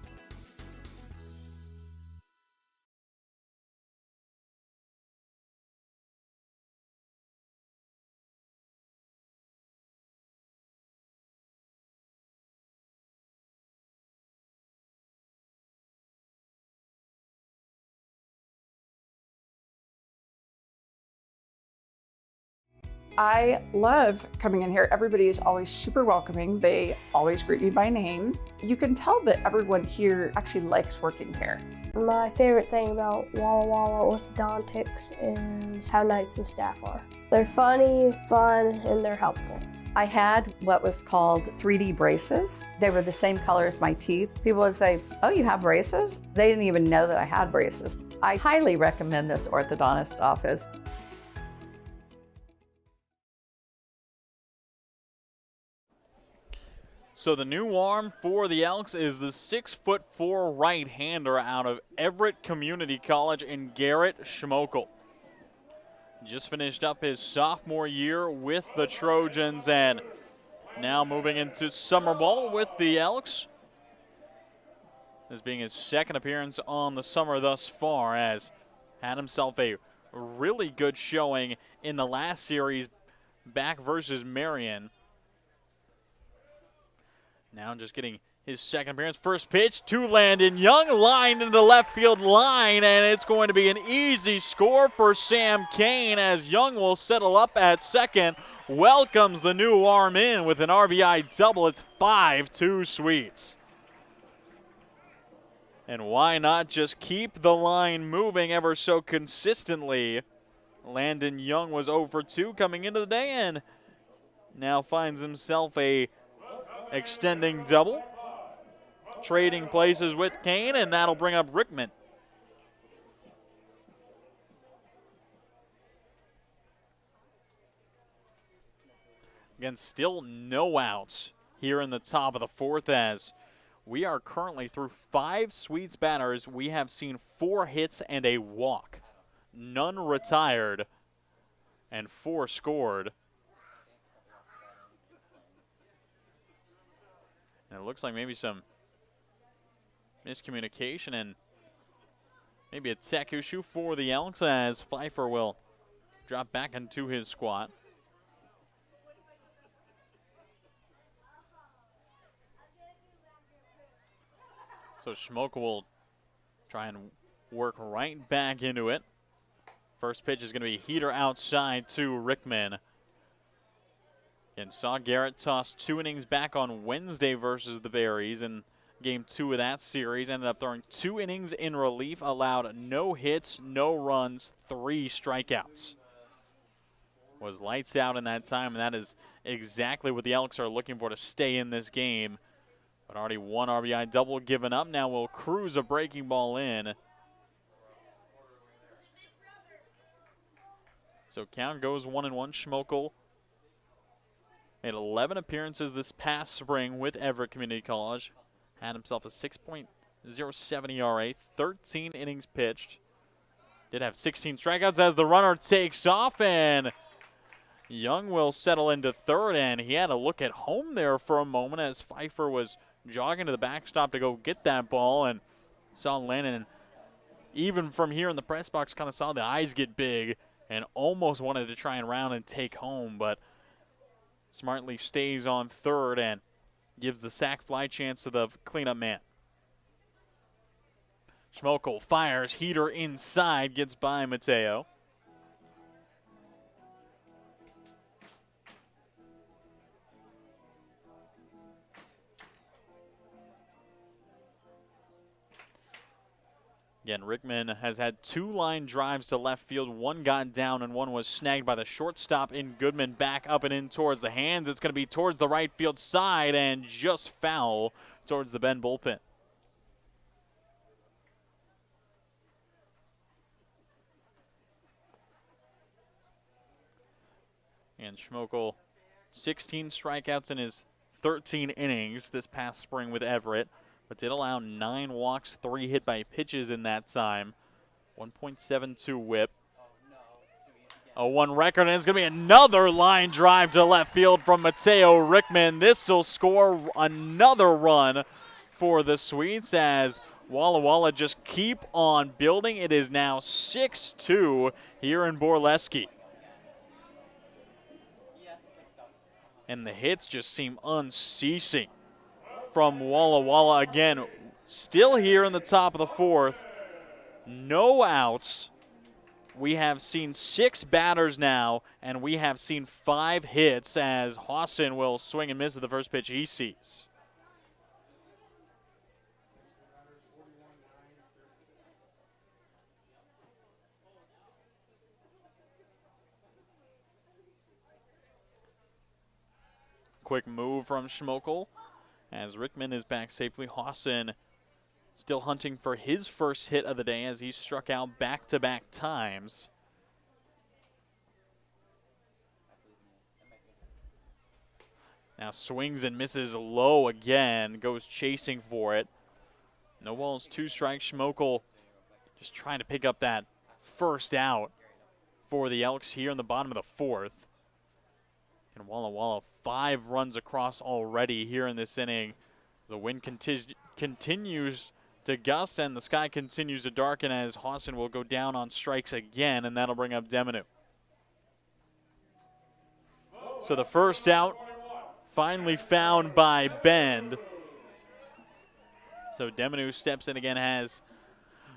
I love coming in here. Everybody is always super welcoming. They always greet me by name. You can tell that everyone here actually likes working here. My favorite thing about Walla Walla orthodontics is how nice the staff are. They're funny, fun, and they're helpful. I had what was called 3D braces. They were the same color as my teeth. People would say, "Oh, you have braces?" They didn't even know that I had braces. I highly recommend this orthodontist office. So the new arm for the Elks is the 6'4" right-hander out of Everett Community College in Garrett Schmokel. Just finished up his sophomore year with the Trojans and now moving into summer ball with the Elks. This being his second appearance on the summer thus far, as had himself a really good showing in the last series back versus Marion. Now just getting his second appearance. First pitch to Landon Young, lined into the left field line, and it's going to be an easy score for Sam Kane as Young will settle up at second. Welcomes the new arm in with an RBI double. It's 5-2 Sweets. And why not just keep the line moving ever so consistently? Landon Young was 0 for 2 coming into the day and now finds himself a extending double. Trading places with Kane, and that'll bring up Rickman. Again, still no outs here in the top of the fourth as we are currently through 5 Sweets batters. We have seen 4 hits and a walk. None retired and 4 scored. And it looks like maybe some miscommunication and maybe a tech issue for the Elks as Pfeiffer will drop back into his squat. So Schmoke will try and work right back into it. First pitch is going to be heater outside to Rickman. And saw Garrett toss 2 innings back on Wednesday versus the Berries in game 2 of that series. Ended up throwing 2 innings in relief, allowed no hits, no runs, 3 strikeouts. Was lights out in that time, and that is exactly what the Elks are looking for to stay in this game. But already 1 RBI double given up. Now will cruise a breaking ball in. So count goes 1-1. Schmokel made 11 appearances this past spring with Everett Community College. Had himself a 6.07 ERA, 13 innings pitched. Did have 16 strikeouts as the runner takes off, and Young will settle into third, and he had a look at home there for a moment as Pfeiffer was jogging to the backstop to go get that ball and saw Landon. And even from here in the press box, kind of saw the eyes get big and almost wanted to try and round and take home, but smartly stays on third and gives the sac fly chance to the cleanup man. Schmokel fires, heater inside, gets by Mateo. Again, Rickman has had 2 line drives to left field. 1 got down and 1 was snagged by the shortstop in Goodman. Back up and in towards the hands. It's going to be towards the right field side and just foul towards the Bend bullpen. And Schmokel, 16 strikeouts in his 13 innings this past spring with Everett, but did allow 9 walks, 3 hit by pitches in that time. 1.72 whip. A 1 record, and it's going to be another line drive to left field from Mateo Rickman. This will score another run for the Sweets as Walla Walla just keep on building. It is now 6-2 here in Borleske. And the hits just seem unceasing from Walla Walla. Again, still here in the top of the 4th. No outs. We have seen 6 batters now, and we have seen 5 hits as Hawson will swing and miss at the first pitch he sees. Quick move from Schmokel as Rickman is back safely. Hawson still hunting for his first hit of the day as he struck out back-to-back times. Now swings and misses low again, goes chasing for it. No balls, 2 strikes. Schmokel just trying to pick up that first out for the Elks here in the bottom of the 4th. And Walla Walla 5 runs across already here in this inning. The wind continues to gust and the sky continues to darken as Hawson will go down on strikes again, and that'll bring up Deminu. So the first out finally found by Bend. So Deminu steps in again, has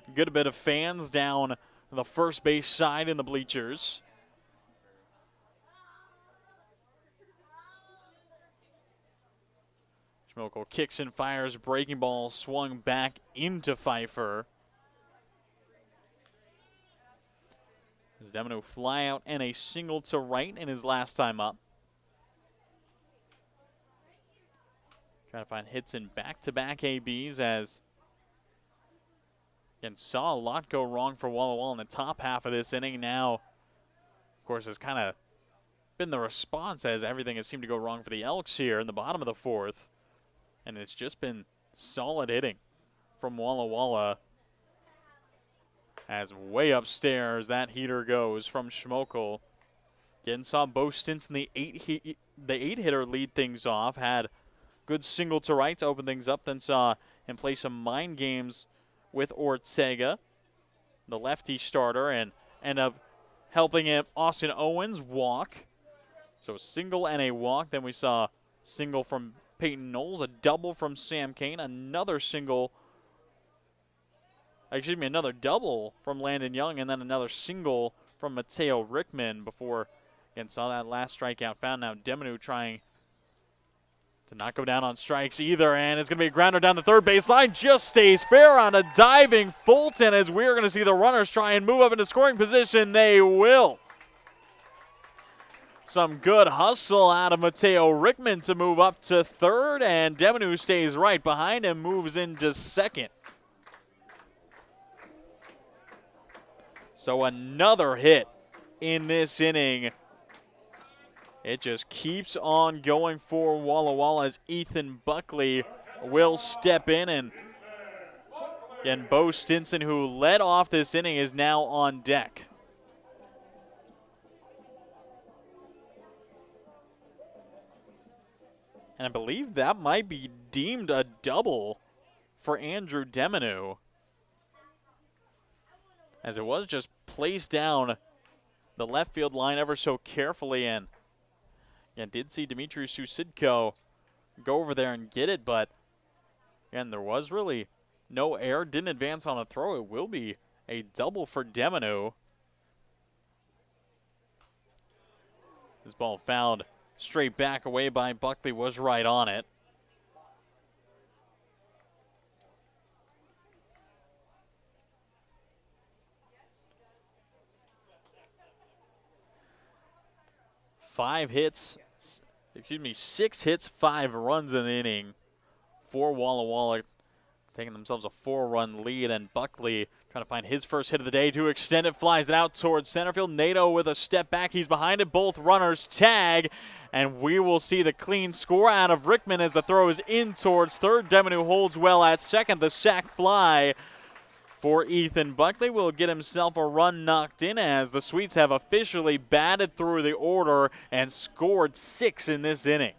a good bit of fans down the first base side in the bleachers. Schmokel kicks and fires, breaking ball swung back into Pfeiffer. As Deminu fly out and a single to right in his last time up. Trying to find hits in back-to-back ABs as again saw a lot go wrong for Walla Walla in the top half of this inning. Now, of course, has kind of been the response as everything has seemed to go wrong for the Elks here in the bottom of the 4th. And it's just been solid hitting from Walla Walla. As way upstairs that heater goes from Schmokel. Again, saw Bo Stinson, the 8-hitter, lead things off. Had good single to right to open things up. Then saw him play some mind games with Ortega, the lefty starter, and end up helping him Austin Owens walk. So a single and a walk. Then we saw single from Peyton Knowles, a double from Sam Kane, another double from Landon Young, and then another single from Mateo Rickman before, again, saw that last strikeout found. Now Deminu trying to not go down on strikes either, and it's going to be a grounder down the third baseline, just stays fair on a diving Fulton as we're going to see the runners try and move up into scoring position. They will. Some good hustle out of Mateo Rickman to move up to third, and Deminu stays right behind him, moves into second. So another hit in this inning. It just keeps on going for Walla Walla as Ethan Buckley will step in, and Bo Stinson, who led off this inning, is now on deck. And I believe that might be deemed a double for Andrew Deminu, as it was just placed down the left field line ever so carefully. And did see Dimitri Susidko go over there and get it, but again, there was really no error. Didn't advance on a throw. It will be a double for Deminu. This ball fouled straight back away by Buckley, was right on it. Six hits, 5 runs in the inning for Walla Walla, taking themselves a 4-run lead, and Buckley Trying to find his first hit of the day to extend it, flies it out towards center field. Nato with a step back, he's behind it. Both runners tag, and we will see the clean score out of Whitman as the throw is in towards third. Demonu holds well at second. The sac fly for Ethan Buckley will get himself a run knocked in as the Sweets have officially batted through the order and scored 6 in this inning.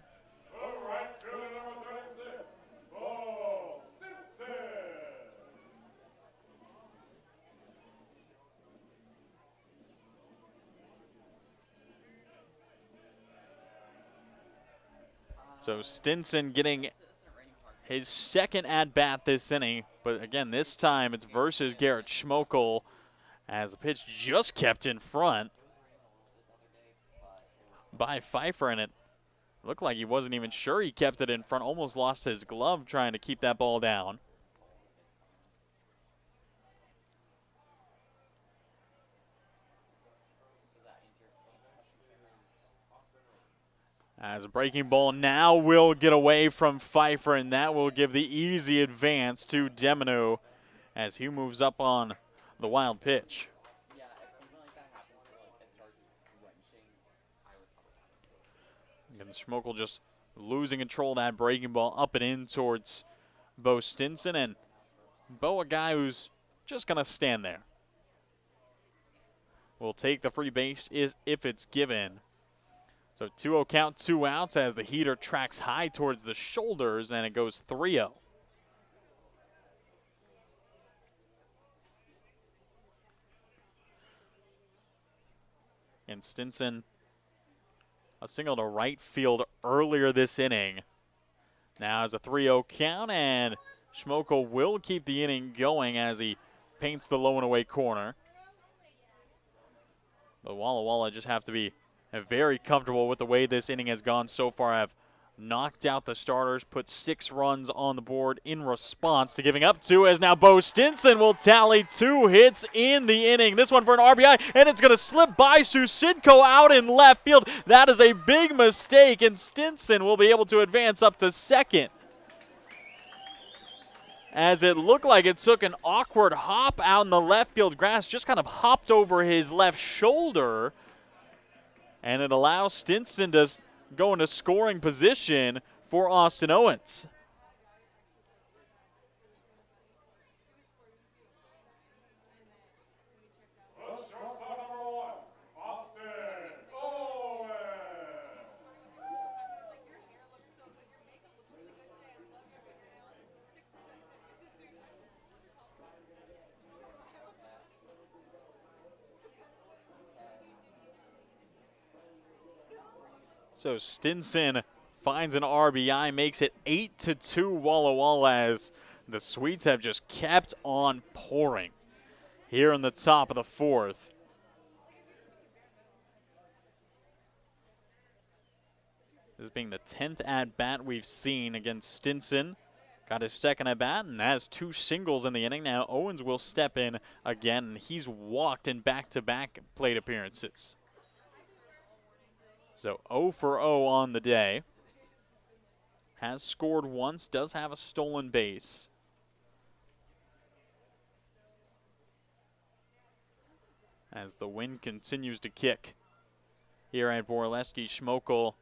So Stinson getting his second at-bat this inning, but again, this time it's versus Garrett Schmokel as the pitch just kept in front by Pfeiffer, and it looked like he wasn't even sure he kept it in front, almost lost his glove trying to keep that ball down. As a breaking ball now will get away from Pfeiffer, and that will give the easy advance to Demonu as he moves up on the wild pitch. And Schmokel just losing control of that breaking ball up and in towards Bo Stinson, and Bo, a guy who's just going to stand there. Will take the free base if it's given. So 2-0 count, 2 outs as the heater tracks high towards the shoulders, and it goes 3-0. And Stinson, a single to right field earlier this inning. Now has a 3-0 count, and Schmokel will keep the inning going as he paints the low and away corner. But Walla Walla just have to be very comfortable with the way this inning has gone so far. Have knocked out the starters, put 6 runs on the board in response to giving up 2, as now Bo Stinson will tally 2 hits in the inning. This one for an RBI, and it's going to slip by Susidko out in left field. That is a big mistake, and Stinson will be able to advance up to second. As it looked like it took an awkward hop out in the left field grass, just kind of hopped over his left shoulder, and it allows Stinson to go into scoring position for Austin Owens. So Stinson finds an RBI, makes it 8-2 Walla Walla as the Sweets have just kept on pouring here in the top of the 4th. This being the 10th at-bat we've seen against Stinson. Got his second at-bat and has 2 singles in the inning. Now Owens will step in again, and he's walked in back-to-back plate appearances. So 0 for 0 on the day. Has scored once, does have a stolen base. As the wind continues to kick here at Borleske, Schmokel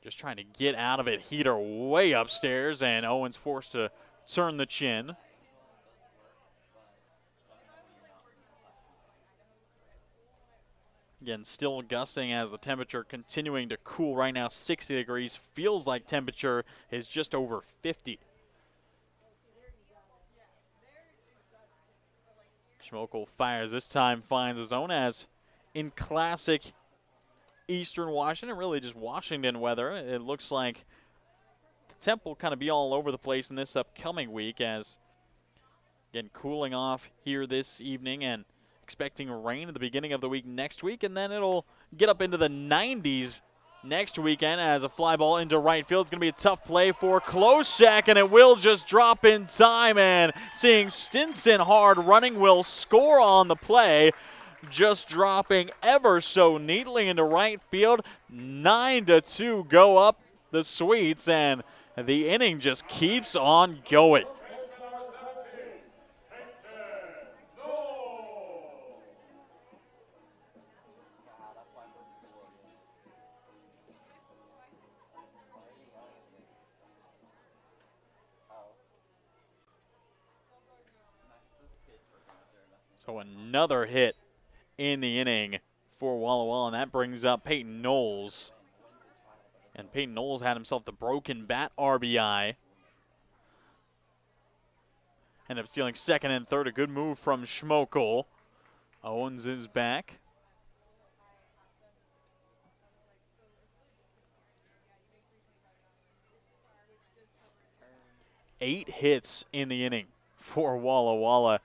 just trying to get out of it. Heater way upstairs, and Owens forced to turn the chin. Again, still gusting as the temperature continuing to cool right now, 60 degrees. Feels like temperature is just over 50. Schmokel fires this time, finds his own, as in classic Eastern Washington, really just Washington weather. It looks like the temp will kind of be all over the place in this upcoming week, as again cooling off here this evening and expecting rain at the beginning of the week next week, and then it'll get up into the 90s next weekend as a fly ball into right field. It's going to be a tough play for Klosek, and it will just drop in time, and seeing Stinson hard running will score on the play, just dropping ever so neatly into right field. 9-2 go up the Sweets, and the inning just keeps on going. So another hit in the inning for Walla Walla, and that brings up Peyton Knowles. And Peyton Knowles had himself the broken bat RBI. Ended up stealing second and third. A good move from Schmokel. Owens is back. Eight hits in the inning for Walla Walla.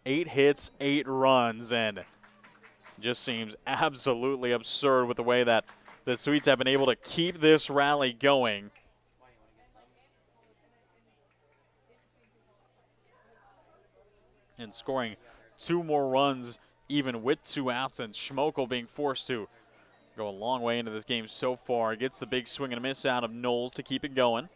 8 hits, 8 runs, and just seems absolutely absurd with the way that the Sweets have been able to keep this rally going. And scoring 2 more runs even with 2 outs, and Schmokel being forced to go a long way into this game so far. Gets the big swing and a miss out of Knowles to keep it going.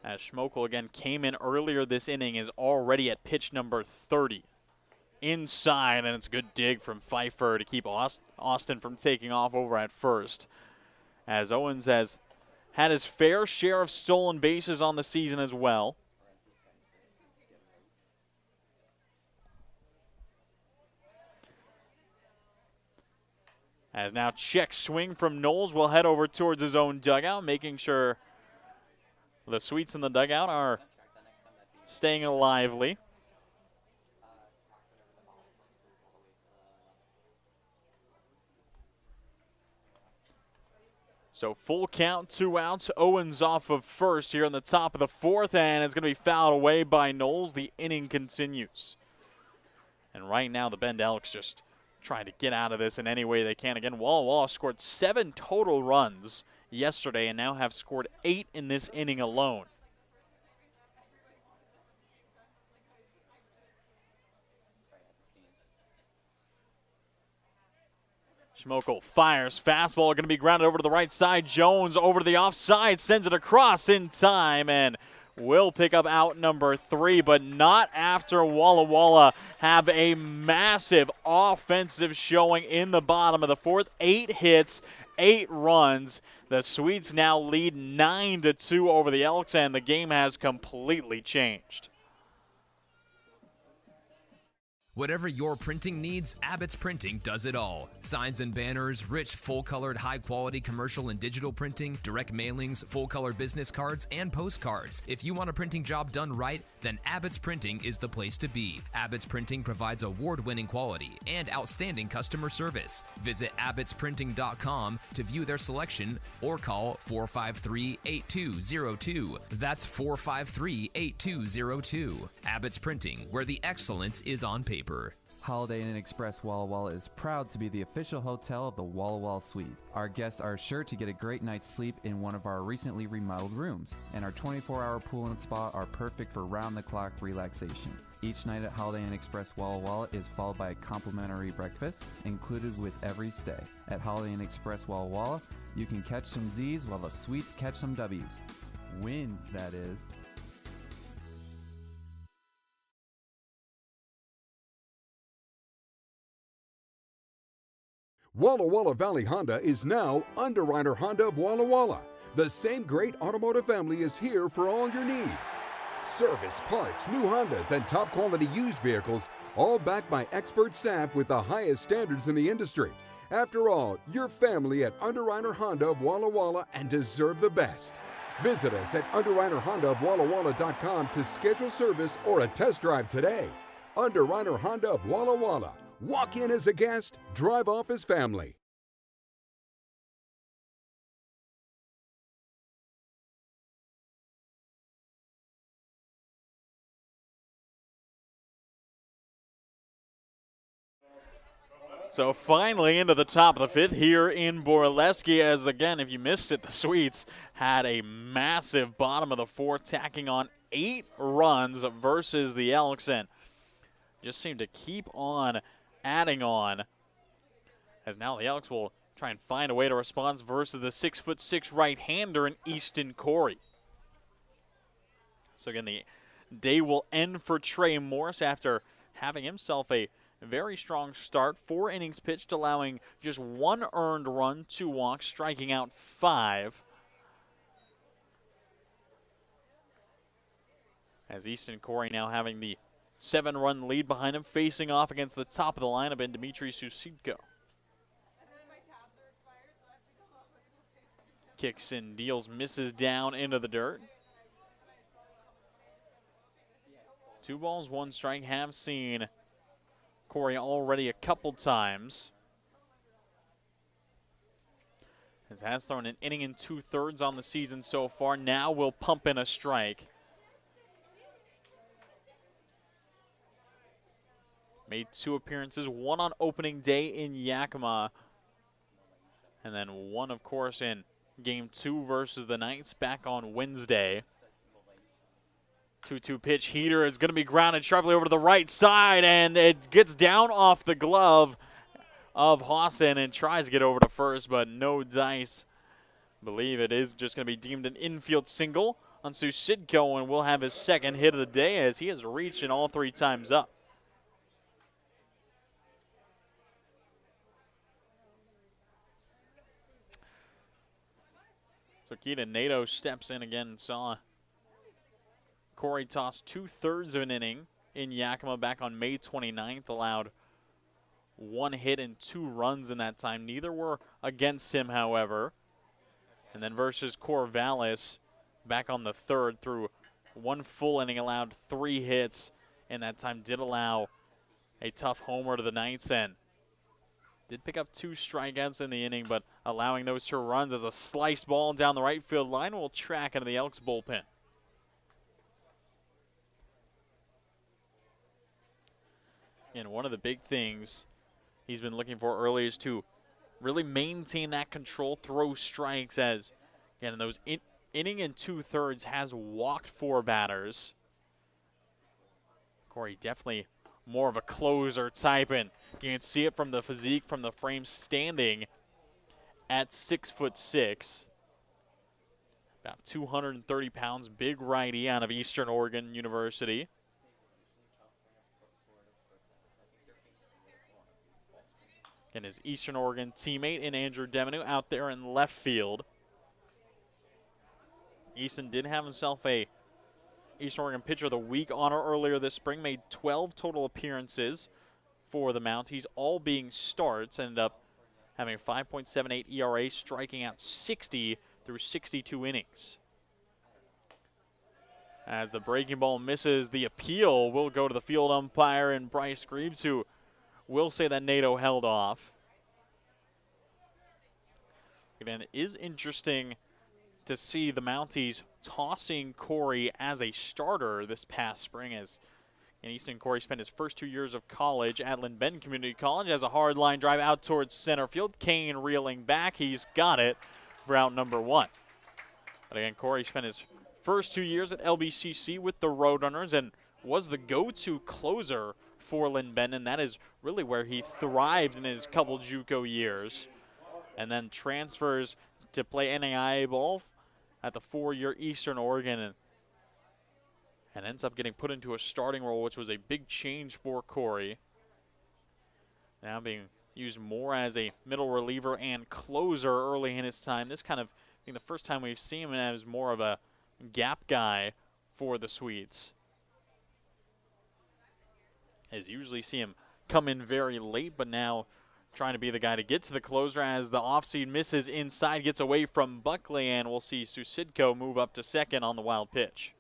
As Schmokel again came in earlier this inning, is already at pitch number 30. Inside, and it's a good dig from Pfeiffer to keep Austin from taking off over at first. As Owens has had his fair share of stolen bases on the season as well. As now check swing from Knowles will head over towards his own dugout, making sure the Sweets in the dugout are staying lively. So full count, 2 outs. Owens off of first here in the top of the 4th, and it's going to be fouled away by Knowles. The inning continues. And right now the Bend Elks just trying to get out of this in any way they can. Again, Walla Walla scored 7 total runs yesterday and now have scored 8 in this inning alone. Schmokel fires, fastball going to be grounded over to the right side. Jones over to the offside, sends it across in time, and will pick up out number 3, but not after Walla Walla have a massive offensive showing in the bottom of the 4th. 8 hits, 8 runs. The Swedes now lead 9-2 over the Elks, and the game has completely changed. Whatever your printing needs, Abbott's Printing does it all. Signs and banners, rich, full-colored, high-quality commercial and digital printing, direct mailings, full-color business cards, and postcards. If you want a printing job done right, then Abbott's Printing is the place to be. Abbott's Printing provides award-winning quality and outstanding customer service. Visit abbotsprinting.com to view their selection or call 453-8202. That's 453-8202. Abbott's Printing, where the excellence is on paper. Holiday Inn Express Walla Walla is proud to be the official hotel of the Walla Walla Suite. Our guests are sure to get a great night's sleep in one of our recently remodeled rooms, and our 24-hour pool and spa are perfect for round-the-clock relaxation. Each night at Holiday Inn Express Walla Walla is followed by a complimentary breakfast included with every stay. At Holiday Inn Express Walla Walla, you can catch some Z's while the Sweets catch some W's. Wins, that is. Walla Walla Valley Honda is now Underwriter Honda of Walla Walla. The same great automotive family is here for all your needs. Service, parts, new Hondas, and top quality used vehicles, all backed by expert staff with the highest standards in the industry. After all, you're family at Underwriter Honda of Walla Walla and deserve the best. Visit us at underwriterhondaofwallawalla.com to schedule service or a test drive today. Underwriter Honda of Walla Walla. Walk in as a guest, drive off as family. So finally into the top of the 5th here in Borleske, as again, if you missed it, the Swedes had a massive bottom of the 4th, tacking on 8 runs versus the Elks, and just seemed to keep on adding on, as now the Elks will try and find a way to respond versus the 6'6" right-hander in Easton Corey. So again, the day will end for Trey Morse after having himself a very strong start. 4 innings pitched, allowing just 1 earned run, 2 walks, striking out 5. As Easton Corey now having the 7-run lead behind him, facing off against the top of the lineup in Dmitry Susidko. Kicks and deals, misses down into the dirt. 2 balls, 1 strike. Have seen Corey already a couple times. Has thrown an inning and 2/3 on the season so far. Now will pump in a strike. Made 2 appearances, 1 on opening day in Yakima, and then 1, of course, in Game 2 versus the Knights back on Wednesday. 2-2 pitch. Heater is going to be grounded sharply over to the right side, and it gets down off the glove of Hawson and tries to get over to first, but no dice. I believe it is just going to be deemed an infield single on Susidko, and will have his 2nd hit of the day as he has reached in all 3 times up. So Keaton Nato steps in again and saw Corey toss 2/3 of an inning in Yakima back on May 29th, allowed 1 hit and 2 runs in that time. Neither were against him, however. And then versus Corvallis back on the 3rd, through 1 full inning, allowed 3 hits, and that time did allow a tough homer to the Knights, and did pick up 2 strikeouts in the inning, but allowing those 2 runs as a sliced ball down the right field line will track into the Elks bullpen. And one of the big things he's been looking for early is to really maintain that control, throw strikes, as, again, in those inning and 2/3 has walked 4 batters. Corey definitely more of a closer type, and you can see it from the physique, from the frame, standing at 6'6", about 230 pounds, big righty out of Eastern Oregon University. And his Eastern Oregon teammate in Andrew Deminu out there in left field. Easton did have himself a Eastern Oregon Pitcher of the Week honor earlier this spring, made 12 total appearances for the Mount. He's all being starts, ended up having a 5.78 ERA, striking out 60 through 62 innings. As the breaking ball misses, the appeal will go to the field umpire and Bryce Greaves, who will say that Nato held off. Again, it is interesting to see the Mounties tossing Corey as a starter this past spring, as in Easton Corey spent his first 2 years of college at Lynn Benton Community College as a hard line drive out towards center field. Kane reeling back. He's got it for out number 1. But again, Corey spent his first 2 years at LBCC with the Roadrunners and was the go-to closer for Lynn Benton. That is really where he thrived in his couple JUCO years. And then transfers to play NAIA ball at the 4-year Eastern Oregon, and ends up getting put into a starting role, which was a big change for Corey. Now being used more as a middle reliever and closer early in his time. This kind of being the first time we've seen him as more of a gap guy for the Swedes. As you usually see him come in very late, but now trying to be the guy to get to the closer as the offseed misses inside, gets away from Buckley, and we'll see Susidko move up to second on the wild pitch.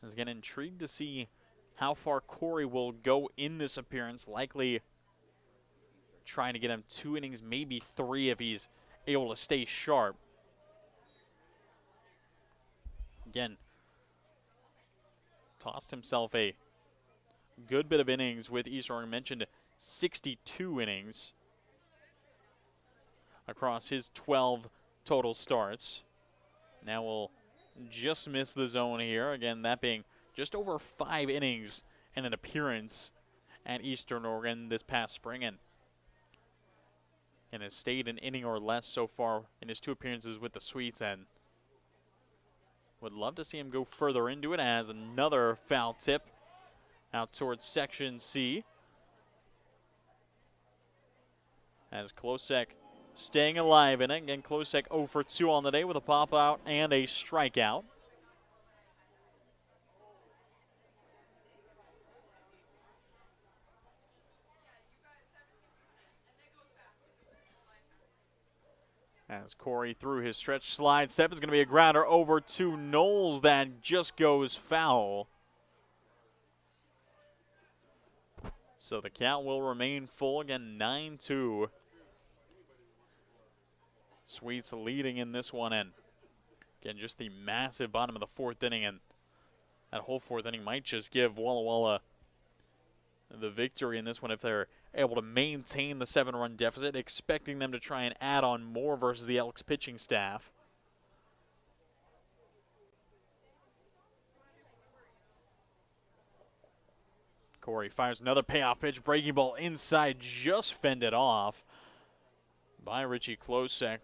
I was again intrigued to see how far Corey will go in this appearance, likely trying to get him 2 innings, maybe 3 if he's able to stay sharp. Again, tossed himself a good bit of innings with Eastern Oregon. Mentioned 62 innings across his 12 total starts. Now we'll just miss the zone here. Again, that being just over 5 innings and an appearance at Eastern Oregon this past spring, and has stayed an inning or less so far in his 2 appearances with the Sweets, and would love to see him go further into it as another foul tip out towards Section C. As Klosek staying alive in it. Again, Klosek 0 for 2 on the day with a pop out and a strikeout. As Corey threw his stretch slide step, is going to be a grounder over to Knowles that just goes foul. So the count will remain full again, 9-2. Sweets leading in this one, and again, just the massive bottom of the fourth inning, and that whole fourth inning might just give Walla Walla the victory in this one if they're able to maintain the 7-run deficit, expecting them to try and add on more versus the Elks pitching staff. Corey fires another payoff pitch, breaking ball inside, just fended off by Richie Klosek.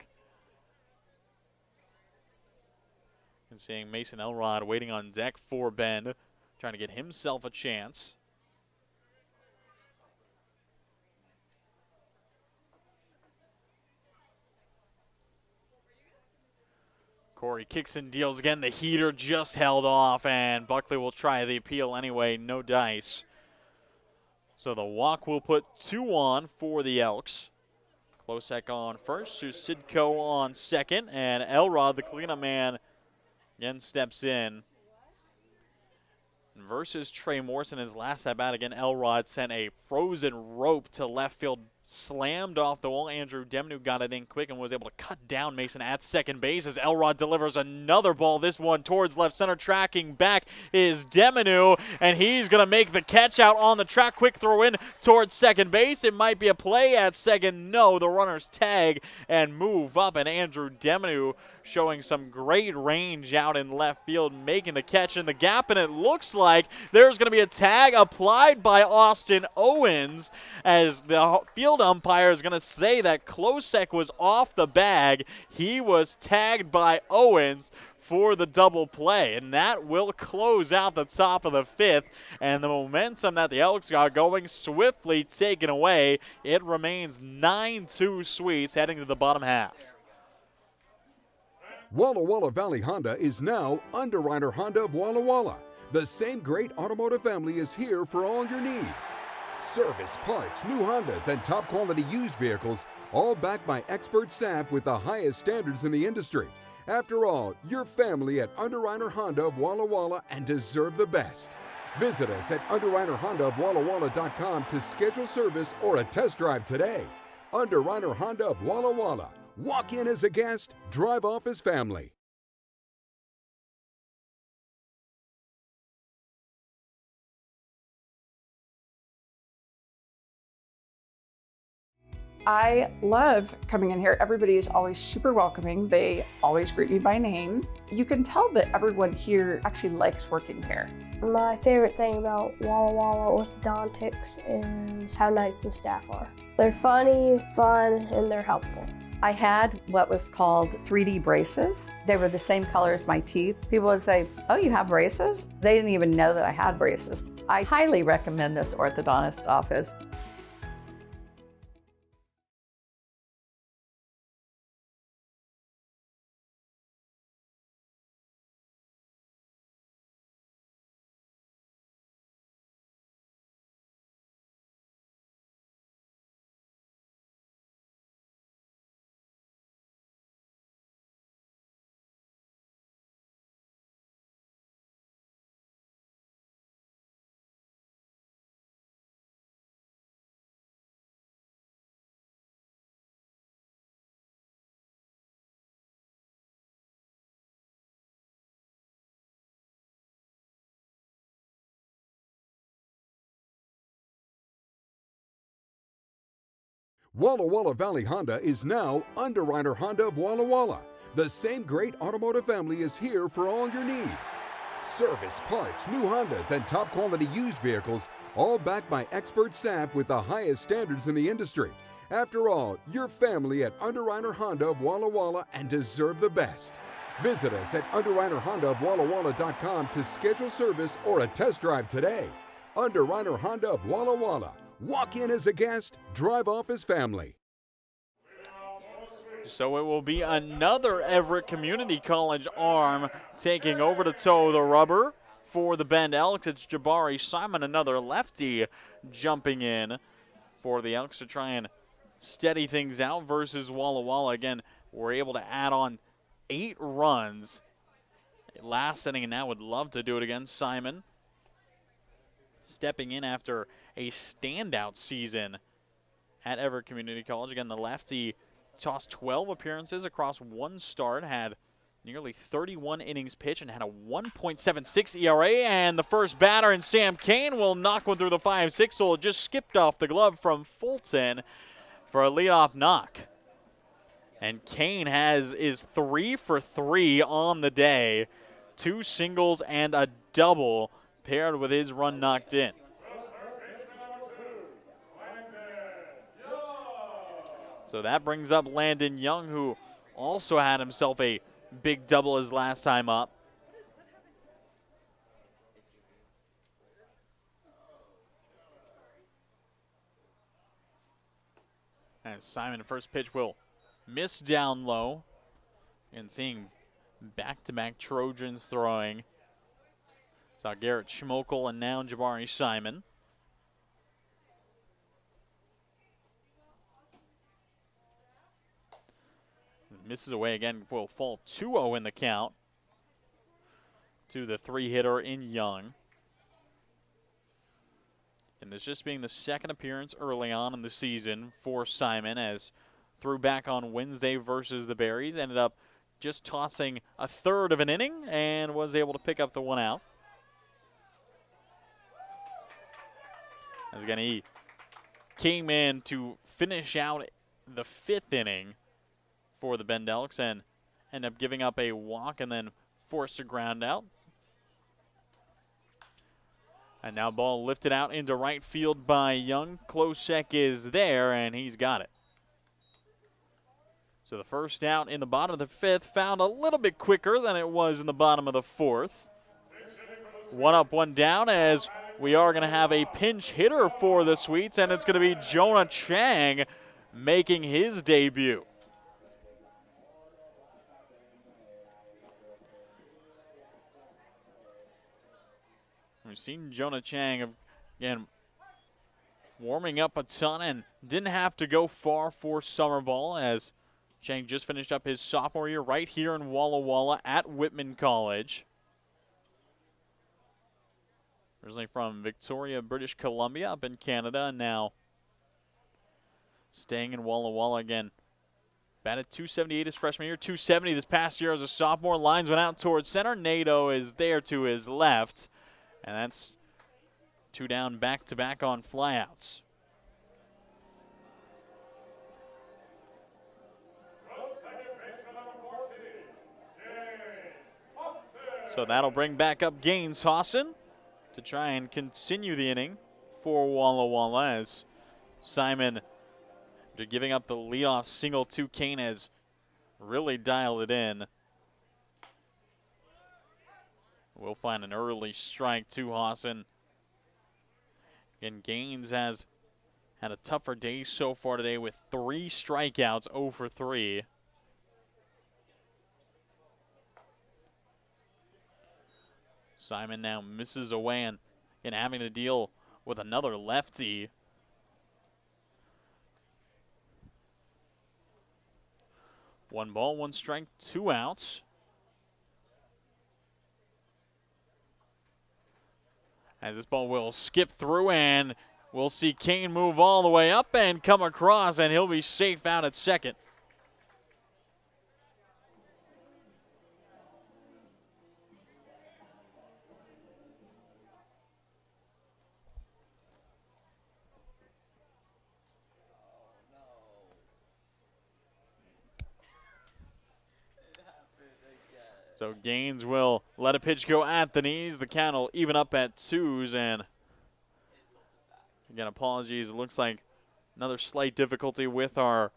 And seeing Mason Elrod waiting on deck for Ben, trying to get himself a chance. Corey kicks and deals again. The heater just held off, and Buckley will try the appeal anyway. No dice. So the walk will put 2 on for the Elks. Klosek on first, Susidko on second, and Elrod, the cleanup man, again steps in. Versus Trey Morrison, his last at bat, again, Elrod sent a frozen rope to left field, slammed off the wall. Andrew Demenu got it in quick and was able to cut down Mason at second base as Elrod delivers another ball, this one towards left center. Tracking back is Demenu, and he's going to make the catch out on the track. Quick throw in towards second base. It might be a play at second. No, the runners tag and move up, and Andrew Demenu showing some great range out in left field, making the catch in the gap, and it looks like there's going to be a tag applied by Austin Owens, as the field umpire is going to say that Klosek was off the bag. He was tagged by Owens for the double play, and that will close out the top of the fifth, and the momentum that the Elks got going swiftly taken away. It remains 9-2 Sweets heading to the bottom half. Walla Walla Valley Honda is now Underwriter Honda of Walla Walla. The same great automotive family is here for all your needs. Service, parts, new Hondas, and top quality used vehicles, all backed by expert staff with the highest standards in the industry. After all, you're family at Underwriter Honda of Walla Walla and deserve the best. Visit us at underwriterhondaofwallawalla.com to schedule service or a test drive today. Underwriter Honda of Walla Walla. Walk in as a guest, drive off as family. I love coming in here. Everybody is always super welcoming. They always greet me by name. You can tell that everyone here actually likes working here. My favorite thing about Walla Walla Orthodontics is how nice the staff are. They're funny, fun, and they're helpful. I had what was called 3D braces. They were the same color as my teeth. People would say, "Oh, you have braces?" They didn't even know that I had braces. I highly recommend this orthodontist office. Walla Walla Valley Honda is now Underwriter Honda of Walla Walla. The same great automotive family is here for all your needs. Service, parts, new Hondas, and top quality used vehicles, all backed by expert staff with the highest standards in the industry. After all, you're family at Underwriter Honda of Walla Walla and deserve the best. Visit us at underwriterhondaofwallawalla.com to schedule service or a test drive today. Underwriter Honda of Walla Walla. Walk in as a guest, drive off as family. So it will be another Everett Community College arm taking over to toe the rubber for the Bend Elks. It's Jabari Simon, another lefty, jumping in for the Elks to try and steady things out versus Walla Walla. Again, we're able to add on 8 runs last inning, and now would love to do it again. Simon stepping in after a standout season at Everett Community College. Again, the lefty tossed 12 appearances across 1 start, had nearly 31 innings pitched, and had a 1.76 ERA. And the first batter in Sam Kane will knock one through the 5-6 hole. It just skipped off the glove from Fulton for a leadoff knock. And Kane is 3 for 3 on the day. 2 singles and a double paired with his run knocked in. So that brings up Landon Young, who also had himself a big double his last time up. And Simon, first pitch will miss down low. And seeing back-to-back Trojans throwing. Saw Garrett Schmokel and now Jabari Simon. Misses away again, will fall 2-0 in the count to the 3-hitter in Young. And this just being the second appearance early on in the season for Simon, as threw back on Wednesday versus the Berries, ended up just tossing a third of an inning and was able to pick up the 1 out. As again, he came in to finish out the 5th inning for the Bend Elks and end up giving up a walk and then forced a ground out. And now ball lifted out into right field by Young. Klosek is there, and he's got it. So the first out in the bottom of the 5th found a little bit quicker than it was in the bottom of the 4th. 1 up, 1 down, as we are going to have a pinch hitter for the Sweets, and it's going to be Jonah Chang making his debut. We've seen Jonah Chang, again, warming up a ton and didn't have to go far for summer ball, as Chang just finished up his sophomore year right here in Walla Walla at Whitman College. Originally from Victoria, British Columbia, up in Canada, and now staying in Walla Walla again. Batted .278 his freshman year, .270 this past year as a sophomore. Lines went out towards center. Nato is there to his left. And that's 2 down back-to-back on flyouts. So that'll bring back up Gaines Hawson to try and continue the inning for Walla Walla, as Simon, after giving up the leadoff single to Kane, has really dialed it in. We'll find an early strike to Hawson. Again, Gaines has had a tougher day so far today with 3 strikeouts, 0 for 3. Simon now misses away and having to deal with another lefty. One ball, 1 strike, 2 outs. As this ball will skip through, and we'll see Kane move all the way up and come across, and he'll be safe out at second. So Gaines will let a pitch go at the knees. The count will even up at 2s. And again, apologies. It looks like another slight difficulty with our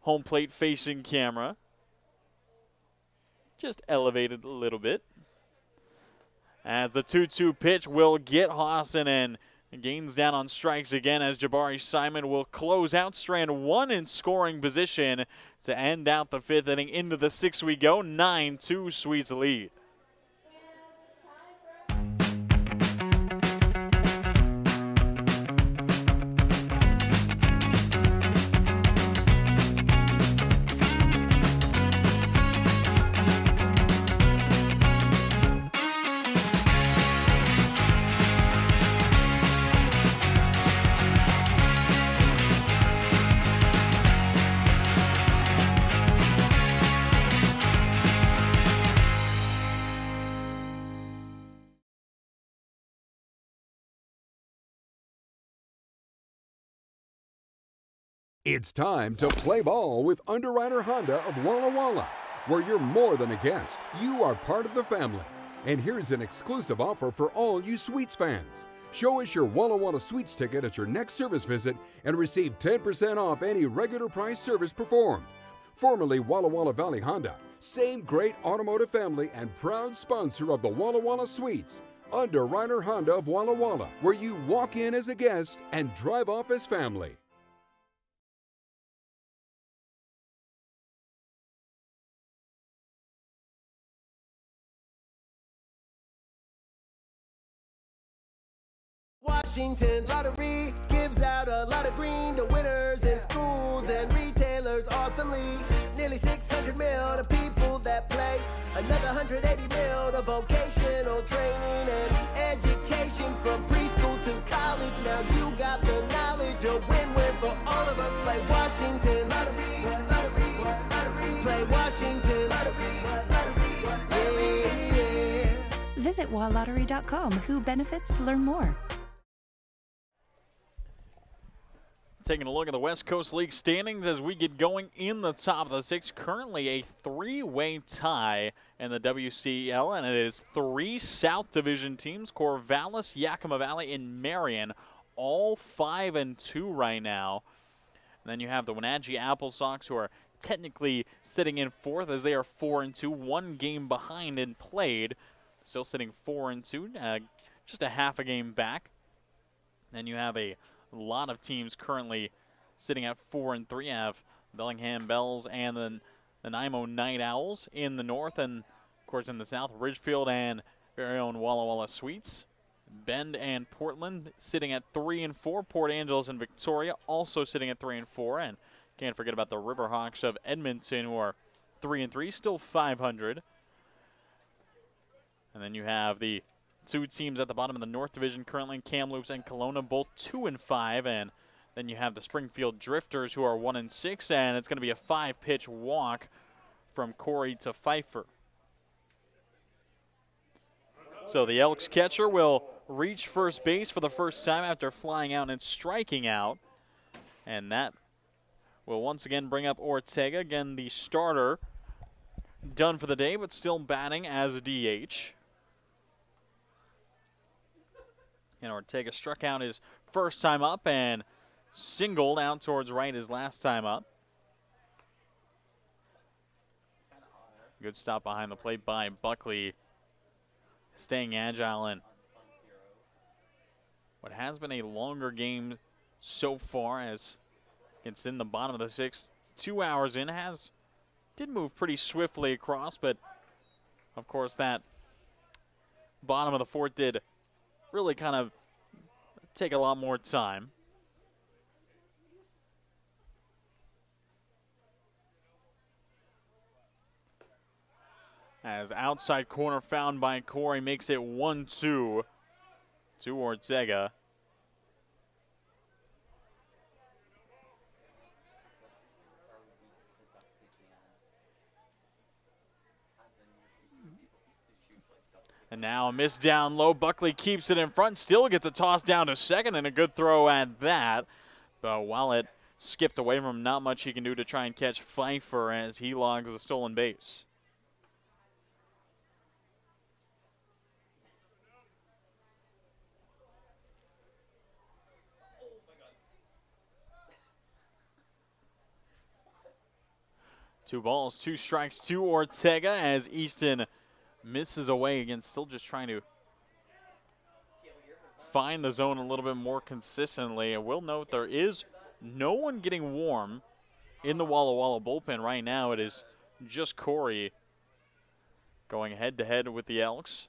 home plate facing camera. Just elevated a little bit. As the 2-2 pitch will get Hawson, and gains down on strikes again as Jabari Simon will close out strand 1 in scoring position to end out the 5th inning. Into the 6th we go, 9-2 Sweets lead. It's time to play ball with Underwriter Honda of Walla Walla, where you're more than a guest. You are part of the family. And here's an exclusive offer for all you Sweets fans. Show us your Walla Walla Sweets ticket at your next service visit and receive 10% off any regular price service performed. Formerly Walla Walla Valley Honda, same great automotive family and proud sponsor of the Walla Walla Sweets. Underwriter Honda of Walla Walla, where you walk in as a guest and drive off as family. Washington's lottery gives out a lot of green to winners in schools and retailers awesomely. Nearly 600 mil to people that play. Another 180 mil to vocational training and education from preschool to college. Now you got the knowledge, a win-win for all of us. Play Washington lottery, lottery, lottery. Play Washington lottery, lottery, yeah. Visit walllottery.com. Who benefits to learn more. Taking a look at the West Coast League standings as we get going in the top of the 6th. Currently a 3-way tie in the WCL, and it is 3 South Division teams, Corvallis, Yakima Valley, and Marion, all 5-2 right now. And then you have the Wenatchee Apple Sox, who are technically sitting in 4th as they are 4-2, 1 game behind and played. Still sitting 4-2, just a half a game back. Then you have a lot of teams currently sitting at 4-3. You have Bellingham Bells and the Nanaimo Night Owls in the north, and of course in the south, Ridgefield and very own Walla Walla Sweets. Bend and Portland sitting at 3-4. Port Angeles and Victoria also sitting at 3-4, and can't forget about the Riverhawks of Edmonton, who are 3-3, still 500. And then you have the 2 teams at the bottom of the North Division currently, Kamloops and Kelowna, both 2-5, and then you have the Springfield Drifters, who are 1-6, and it's going to be a 5-pitch walk from Corey to Pfeiffer. So the Elks catcher will reach first base for the first time after flying out and striking out, and that will once again bring up Ortega, again the starter, done for the day, but still batting as a DH. And Ortega struck out his first time up and singled out towards right his last time up. Good stop behind the plate by Buckley, staying agile in what has been a longer game so far, as it's in the bottom of the 6th. 2 hours in, did move pretty swiftly across, but of course that bottom of the 4th did really kind of take a lot more time. As outside corner found by Corey makes it 1-2 to Ortega. And now a miss down low. Buckley keeps it in front, still gets a toss down to second, and a good throw at that. But while it skipped away from him, not much he can do to try and catch Pfeiffer as he logs the stolen base. Two balls, 2 strikes to Ortega as Easton misses away again, still just trying to find the zone a little bit more consistently. I will note there is no one getting warm in the Walla Walla bullpen right now. It is just Corey going head-to-head with the Elks.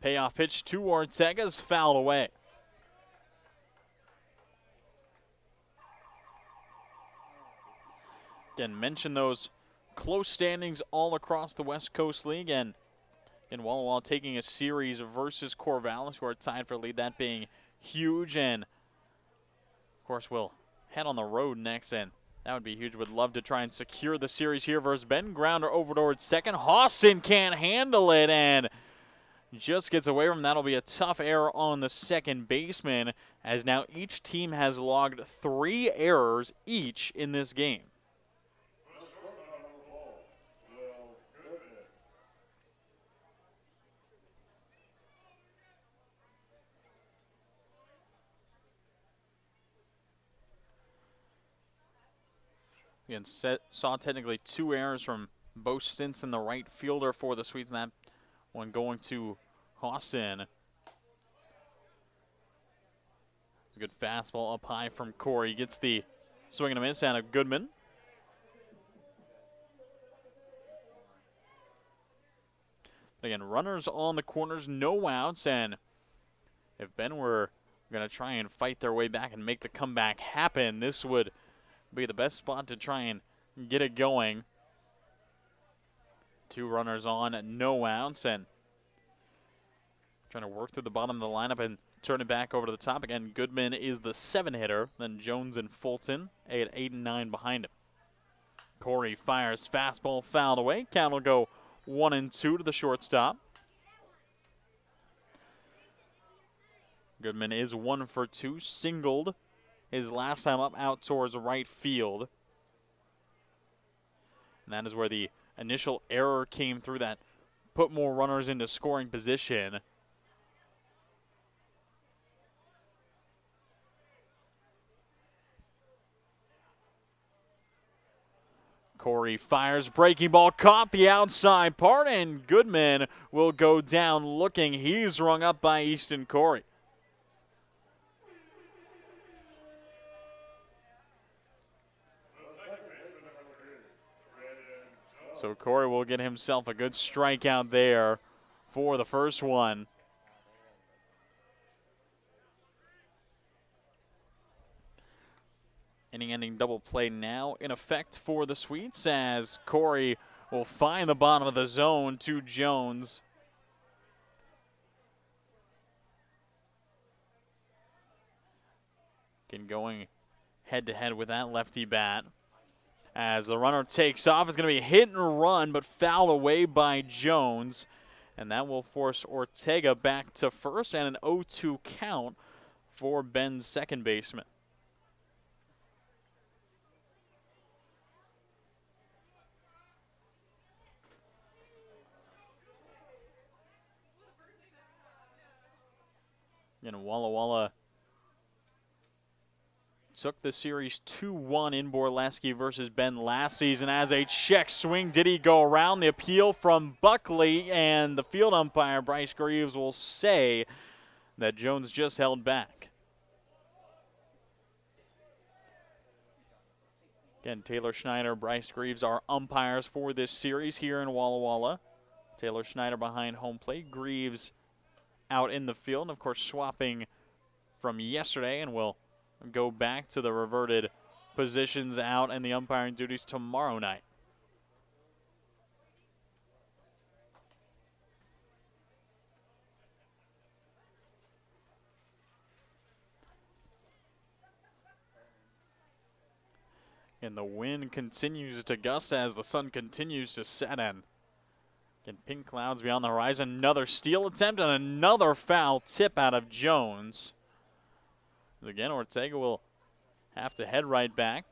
Payoff pitch to Ortega's fouled away. Again, mention those close standings all across the West Coast League, and in Walla Walla taking a series versus Corvallis, who are tied for lead, that being huge. And of course, we'll head on the road next, and that would be huge. Would love to try and secure the series here versus Ben. Grounder over towards second. Hawson can't handle it and just gets away from that. That'll be a tough error on the second baseman, as now each team has logged 3 errors each in this game. Again, saw technically 2 errors from Bo Stinson, the right fielder for the Swedes, and that one going to Hawson. A good fastball up high from Corey. Gets the swing and a miss out of Goodman. Again, runners on the corners, no outs, and if Ben were going to try and fight their way back and make the comeback happen, this would be the best spot to try and get it going. 2 runners on, no outs, and trying to work through the bottom of the lineup and turn it back over to the top. Again, Goodman is the 7 hitter, then Jones and Fulton at 8 and 9 behind him. Corey fires fastball fouled away. Count will go 1-2 to the shortstop. Goodman is 1 for 2, singled his last time up out towards right field. And that is where the initial error came through that put more runners into scoring position. Corey fires, breaking ball, caught the outside part, and Goodman will go down looking. He's rung up by Easton Corey. So Corey will get himself a good strikeout there for the first one. Inning-ending double play now in effect for the Swedes, as Corey will find the bottom of the zone to Jones. Again, going head-to-head with that lefty bat. As the runner takes off, it's going to be hit and run, but fouled away by Jones. And that will force Ortega back to first, and an 0-2 count for Ben's second baseman. And Walla Walla took the series 2-1 in Borleske versus Ben last season. As a check swing, did he go around? The appeal from Buckley, and the field umpire, Bryce Greaves, will say that Jones just held back. Again, Taylor Schneider, Bryce Greaves are umpires for this series here in Walla Walla. Taylor Schneider behind home plate, Greaves out in the field, and of course swapping from yesterday, and will go back to the reverted positions out and the umpiring duties tomorrow night. And the wind continues to gust as the sun continues to set in. And pink clouds beyond the horizon. Another steal attempt and another foul tip out of Jones. Again, Ortega will have to head right back.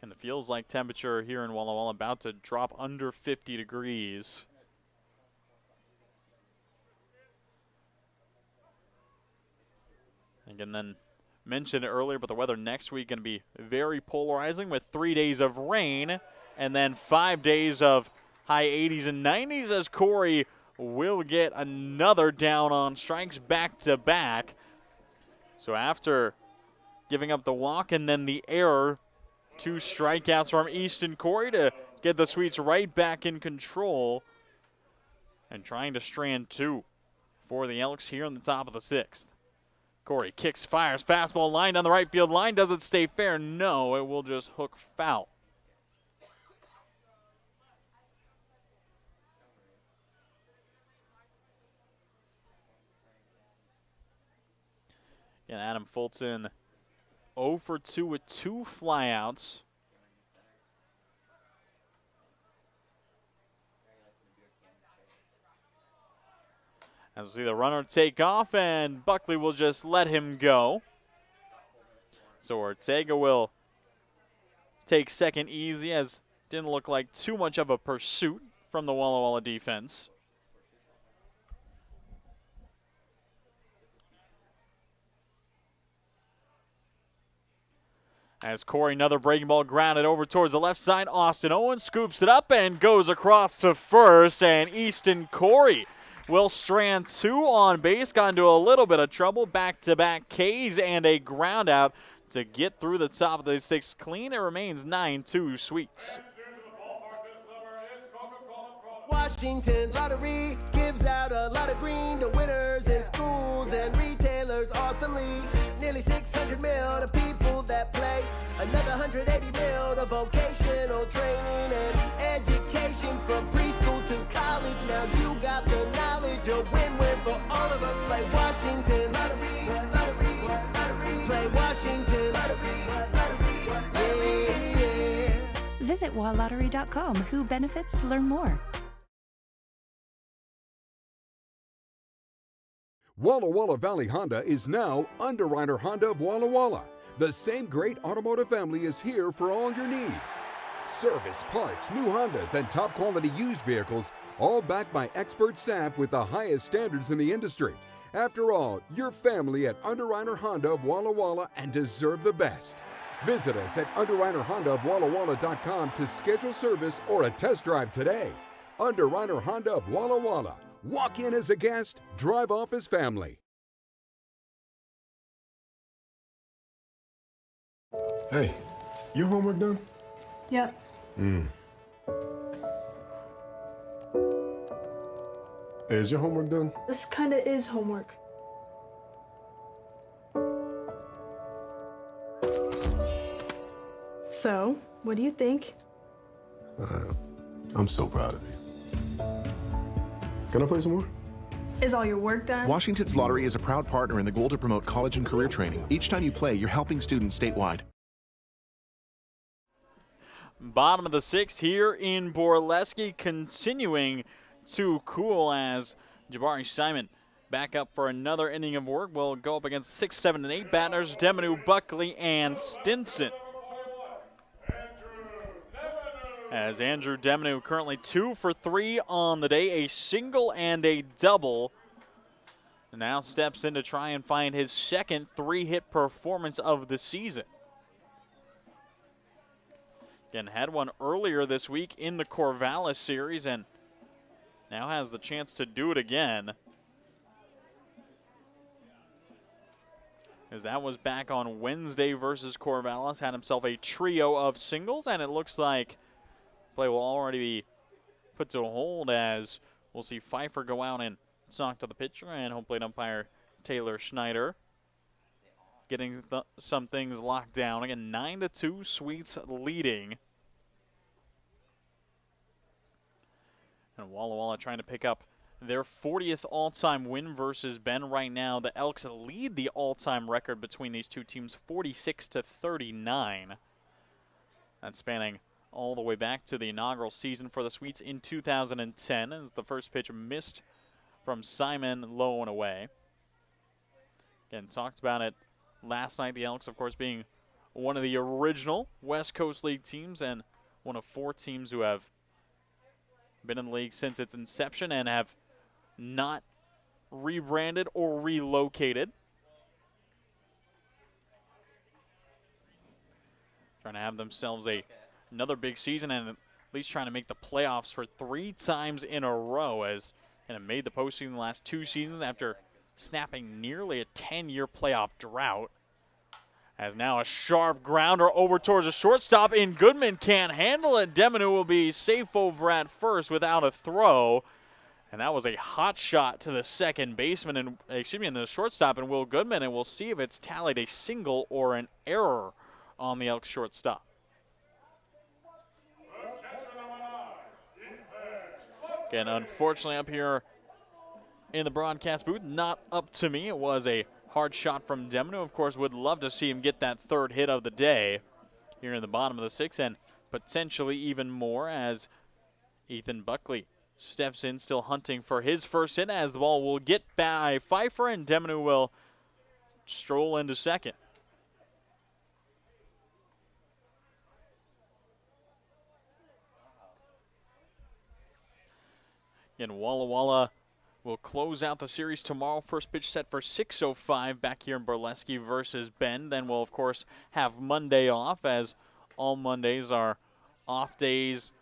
And it feels like temperature here in Walla Walla about to drop under 50 degrees. Again, then mentioned it earlier, but the weather next week going to be very polarizing with 3 days of rain and then 5 days of high 80s and 90s as Corey will get another down on strikes back-to-back. So after giving up the walk and then the error, 2 strikeouts from Easton Corey to get the Sweets right back in control and trying to strand 2 for the Elks here in the top of the 6th. Corey kicks, fires, fastball line down the right field line. Does it stay fair? No, it will just hook foul. And Adam Fulton 0 for 2 with 2 flyouts. As we see the runner take off, and Buckley will just let him go. So Ortega will take second easy, as didn't look like too much of a pursuit from the Walla Walla defense. As Corey, another breaking ball grounded over towards the left side. Austin Owens scoops it up and goes across to first. And Easton Corey will strand 2 on base. Got into a little bit of trouble. Back-to-back Ks and a ground out to get through the top of the 6th clean. It remains 9-2 Sweets. Washington's lottery gives out a lot of green to winners in schools and retailers awesomely. Nearly 600 mil to people that play. Another 180 mil to vocational training and education from preschool to college. Now you got the knowledge, a win-win for all of us. Play Washington lottery, lottery, lottery. Play Washington lottery, lottery, yeah. Visit walllottery.com. Who benefits to learn more. Walla Walla Valley Honda is now Underwriter Honda of Walla Walla. The same great automotive family is here for all your needs. Service, parts, new Hondas, and top quality used vehicles, all backed by expert staff with the highest standards in the industry. After all, you're family at Underwriter Honda of Walla Walla and deserve the best. Visit us at UnderwriterHondaofWallaWalla.com to schedule service or a test drive today. Underwriter Honda of Walla Walla. Walk in as a guest, drive off as family. Hey, your homework done? Yep. Hey, is your homework done? This kind of is homework. So, what do you think? I'm so proud of you. Can I play some more? Is all your work done? Washington's Lottery is a proud partner in the goal to promote college and career training. Each time you play, you're helping students statewide. Bottom of the 6th here in Borleske, continuing to cool as Jabari Simon back up for another inning of work. Will go up against 6, 7, and 8 batters, Demonu, Buckley, and Stinson. As Andrew Demonu currently 2 for 3 on the day, a single and a double. And now steps in to try and find his second 3-hit performance of the season. Again, had one earlier this week in the Corvallis series and now has the chance to do it again. As that was back on Wednesday versus Corvallis, had himself a trio of singles, and it looks like play will already be put to a hold as we'll see Pfeiffer go out and talk to the pitcher and home plate umpire Taylor Schneider getting some things locked down. Again, 9-2, Sweets leading. And Walla Walla trying to pick up their 40th all-time win versus Ben right now. The Elks lead the all-time record between these two teams, 46-39. That's spanning all the way back to the inaugural season for the Sweets in 2010 as the first pitch missed from Simon, low and away. Again, talked about it last night. The Elks, of course, being one of the original West Coast League teams and one of 4 teams who have been in the league since its inception and have not rebranded or relocated. Trying to have themselves another big season, and at least trying to make the playoffs for 3 times in a row, as and it made the postseason the last 2 seasons after snapping nearly a 10-year playoff drought. As now a sharp grounder over towards the shortstop, and Goodman can't handle it. Demonu will be safe over at first without a throw. And that was a hot shot to the second baseman, and and the shortstop, and Will Goodman, and we'll see if it's tallied a single or an error on the Elks shortstop. Again, unfortunately up here in the broadcast booth, not up to me. It was a hard shot from Demonu. Of course, would love to see him get that 3rd hit of the day here in the bottom of the 6th, and potentially even more as Ethan Buckley steps in, still hunting for his first hit, as the ball will get by Pfeiffer, and Demonu will stroll into second. And Walla Walla will close out the series tomorrow. First pitch set for 6:05 back here in Borleske versus Bend. Then we'll, of course, have Monday off, as all Mondays are off days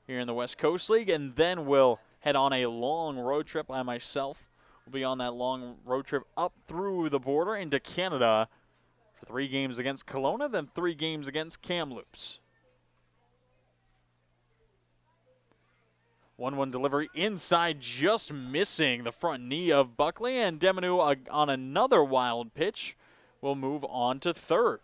here in the West Coast League. And then we'll head on a long road trip. I myself will be on that long road trip up through the border into Canada for 3 games against Kelowna, then 3 games against Kamloops. 1-1 delivery inside, just missing the front knee of Buckley, and Demonu on another wild pitch will move on to third.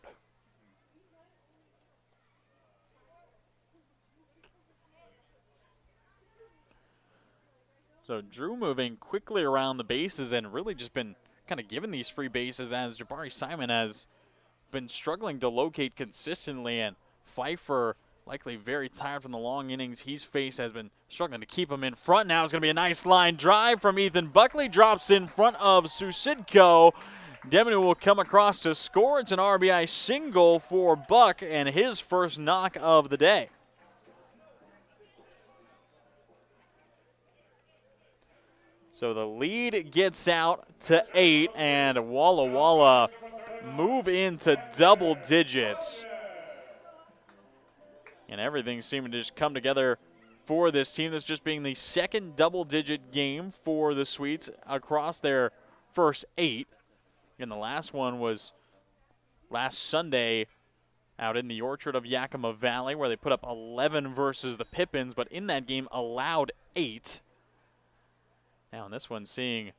So Drew moving quickly around the bases and really just been kind of given these free bases, as Jabari Simon has been struggling to locate consistently, and Pfeiffer, likely very tired from the long innings he's faced, has been struggling to keep him in front. Now it's going to be a nice line drive from Ethan Buckley. Drops in front of Susidko. Demonu will come across to score. It's an RBI single for Buck and his first knock of the day. So the lead gets out to 8, and Walla Walla move into double digits. And everything seeming to just come together for this team. This just being the second double-digit game for the Swedes across their first 8. And the last one was last Sunday out in the orchard of Yakima Valley, where they put up 11 versus the Pippins, but in that game allowed 8. Now in this one, seeing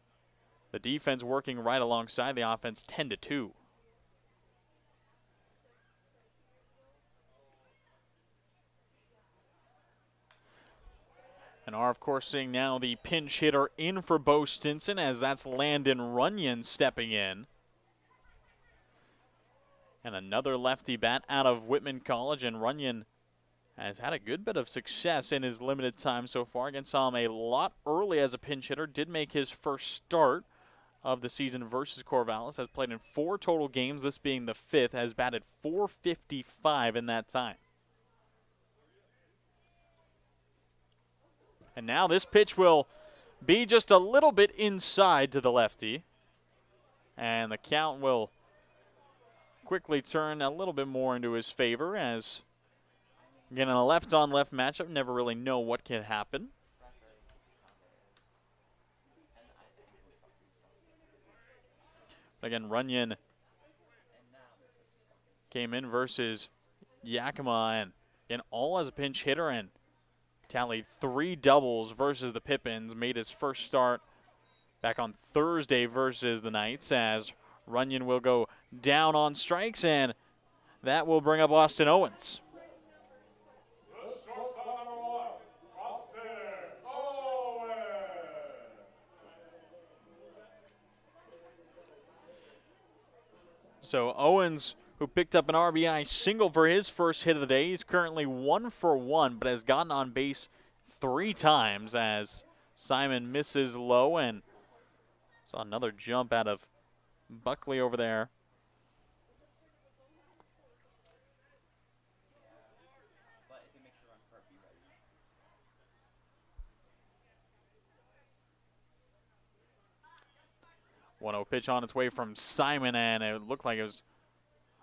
the defense working right alongside the offense, 10-2. And are, of course, seeing now the pinch hitter in for Bo Stinson, as that's Landon Runyon stepping in. And another lefty bat out of Whitman College, and Runyon has had a good bit of success in his limited time so far. Again, saw him a lot early as a pinch hitter. Did make his first start of the season versus Corvallis. Has played in 4 total games, this being the 5th. Has batted .455 in that time. And now this pitch will be just a little bit inside to the lefty. And the count will quickly turn a little bit more into his favor, as, again, in a left-on-left matchup, never really know what can happen. But again, Runyon came in versus Yakima, and all as a pinch hitter, and tallied 3 doubles versus the Pippins. Made his first start back on Thursday versus the Knights, as Runyon will go down on strikes, and that will bring up Austin Owens. So Owens, who picked up an RBI single for his first hit of the day, he's currently 1 for 1, but has gotten on base 3 times, as Simon misses low, and saw another jump out of Buckley over there. .1-0 pitch on its way from Simon, and it looked like it was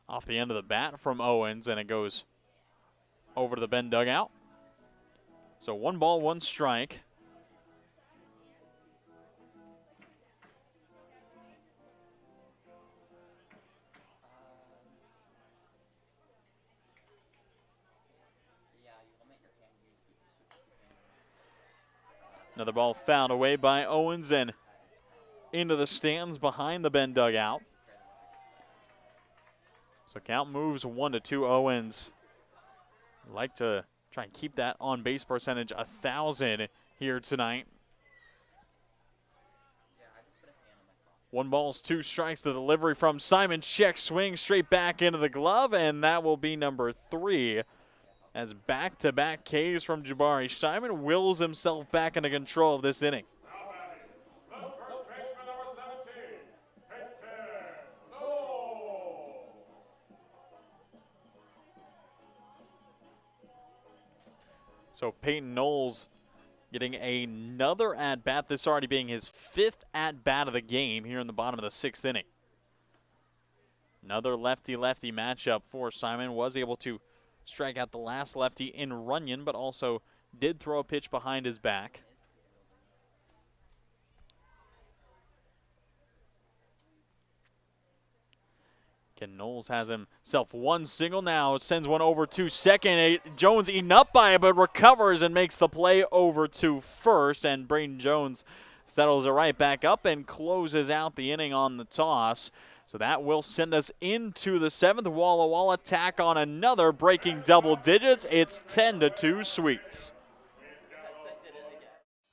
off the end of the bat from Owens, and it goes over to the Bend dugout. So 1 ball, 1 strike. Another ball fouled away by Owens and into the stands behind the Bend dugout. So count moves 1-2 Owens. Like to try and keep that on base percentage 1,000 here tonight. 1 ball, 2 strikes. The delivery from Simon. Check swing straight back into the glove, and that will be number 3. As back-to-back Ks from Jabari Simon wills himself back into control of this inning. So Peyton Knowles getting another at-bat, this already being his 5th at-bat of the game here in the bottom of the 6th inning. Another lefty-lefty matchup for Simon. Was able to strike out the last lefty in Runyon, but also did throw a pitch behind his back. Ken Knowles has himself 1 single now, sends one over to second. Jones eaten up by it, but recovers and makes the play over to first. And Braden Jones settles it right back up and closes out the inning on the toss. So that will send us into the 7th. Walla Walla tack on another, breaking double digits. It's 10-2 Sweets.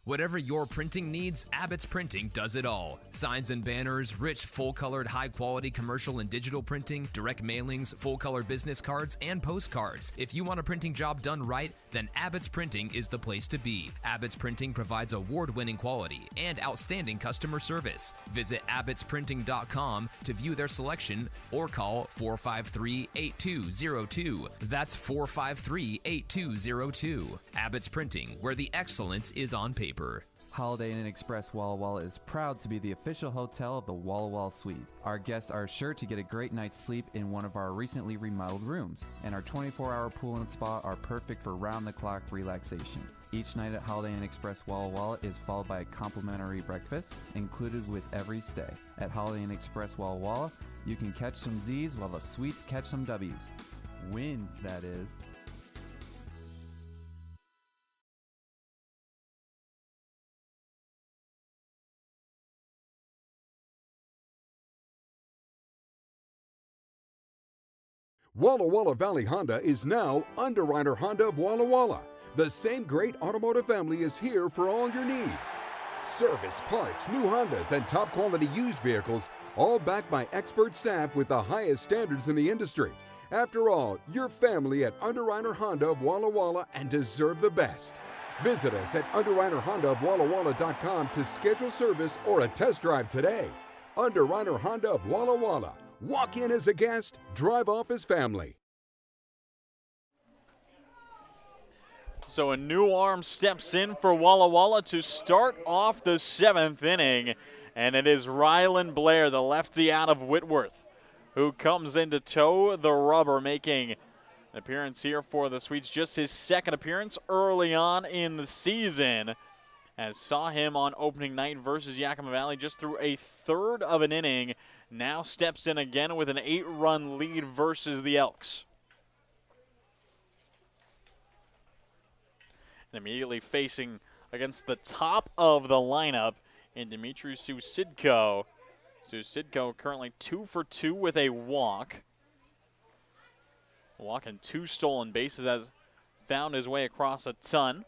Whatever your printing needs, Abbott's Printing does it all. Signs and banners, rich, full-colored, high-quality commercial and digital printing, direct mailings, full-color business cards, and postcards. If you want a printing job done right, then Abbott's Printing is the place to be. Abbott's Printing provides award-winning quality and outstanding customer service. Visit abbottsprinting.com to view their selection or call 453-8202. That's 453-8202. Abbott's Printing, where the excellence is on paper. Holiday Inn Express Walla Walla is proud to be the official hotel of the Walla Walla Suite. Our guests are sure to get a great night's sleep in one of our recently remodeled rooms, and our 24-hour pool and spa are perfect for round-the-clock relaxation. Each night at Holiday Inn Express Walla Walla is followed by a complimentary breakfast included with every stay. At Holiday Inn Express Walla Walla, you can catch some Z's while the Sweets catch some W's. Wins, that is. Walla Walla Valley Honda is now Underwriter Honda of Walla Walla. The same great automotive family is here for all your needs. Service, parts, new Hondas, and top quality used vehicles, all backed by expert staff with the highest standards in the industry. After all, you're family at Underwriter Honda of Walla Walla and deserve the best. Visit us at underwriterhondaofwallawalla.com to schedule service or a test drive today. Underwriter Honda of Walla Walla. Walk in as a guest, drive off as family. So a new arm steps in for Walla Walla to start off the 7th inning. And it is Rylan Blair, the lefty out of Whitworth, who comes in to toe the rubber, making an appearance here for the Swedes. Just his 2nd appearance early on in the season. As saw him on opening night versus Yakima Valley just through a 1/3 of an inning. Now steps in again with an 8-run lead versus the Elks. And immediately facing against the top of the lineup in Dimitri Susidko. Susidko currently 2 for 2 with a walk. A walk and 2 stolen bases, has found his way across a ton.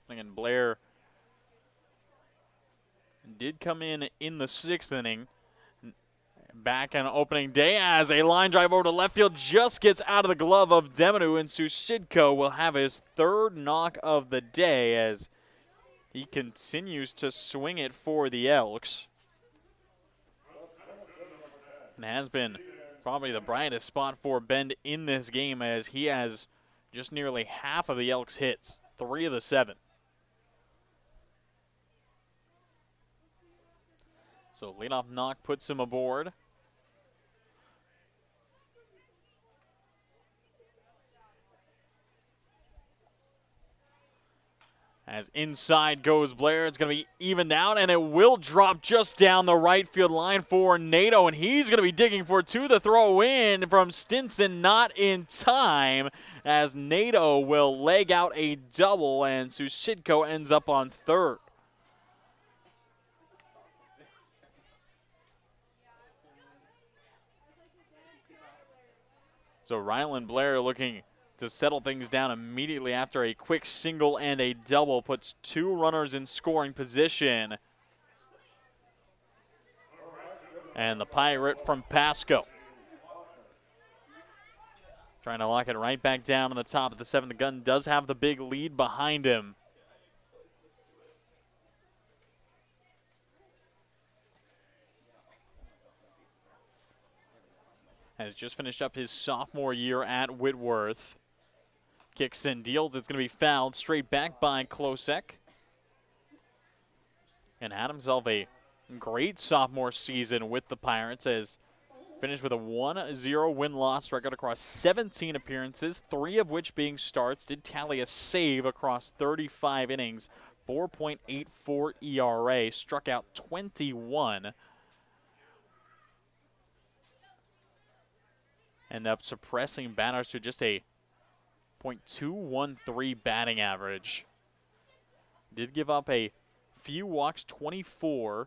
And Blair did come in the 6th inning. Back on opening day as a line drive over to left field just gets out of the glove of Demonu, and Susidko will have his 3rd knock of the day as he continues to swing it for the Elks. And has been probably the brightest spot for Bend in this game as he has just nearly half of the Elks' hits, 3 of the 7. So leadoff knock puts him aboard. As inside goes Blair, it's going to be evened out, and it will drop just down the right field line for Nato, and he's going to be digging for two. The throw in from Stinson, not in time, as Nato will leg out a double, and Sushitko ends up on third. So Ryland Blair looking to settle things down immediately after a quick single and a double, puts two runners in scoring position. And the Pirate from Pasco trying to lock it right back down on the top of the seventh. The gun does have the big lead behind him. Has just finished up his sophomore year at Whitworth. Kicks and deals. It's going to be fouled straight back by Klosek. And had himself a great sophomore season with the Pirates, as finished with a 1-0 win-loss record across 17 appearances, 3 of which being starts. Did tally a save across 35 innings, 4.84 ERA, struck out 21. End up suppressing batters to just a .213 batting average. Did give up a few walks, 24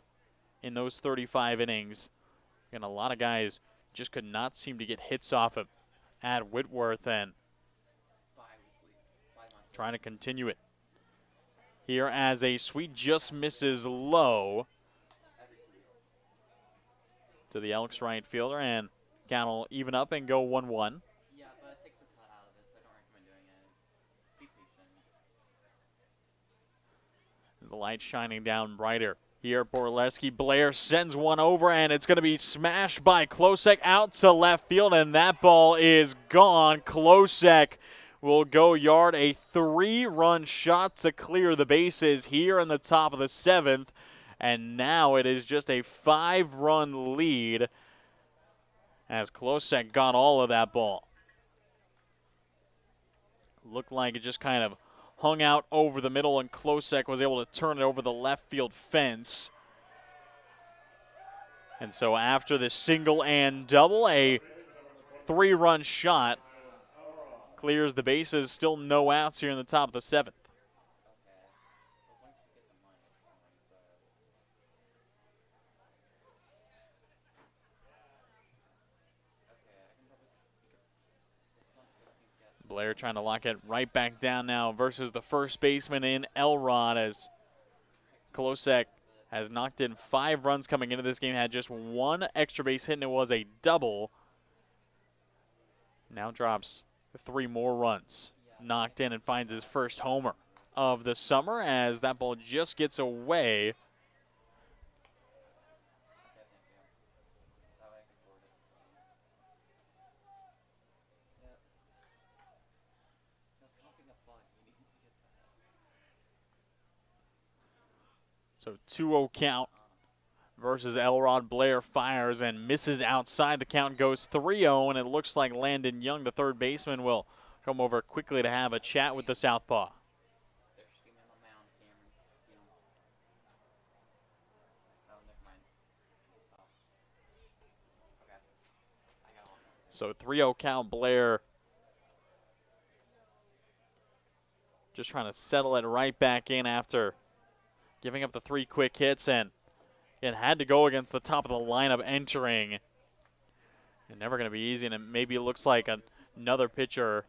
in those 35 innings. And a lot of guys just could not seem to get hits off of at Whitworth, and trying to continue it here as a sweet just misses low to the Elks right fielder, and count will even up and go 1-1. Yeah, but it takes a cut out of it, so I don't recommend doing it. Be patient. The light shining down brighter here. Borleske Blair sends one over, and it's going to be smashed by Klosek out to left field, and that ball is gone. Klosek will go yard, a 3-run shot to clear the bases here in the top of the 7th, and now it is just a 5-run lead, as Klosek got all of that ball. Looked like it just kind of hung out over the middle, and Klosek was able to turn it over the left field fence. And so after this single and double, a 3-run shot clears the bases. Still no outs here in the top of the 7th. Blair trying to lock it right back down now versus the first baseman in Elrod, as Klosek has knocked in 5 runs coming into this game, had just 1 extra base hit, and it was a double. Now drops 3 more runs. Knocked in and finds his first homer of the summer, as that ball just gets away. So 2-0 count versus Elrod. Blair fires and misses outside. The count goes 3-0, and it looks like Landon Young, the third baseman, will come over quickly to have a chat with the southpaw. So 3-0 count. Blair just trying to settle it right back in after giving up the 3 quick hits, and it had to go against the top of the lineup entering. And never going to be easy, and maybe it looks like another pitcher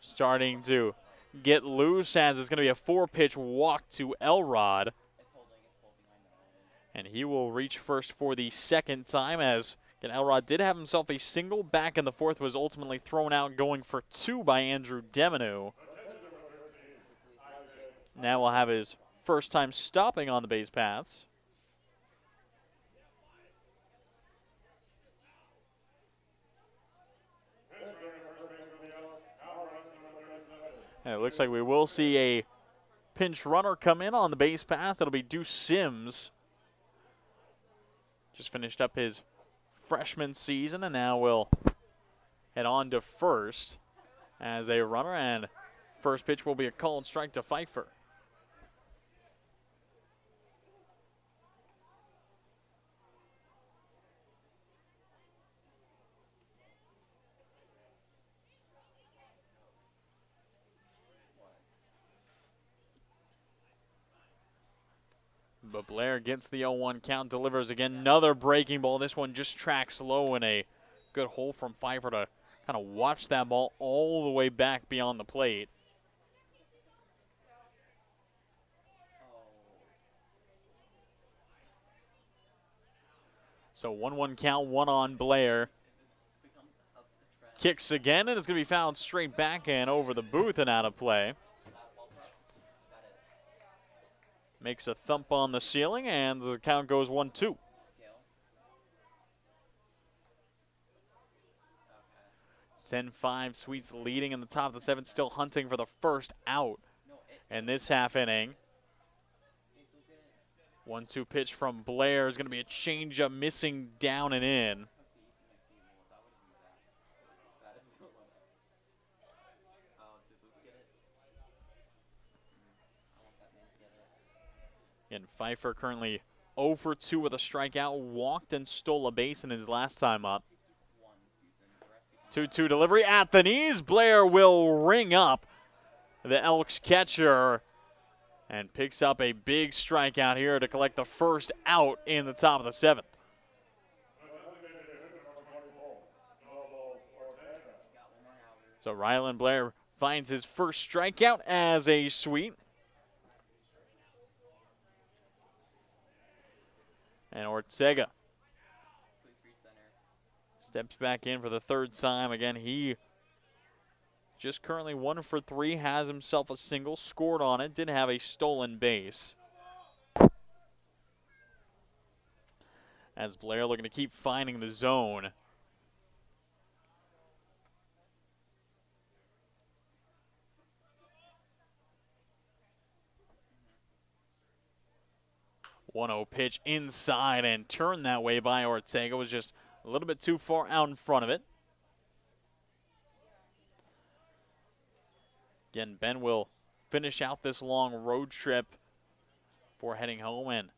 starting to get loose, as it's going to be a 4-pitch walk to Elrod. And he will reach first for the second time, as again, Elrod did have himself a single back in the 4th, was ultimately thrown out going for 2 by Andrew Deminu. Now we'll have his first time stopping on the base paths. And it looks like we will see a pinch runner come in on the base pass. That'll be Deuce Sims. Just finished up his freshman season and now will head on to first as a runner, and first pitch will be a called strike to Pfeiffer. But Blair gets the 0-1 count, delivers again. Another breaking ball. This one just tracks low, and a good hole from Pfeiffer to kind of watch that ball all the way back beyond the plate. So 1-1 count, one on Blair. Kicks again, and it's going to be fouled straight back and over the booth and out of play. Makes a thump on the ceiling, and the count goes 1-2. Ten 10-5, Sweets leading in the top of the seventh, still hunting for the first out in this half inning. 1-2 pitch from Blair is going to be a changeup, missing down and in. And Pfeiffer currently 0 for 2 with a strikeout, walked and stole a base in his last time up. 2-2 delivery at the knees. Blair will ring up the Elks catcher and picks up a big strikeout here to collect the first out in the top of the seventh. So Rylan Blair finds his first strikeout as a Sweet. And Ortega steps back in for the third time. Again, he just currently 1 for 3, has himself a single, scored on it, did have a stolen base. As Blair looking to keep finding the zone. .1-0 pitch inside and turned that way by Ortega. Was just a little bit too far out in front of it. Again, Ben will finish out this long road trip for heading home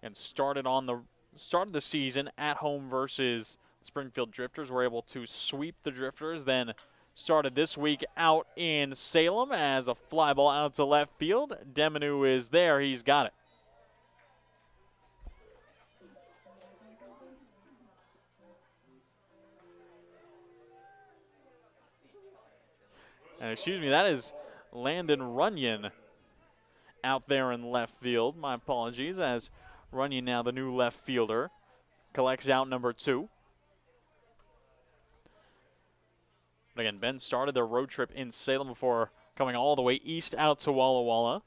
and started the season at home versus Springfield Drifters. Were able to sweep the Drifters, then started this week out in Salem as a fly ball out to left field. Deminu is there. He's got it. And excuse me, that is Landon Runyon out there in left field. My apologies, as Runyon now the new left fielder collects out number 2. But again, Ben started their road trip in Salem before coming all the way east out to Walla Walla.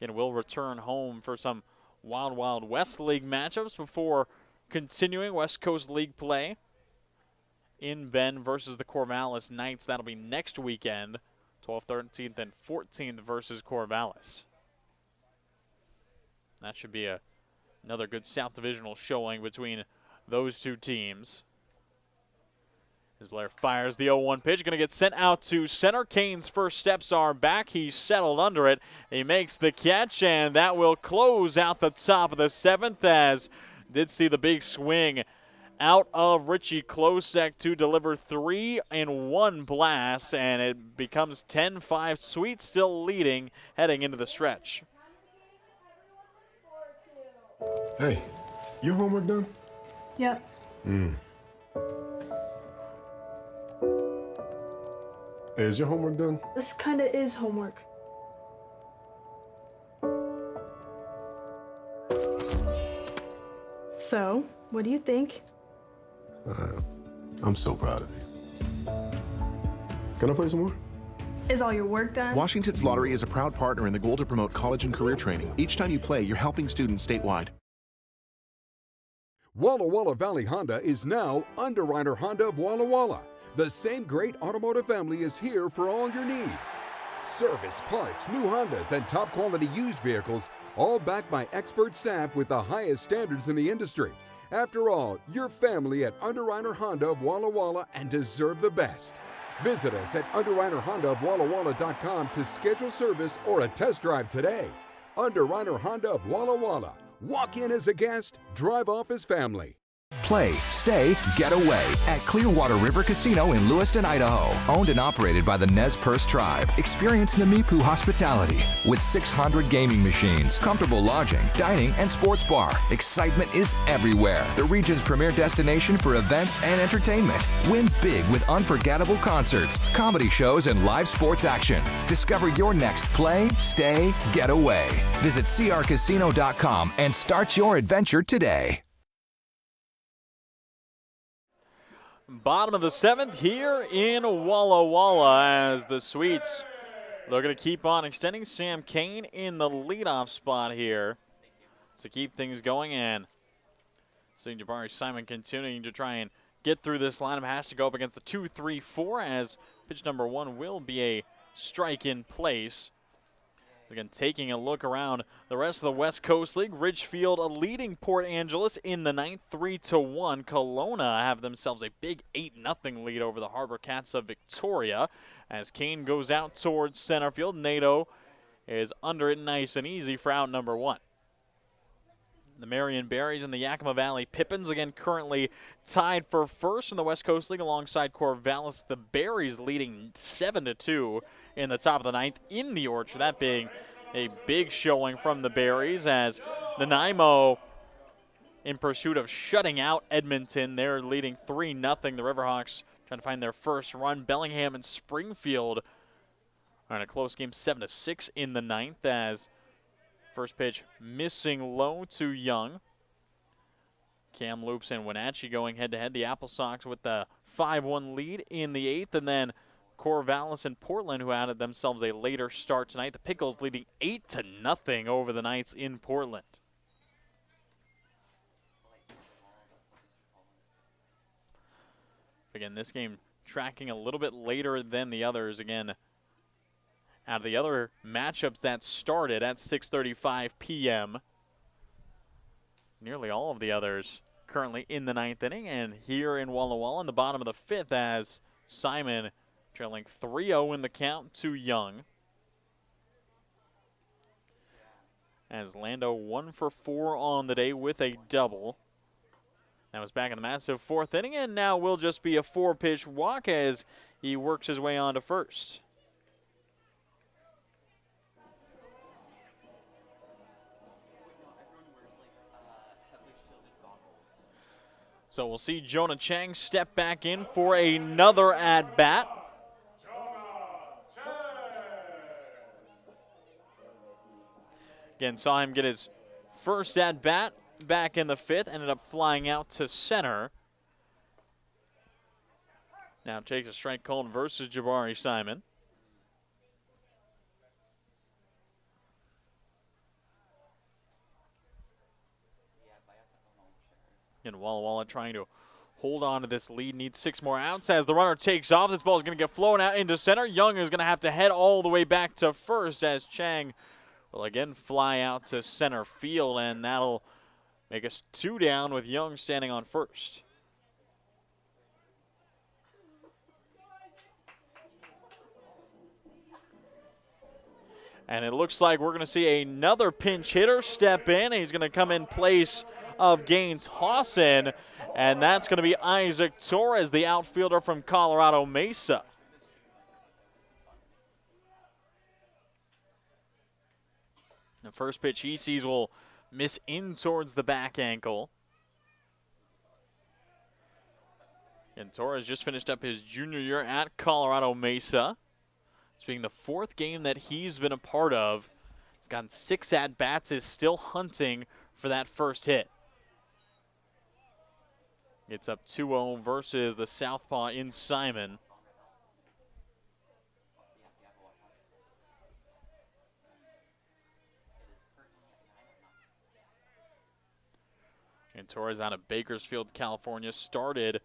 Again, we'll return home for some Wild Wild West League matchups before continuing West Coast League play in Ben versus the Corvallis Knights. That'll be next weekend, 12th, 13th, and 14th versus Corvallis. That should be another good South Divisional showing between those two teams. As Blair fires the 0-1 pitch, going to get sent out to center. Kane's first steps are back. He's settled under it. He makes the catch, and that will close out the top of the seventh, as did see the big swing out of Richie Klosek to deliver 3-1 blast, and it becomes 10-5. Sweet still leading heading into the stretch. Hey, your homework done? Yep. Hey, is your homework done? This kind of is homework. So, what do you think? I'm so proud of you. Can I play some more? Is all your work done? Washington's Lottery is a proud partner in the goal to promote college and career training. Each time you play, you're helping students statewide. Walla Walla Valley Honda is now Underwriter Honda of Walla Walla. The same great automotive family is here for all your needs. Service, parts, new Hondas, and top quality used vehicles, all backed by expert staff with the highest standards in the industry. After all, you're family at Underwriter Honda of Walla Walla and deserve the best. Visit us at Honda of WallaWalla.com to schedule service or a test drive today. Underwriter Honda of Walla Walla. Walk in as a guest, drive off as family. Play, stay, get away at Clearwater River Casino in Lewiston, Idaho. Owned and operated by the Nez Perce Tribe. Experience Namipu hospitality with 600 gaming machines, comfortable lodging, dining, and sports bar. Excitement is everywhere. The region's premier destination for events and entertainment. Win big with unforgettable concerts, comedy shows, and live sports action. Discover your next play, stay, get away. Visit crcasino.com and start your adventure today. Bottom of the 7th here in Walla Walla as the Sweets looking to keep on extending. Sam Kane in the leadoff spot here to keep things going, and seeing Jabari Simon continuing to try and get through this lineup. Has to go up against the 2-3-4 as pitch number 1 will be a strike in place. Again, taking a look around the rest of the West Coast League, Ridgefield leading Port Angeles in the 9th, 3-1. Kelowna have themselves a big 8-0 lead over the Harbor Cats of Victoria. As Kane goes out towards center field, Nato is under it nice and easy for out number 1. The Marion Berries and the Yakima Valley Pippins, again, currently tied for first in the West Coast League alongside Corvallis. The Berries leading 7-2 in the top of the 9th in the Orchard. That being a big showing from the Berries as Nanaimo in pursuit of shutting out Edmonton. They're leading 3-0. The Riverhawks trying to find their first run. Bellingham and Springfield are in a close game, 7-6 in the 9th as first pitch missing low to Young. Kamloops and Wenatchee going head-to-head. The Apple Sox with the 5-1 lead in the 8th, and then Corvallis and Portland, who added themselves a later start tonight. The Pickles leading 8-0 over the Knights in Portland. Again, this game tracking a little bit later than the others. Again, out of the other matchups that started at 6:35 p.m., nearly all of the others currently in the 9th inning. And here in Walla Walla in the bottom of the 5th as Simon trailing 3-0 in the count to Young. As Lando 1 for 4 on the day with a double. That was back in the massive 4th inning, and now will just be a 4-pitch walk as he works his way on to first. So we'll see Jonah Chang step back in for another at-bat. Again, saw him get his first at-bat back in the 5th, ended up flying out to center. Now takes a strike called versus Jabari Simon. And Walla Walla trying to hold on to this lead, needs 6 more outs as the runner takes off. This ball is going to get flown out into center. Young is going to have to head all the way back to first as Chang will again fly out to center field, and that'll make us 2 down with Young standing on first. And it looks like we're going to see another pinch hitter step in. He's going to come in place of Gaines Hawson, and that's going to be Isaac Torres, the outfielder from Colorado Mesa. The first pitch he sees will miss in towards the back ankle. And Torres just finished up his junior year at Colorado Mesa. It's being the 4th game that he's been a part of. He's gotten 6 at-bats, is still hunting for that first hit. It's up 2-0 versus the southpaw in Simon. And Torres out of Bakersfield, California, started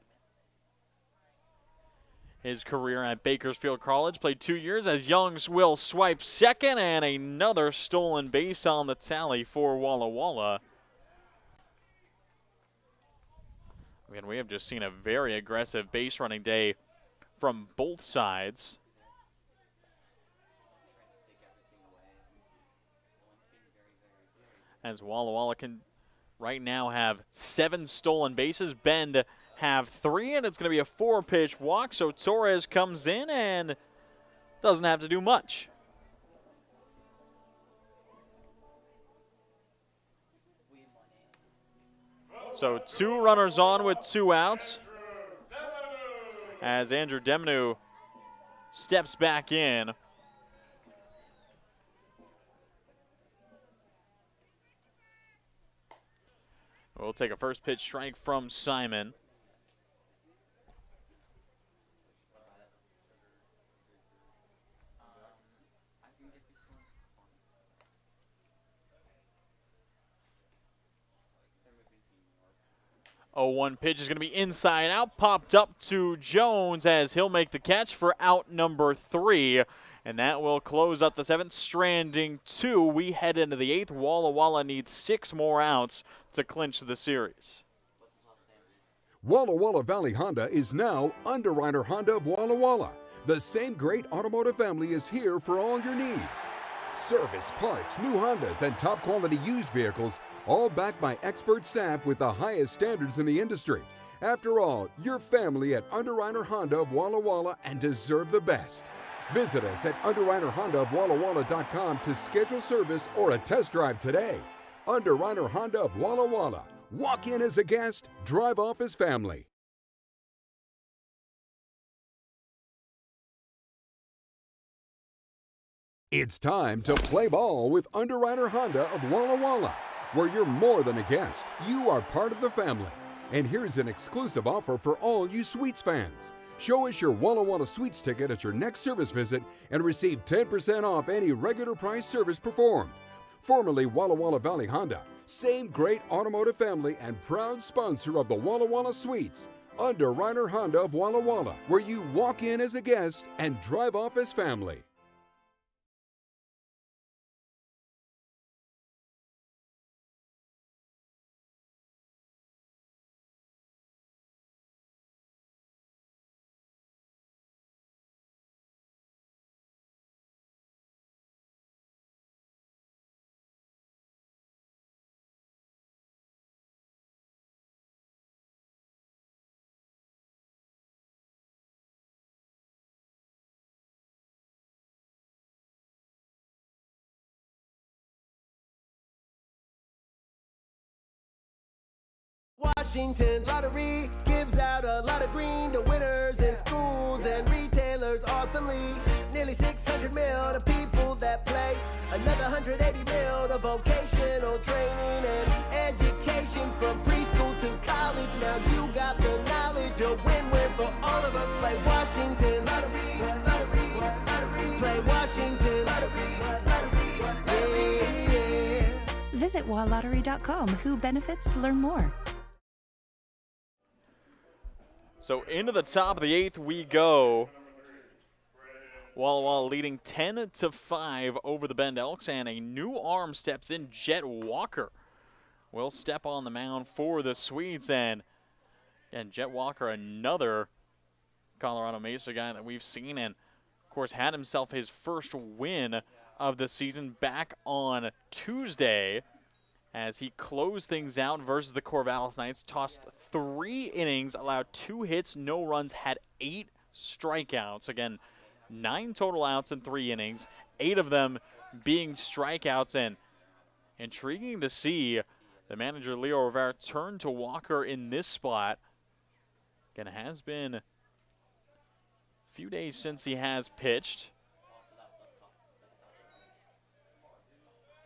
his career at Bakersfield College. Played 2 years as Youngs will swipe second, and another stolen base on the tally for Walla Walla. Again, we have just seen a very aggressive base running day from both sides. As Walla Walla can right now have 7 stolen bases. Bend have 3, and it's going to be a 4-pitch walk. So Torres comes in and doesn't have to do much. So 2 runners on with 2 outs. As Andrew Demenu steps back in. We'll take a first pitch strike from Simon. Oh, 1 pitch is going to be inside out, popped up to Jones as he'll make the catch for out number 3. And that will close up the 7th, stranding 2. We head into the 8th. Walla Walla needs 6 more outs to clinch the series. Walla Walla Valley Honda is now Underwriter Honda of Walla Walla. The same great automotive family is here for all your needs. Service, parts, new Hondas, and top quality used vehicles, all backed by expert staff with the highest standards in the industry. After all, you're family at Underwriter Honda of Walla Walla and deserve the best. Visit us at UnderwriterHondaofWallaWalla.com to schedule service or a test drive today. Underwriter Honda of Walla Walla. Walk in as a guest, drive off as family. It's time to play ball with Underwriter Honda of Walla Walla, where you're more than a guest, you are part of the family. And here's an exclusive offer for all you Sweets fans. Show us your Walla Walla Sweets ticket at your next service visit and receive 10% off any regular price service performed. Formerly Walla Walla Valley Honda, same great automotive family and proud sponsor of the Walla Walla Sweets. Underwriter Honda of Walla Walla, where you walk in as a guest and drive off as family. Washington's lottery gives out a lot of green to winners in schools and retailers awesomely. Nearly 600 mil to people that play. Another 180 mil to vocational training and education from preschool to college. Now you got the knowledge, a win-win for all of us. Play Washington's lottery, lottery, lottery. Play Washington's lottery, lottery, yeah. Visit walllottery.com. Who benefits to learn more. So into the top of the 8th we go. Walla Walla leading 10-5 over the Bend Elks, and a new arm steps in. Jet Walker will step on the mound for the Swedes, and Jet Walker, another Colorado Mesa guy that we've seen, and of course had himself his first win of the season back on Tuesday, as he closed things out versus the Corvallis Knights. Tossed 3 innings, allowed 2 hits, no runs, had 8 strikeouts. Again, 9 total outs in 3 innings, 8 of them being strikeouts. And intriguing to see the manager, Leo Rivera, turn to Walker in this spot. Again, it has been a few days since he has pitched.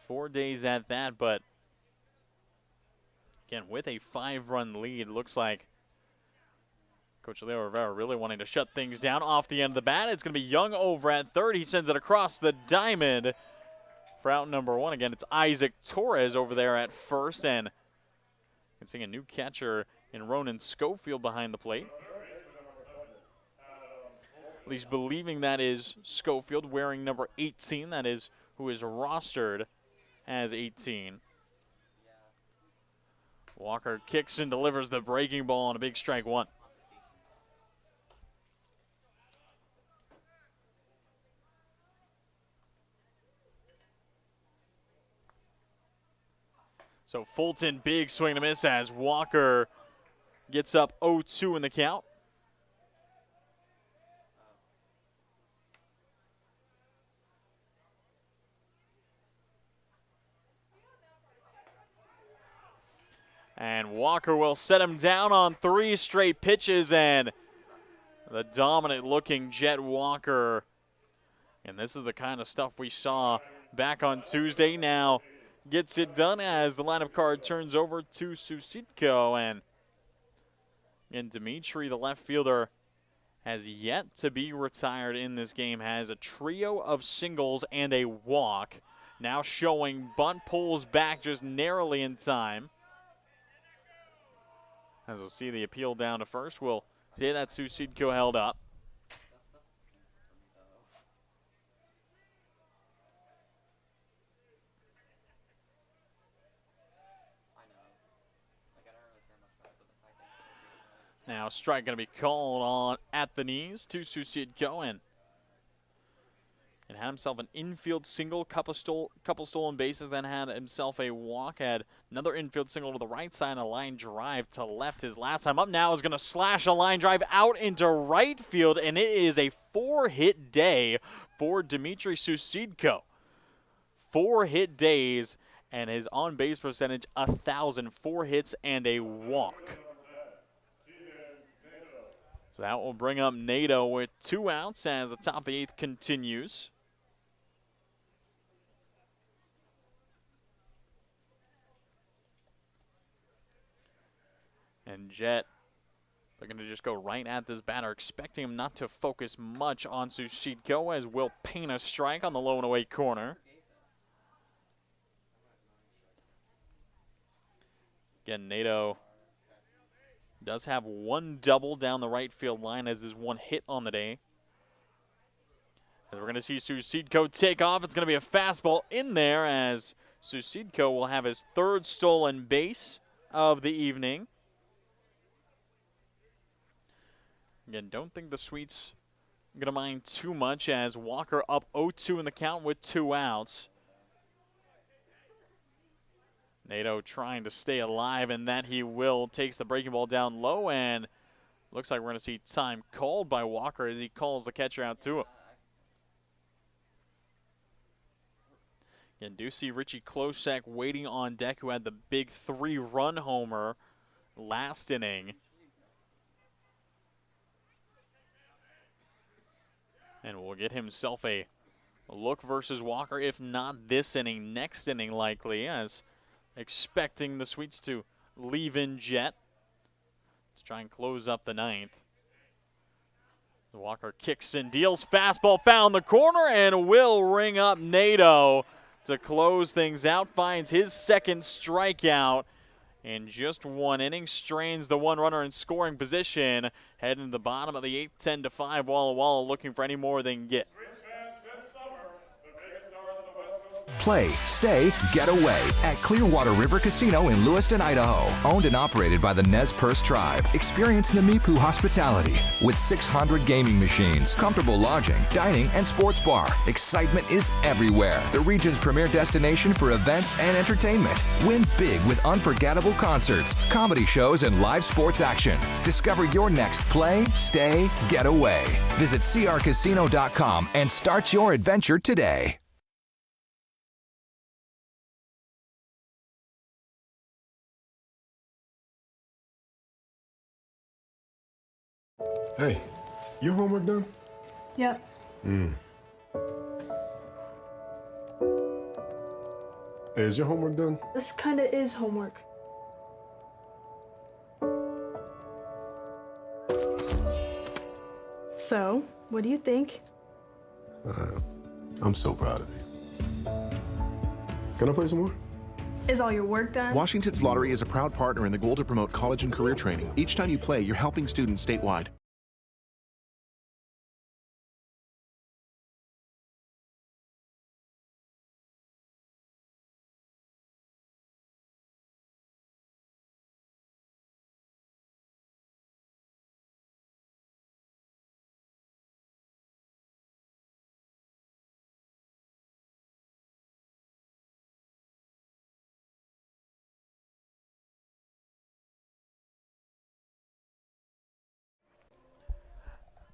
4 days at that, but again, with a 5-run lead, looks like Coach Leo Rivera really wanting to shut things down off the end of the bat. It's going to be Young over at third. He sends it across the diamond for out number 1. Again, it's Isaac Torres over there at first, and you can see a new catcher in Ronan Schofield behind the plate. at least believing that is Schofield, wearing number 18. That is who is rostered as 18. Walker kicks and delivers the breaking ball on a big strike one. So Fulton, big swing and a miss as Walker gets up 0-2 in the count. And Walker will set him down on 3 straight pitches, and the dominant-looking Jet Walker. And this is the kind of stuff we saw back on Tuesday. Now gets it done as the lineup card turns over to Susitko. And again, Dimitri, the left fielder, has yet to be retired in this game. Has a trio of singles and a walk. Now showing bunt pulls back just narrowly in time. As we'll see the appeal down to first, we'll see that Susitko held up. Now strike going to be called on at the knees to Susitko, and had himself an infield single, couple stolen bases, then had himself a walk, had another infield single to the right side, a line drive to left. His last time up now is going to slash a line drive out into right field, and it is a 4-hit day for Dimitri Susitko. 4-hit days, and his on-base percentage 1,000, 4 hits and a walk. So that will bring up Nato with 2 outs as the top of the 8th continues. And Jet, they're going to just go right at this batter, expecting him not to focus much on Susitko, as will paint a strike on the low and away corner. Again, Nato does have 1 double down the right field line as his 1 hit on the day. As we're going to see Susitko take off, it's going to be a fastball in there as Susitko will have his 3rd stolen base of the evening. Again, don't think the Sweets are going to mind too much as Walker up 0-2 in the count with 2 outs. Nato trying to stay alive, and that he will. Takes the breaking ball down low, and looks like we're going to see time called by Walker as he calls the catcher out to him. Again, do see Richie Klosek waiting on deck, who had the big 3-run homer last inning. And will get himself a look versus Walker, if not this inning, next inning likely, as expecting the Sweets to leave in Jet to try and close up the 9th. Walker kicks and deals, fastball found the corner, and will ring up Nato to close things out. Finds his 2nd strikeout in just 1 inning, strains the 1 runner in scoring position. Heading to the bottom of the 8th, 10-5. Walla Walla looking for any more they can get. Play, stay, get away at Clearwater River Casino in Lewiston, Idaho. Owned and operated by the Nez Perce Tribe. Experience Namipu hospitality with 600 gaming machines, comfortable lodging, dining, and sports bar. Excitement is everywhere. The region's premier destination for events and entertainment. Win big with unforgettable concerts, comedy shows, and live sports action. Discover your next play, stay, get away. Visit crcasino.com and start your adventure today. Hey, your homework done? Yep. Hey, is your homework done? This kind of is homework. So, what do you think? I'm so proud of you. Can I play some more? Is all your work done? Washington's Lottery is a proud partner in the goal to promote college and career training. Each time you play, you're helping students statewide.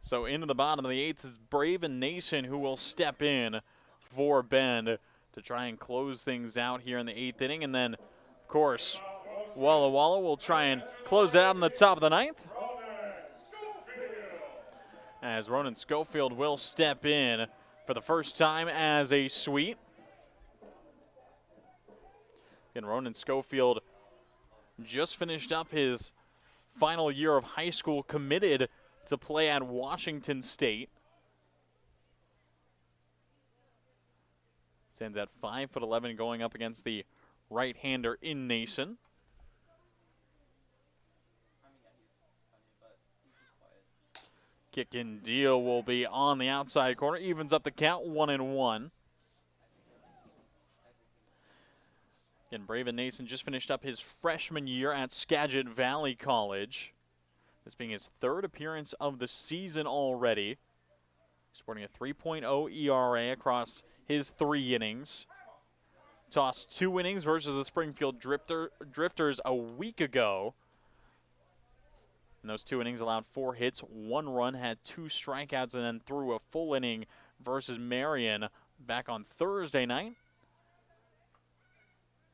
So into the bottom of the 8th is Brave and Nason, who will step in for Bend to try and close things out here in the 8th inning. And then, of course, Walla Walla will try and close it out in the top of the 9th. As Ronan Schofield will step in for the first time as a suite. And Ronan Schofield just finished up his final year of high school, committed to play at Washington State. Stands at 5'11", going up against the right-hander in Nason. Kick and deal will be on the outside corner. Evens up the count, 1-1. And Braven Nason just finished up his freshman year at Skagit Valley College. This being his 3rd appearance of the season already. Sporting a 3.0 ERA across his 3 innings. Tossed 2 innings versus the Springfield Drifters a week ago. In those 2 innings, allowed 4 hits, 1 run, had 2 strikeouts, and then threw a full inning versus Marion back on Thursday night.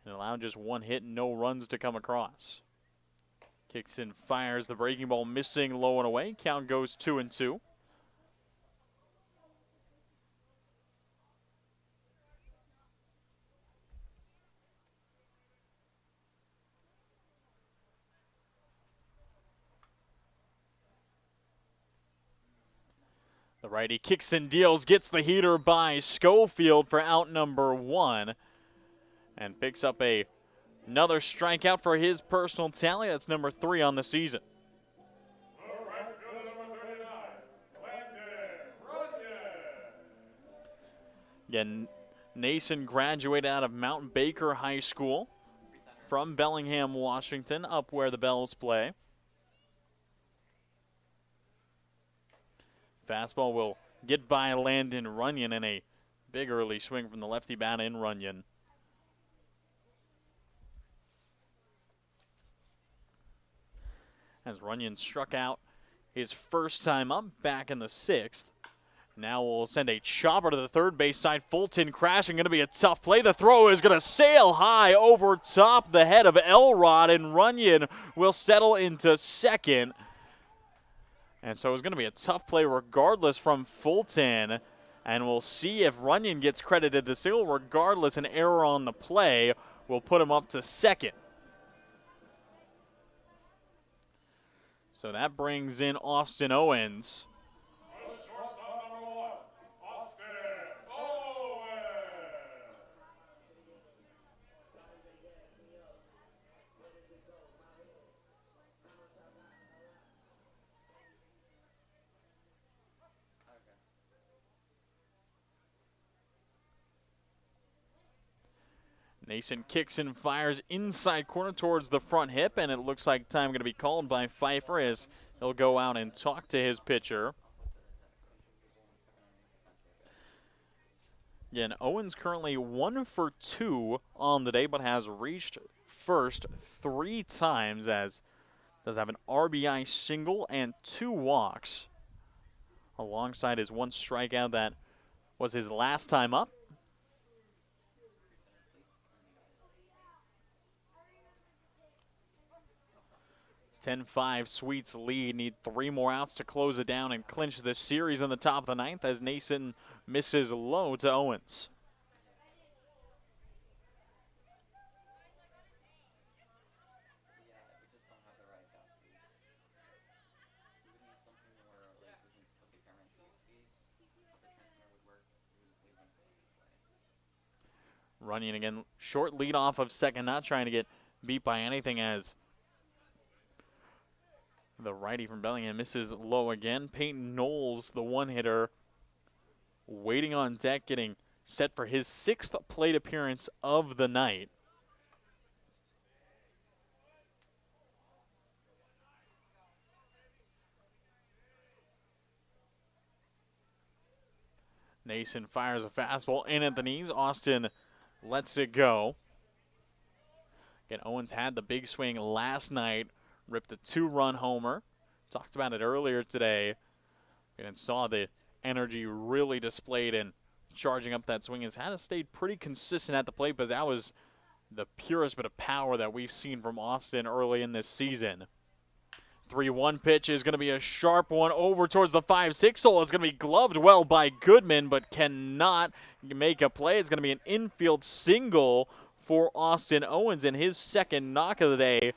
And allowed just 1 hit, no runs to come across. Kicks and fires the breaking ball, missing low and away. Count goes 2-2. The righty kicks and deals, gets the heater by Schofield for out number 1. And picks up another strikeout for his personal tally. That's number 3 on the season. Again, Nason graduated out of Mount Baker High School from Bellingham, Washington, up where the Bells play. Fastball will get by Landon Runyon, and a big early swing from the lefty bat in Runyon. As Runyon struck out his first time up back in the 6th. Now we'll send a chopper to the third base side. Fulton crashing, going to be a tough play. The throw is going to sail high over top the head of Elrod, and Runyon will settle into second. And so it's going to be a tough play regardless from Fulton. And we'll see if Runyon gets credited the single. Regardless, an error on the play will put him up to second. So that brings in Austin Owens. Nason kicks and fires inside corner towards the front hip, and it looks like time going to be called by Pfeiffer as he'll go out and talk to his pitcher. Again, Owens currently 1 for 2 on the day, but has reached first 3 times, as does have an RBI single and 2 walks, alongside his 1 strikeout that was his last time up. 10-5 Sweets lead. Need 3 more outs to close it down and clinch this series in the top of the 9th as Nason misses low to Owens. Running again, short lead off of second, not trying to get beat by anything as the righty from Bellingham misses low again. Peyton Knowles, the one-hitter, waiting on deck, getting set for his 6th plate appearance of the night. Nason fires a fastball in at the knees. Austin lets it go. Again, Owens had the big swing last night. Ripped a 2-run homer. Talked about it earlier today. And saw the energy really displayed in charging up that swing. Has had to stay pretty consistent at the plate, but that was the purest bit of power that we've seen from Austin early in this season. 3-1 pitch is going to be a sharp one over towards the 5-6 hole. It's going to be gloved well by Goodman, but cannot make a play. It's going to be an infield single for Austin Owens in his second knock of the day.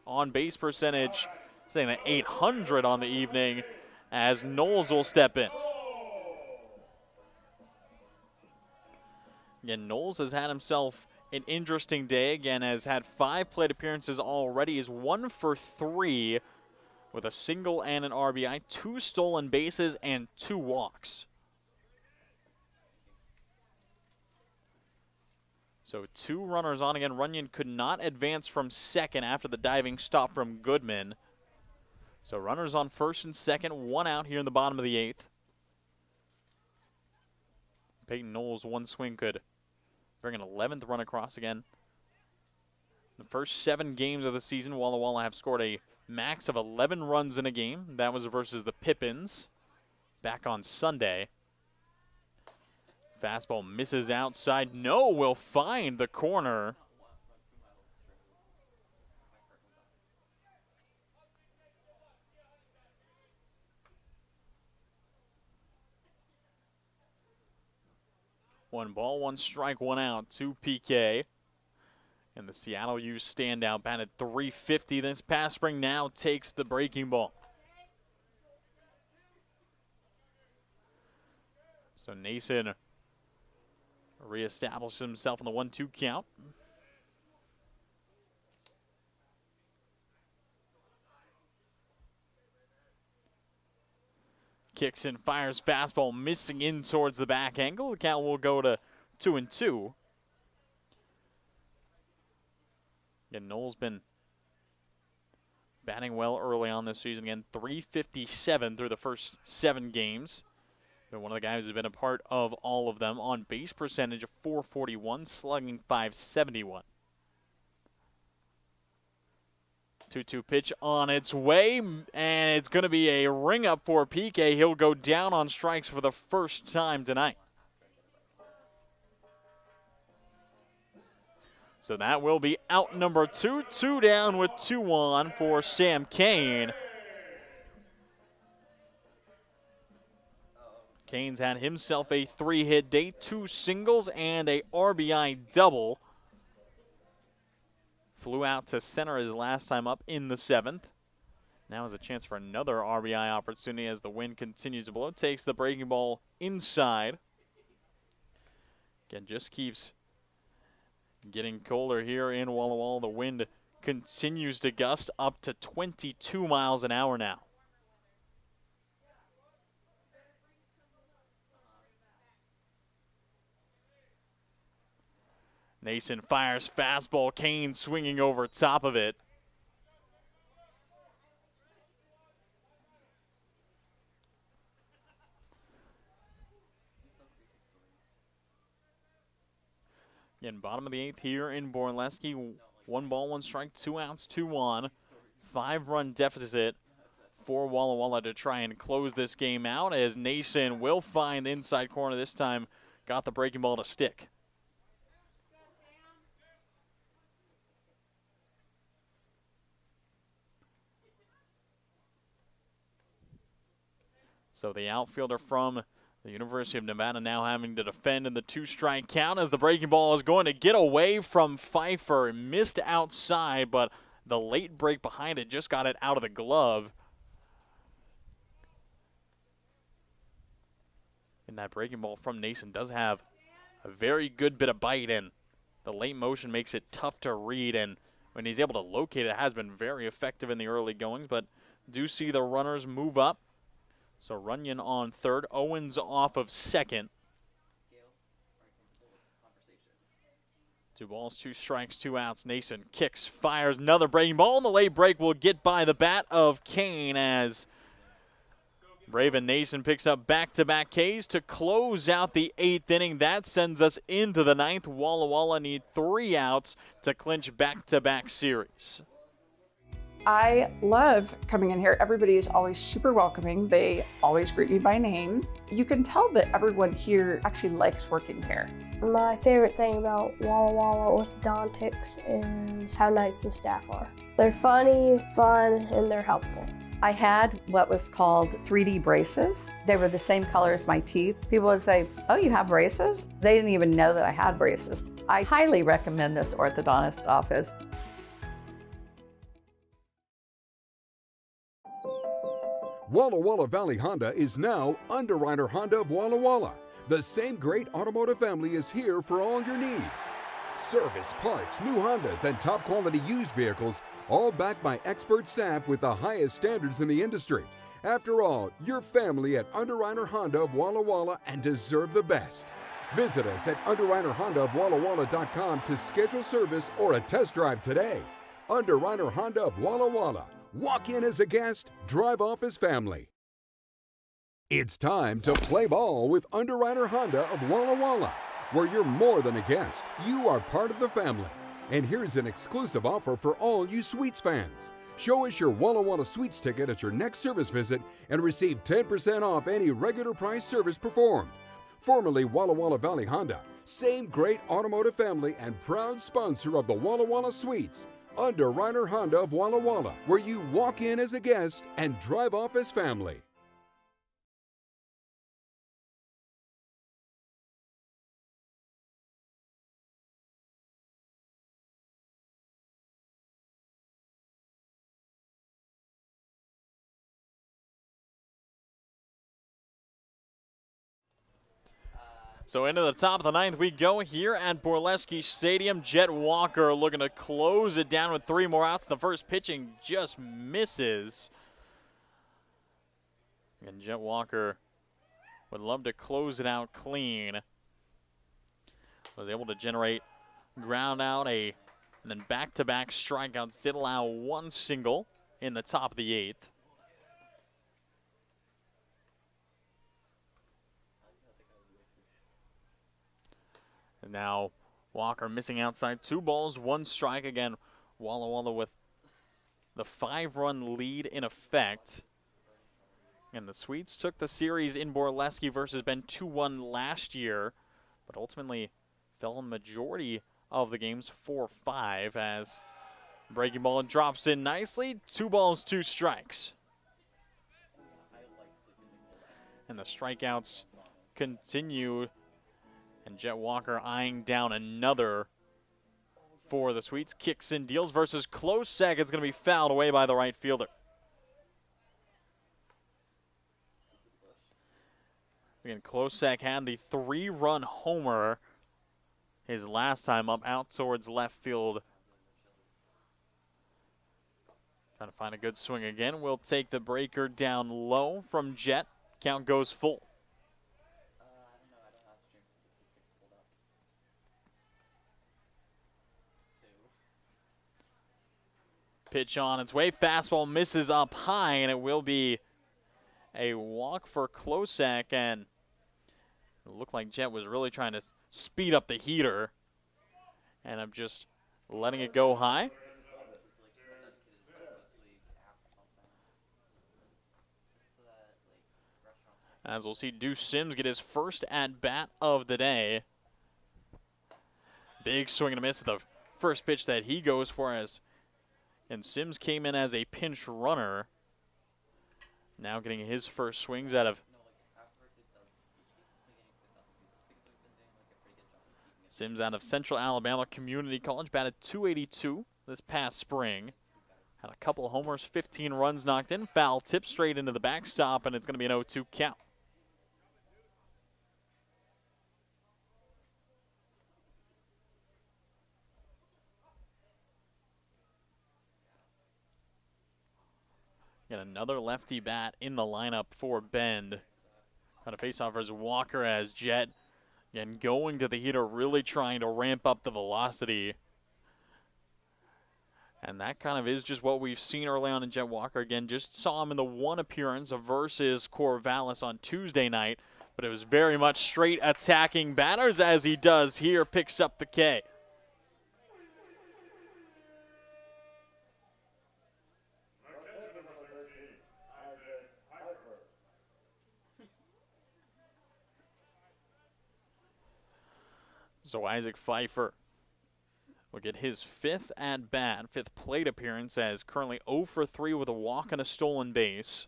On base percentage, saying at 800 on the evening, as Knowles will step in. Again, Knowles has had himself an interesting day. Again, has had 5 plate appearances already. Is 1 for 3 with a single and an RBI, 2 stolen bases, and 2 walks. So 2 runners on again. Runyon could not advance from second after the diving stop from Goodman. So runners on first and second, 1 out here in the bottom of the 8th. Peyton Knowles, 1 swing could bring an 11th run across again. The first 7 games of the season, Walla Walla have scored a max of 11 runs in a game. That was versus the Pippins back on Sunday. Fastball misses outside. No, will find the corner. One ball, 1 strike, 1 out to PK. And the Seattle U standout batted .350 this past spring, now takes the breaking ball. So Nason reestablishes himself in the 1-2 count. Kicks and fires, fastball missing in towards the back angle. The count will go to 2-2. Again, Knowles been batting well early on this season. Again, .357 through the first 7 games. Been one of the guys who's been a part of all of them. On base percentage of .441, slugging .571. 2-2 pitch on its way, and it's going to be a ring up for PK. He'll go down on strikes for the first time tonight. So that will be out number 2. 2 down with 2 on for Sam Kane. Kane's had himself a 3-hit day, 2 singles and a RBI double. Flew out to center his last time up in the 7th. Now has a chance for another RBI opportunity as the wind continues to blow. Takes the breaking ball inside. Again, just keeps getting colder here in Walla Walla. The wind continues to gust up to 22 miles an hour now. Nason fires fastball. Kane swinging over top of it. Again, bottom of the 8th here in Borleske. 1 ball, 1 strike, 2 outs, 2 on. 5-run deficit for Walla Walla to try and close this game out, as Nason will find the inside corner this time. Got the breaking ball to stick. So the outfielder from the University of Nevada now having to defend in the 2-strike count, as the breaking ball is going to get away from Pfeiffer. Missed outside, but the late break behind it just got it out of the glove. And that breaking ball from Nason does have a very good bit of bite, and the late motion makes it tough to read. And when he's able to locate it, has been very effective in the early goings, but do see the runners move up. So Runyon on third, Owens off of second. 2 balls, 2 strikes, 2 outs. Nason kicks, fires another breaking ball, and the late break will get by the bat of Kane, as Raven Nason picks up back-to-back Ks to close out the 8th inning. That sends us into the 9th. Walla Walla need 3 outs to clinch back-to-back series. I love coming in here. Everybody is always super welcoming. They always greet me by name. You can tell that everyone here actually likes working here. My favorite thing about Walla Walla orthodontics is how nice the staff are. They're funny, fun, and they're helpful. I had what was called 3D braces. They were the same color as my teeth. People would say, "Oh, you have braces?" They didn't even know that I had braces. I highly recommend this orthodontist office. Walla Walla Valley Honda is now Underwriter Honda of Walla Walla. The same great automotive family is here for all your needs. Service, parts, new Hondas, and top quality used vehicles, all backed by expert staff with the highest standards in the industry. After all, you're family at Underwriter Honda of Walla Walla and deserve the best. Visit us at underwriterhondaofwallawalla.com to schedule service or a test drive today. Underwriter Honda of Walla Walla. Walk in as a guest, drive off as family. It's time to play ball with Underwriter Honda of Walla Walla, where you're more than a guest, you are part of the family. And here's an exclusive offer for all you Sweets fans. Show us your Walla Walla Sweets ticket at your next service visit and receive 10% off any regular price service performed. Formerly Walla Walla Valley Honda, same great automotive family and proud sponsor of the Walla Walla Sweets. Underwriter Honda of Walla Walla, where you walk in as a guest and drive off as family. So into the top of the ninth we go here at Borleske Stadium. Jet Walker looking to close it down with 3 more outs. The first pitching just misses. And Jet Walker would love to close it out clean. Was able to generate ground out and then back-to-back strikeouts. Did allow 1 single in the top of the 8th. And now Walker missing outside, 2 balls, 1 strike. Again, Walla Walla with the 5-run lead in effect. And the Swedes took the series in Borleske versus Ben 2-1 last year, but ultimately fell in majority of the games 4-5 as breaking ball drops in nicely. 2 balls, 2 strikes. And the strikeouts continue. And Jet Walker eyeing down another for the Swedes. Kicks in, deals versus Klosek. It's going to be fouled away by the right fielder. Again, Klosek had the 3-run homer his last time up out towards left field. Trying to find a good swing again. We'll take the breaker down low from Jet. Count goes full. Pitch on its way. Fastball misses up high, and it will be a walk for Klosek. And it looked like Jet was really trying to speed up the heater. And I'm just letting it go high. As we'll see Deuce Sims get his first at-bat of the day. Big swing and a miss at the first pitch that he goes for and Sims came in as a pinch runner. Now getting his first swings out of Sims out of Central Alabama Community College. Batted .282 this past spring. Had a couple of homers, 15 runs knocked in. Foul tip straight into the backstop, and it's going to be an 0-2 count. Got another lefty bat in the lineup for Bend. Trying to face off as Walker as Jet. Again, going to the heater, really trying to ramp up the velocity. And that kind of is just what we've seen early on in Jet Walker. Again, just saw him in the 1 appearance versus Corvallis on Tuesday night. But it was very much straight attacking batters as he does here. Picks up the K. So Isaac Pfeiffer will get his 5th at bat, 5th plate appearance, as currently 0 for 3 with a walk and a stolen base.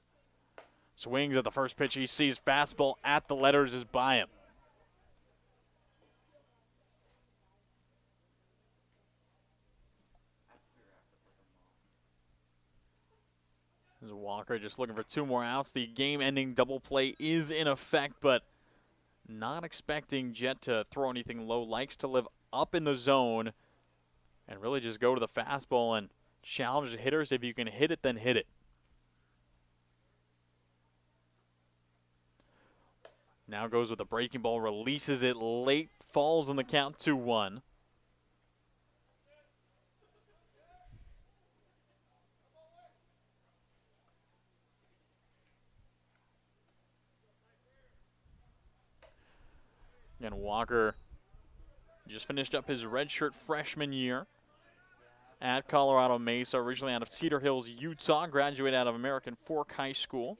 Swings at the first pitch. He sees fastball at the letters is by him. As Walker just looking for 2 more outs. The game-ending double play is in effect, but not expecting Jet to throw anything low. Likes to live up in the zone and really just go to the fastball and challenge the hitters. If you can hit it, then hit it. Now goes with a breaking ball, releases it late, falls on the count 2-1. And Walker just finished up his redshirt freshman year at Colorado Mesa, originally out of Cedar Hills, Utah, graduated out of American Fork High School.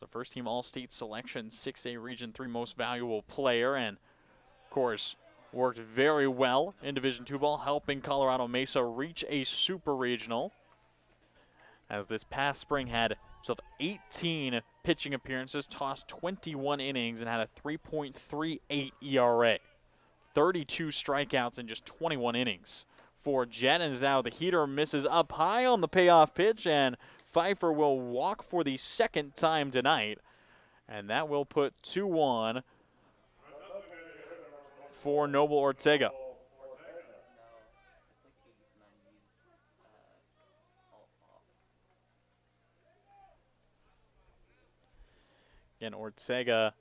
The first team All-State selection, 6A Region 3 most valuable player, and of course worked very well in Division II ball, helping Colorado Mesa reach a super regional. As this past spring had himself 18 pitching appearances, tossed 21 innings, and had a 3.38 ERA. 32 strikeouts in just 21 innings for Jet. And now the heater misses up high on the payoff pitch, and Pfeiffer will walk for the 2nd time tonight. And that will put 2-1 for Noble Ortega. Again, Ortega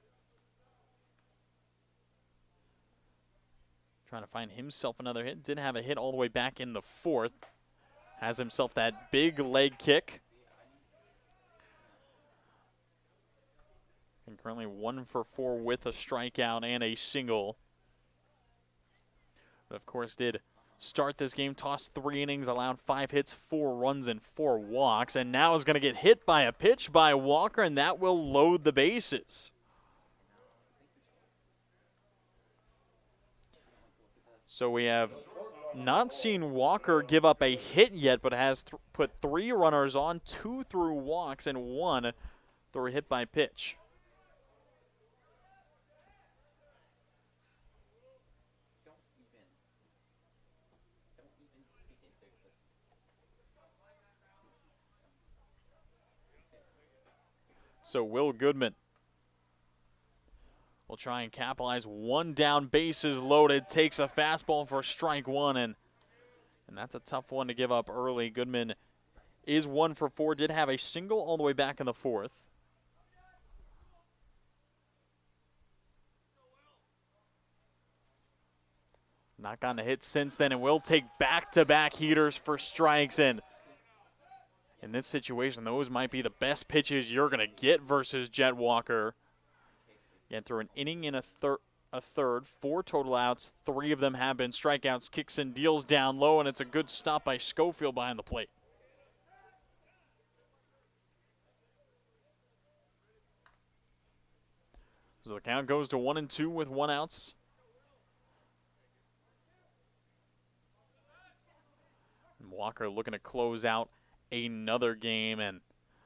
trying to find himself another hit. Did have a hit all the way back in the 4th. Has himself that big leg kick. And currently 1 for 4 with a strikeout and a single. But of course did start this game, tossed 3 innings, allowed 5 hits, 4 runs, and 4 walks. And now is going to get hit by a pitch by Walker, and that will load the bases. So we have not seen Walker give up a hit yet, but has put 3 runners on, 2 through walks, and 1 through a hit by pitch. So Will Goodman will try and capitalize. 1 down, bases loaded, takes a fastball for strike 1, and that's a tough one to give up early. Goodman is 1 for 4, did have a single all the way back in the 4th. Not gotten a hit since then, and will take back-to-back heaters for strikes. And in this situation, those might be the best pitches you're going to get versus Jet Walker. Again, through an inning and a third, 4 total outs. 3 of them have been strikeouts. Kicks and deals down low, and it's a good stop by Schofield behind the plate. So the count goes to 1-2 with 1 outs. And Walker looking to close out another game, and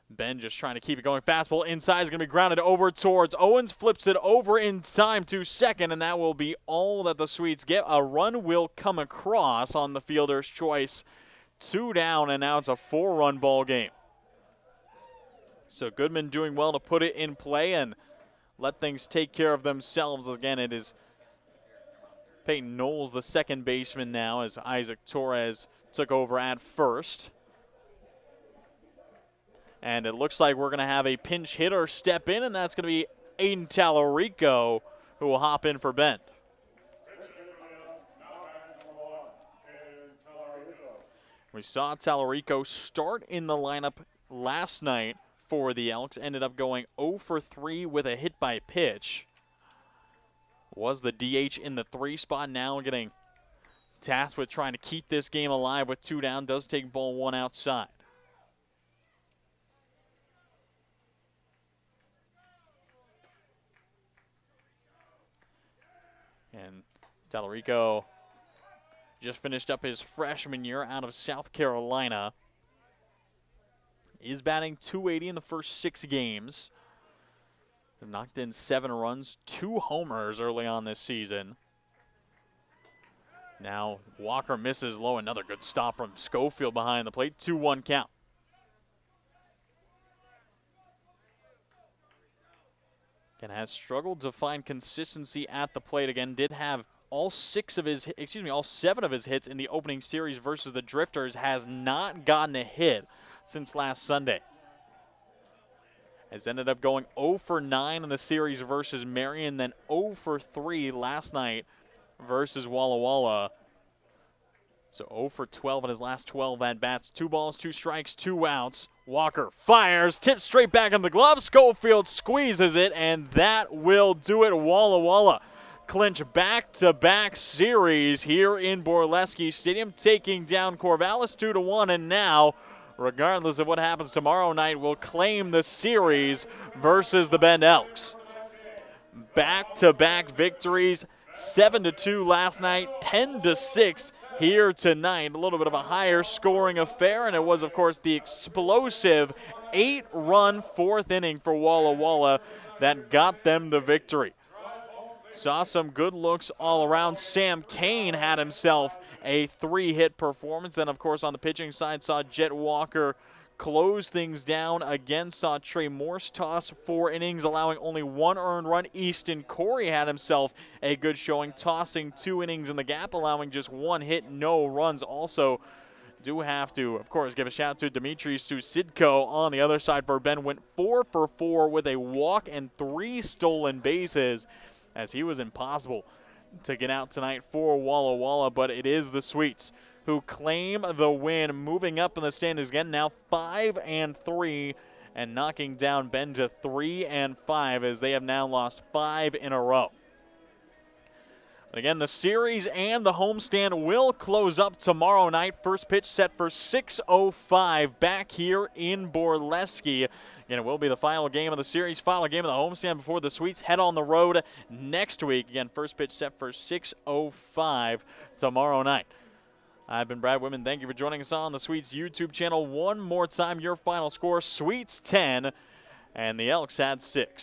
Ben just trying to keep it going. Fastball inside is going to be grounded over towards Owens. Flips it over in time to second, and that will be all that the Swedes get. A run will come across on the fielder's choice. 2 down, and now it's a 4-run ball game. So Goodman doing well to put it in play and let things take care of themselves. Again, it is Peyton Knowles, the second baseman now, as Isaac Torres took over at first. And it looks like we're going to have a pinch hitter step in, and that's going to be Aiden Tallarico, who will hop in for Ben. We saw Tallarico start in the lineup last night for the Elks. Ended up going 0 for 3 with a hit by pitch. Was the DH in the 3 spot, now getting tasked with trying to keep this game alive with 2 down. Does take ball 1 outside. Tallarico just finished up his freshman year out of South Carolina. Is batting .280 in the first 6 games. Has knocked in 7 runs, 2 homers early on this season. Now Walker misses low. Another good stop from Schofield behind the plate. 2-1 count. Again, has struggled to find consistency at the plate. Again, did have all 7 of his hits in the opening series versus the Drifters. Has not gotten a hit since last Sunday. Has ended up going 0 for 9 in the series versus Marion, then 0 for 3 last night versus Walla Walla. So 0 for 12 in his last 12 at-bats. 2 balls, 2 strikes, 2 outs. Walker fires, tips straight back in the glove. Schofield squeezes it, and that will do it. Walla Walla clinch back-to-back series here in Borleske Stadium, taking down Corvallis 2-1, and now, regardless of what happens tomorrow night, will claim the series versus the Bend Elks. Back-to-back victories, 7-2 last night, 10-6 here tonight. A little bit of a higher scoring affair, and it was, of course, the explosive 8-run 4th inning for Walla Walla that got them the victory. Saw some good looks all around. Sam Kane had himself a 3-hit performance. Then, of course, on the pitching side, saw Jet Walker close things down. Again, saw Trey Morse toss 4 innings, allowing only 1 earned run. Easton Corey had himself a good showing, tossing 2 innings in the gap, allowing just 1 hit, no runs. Also, do have to, of course, give a shout to Dimitri Susidko on the other side for Ben. Went 4 for 4 with a walk and 3 stolen bases, as he was impossible to get out tonight for Walla Walla, but it is the Sweets who claim the win, moving up in the standings again, now 5-3, and knocking down Bend to 3-5, as they have now lost 5 in a row. Again, the series and the homestand will close up tomorrow night. First pitch set for 6:05 back here in Borleske. Again, it will be the final game of the series, final game of the homestand before the Sweets head on the road next week. Again, first pitch set for 6:05 tomorrow night. I've been Brad Whitman. Thank you for joining us on the Sweets YouTube channel. One more time, your final score, Sweets 10, and the Elks had 6.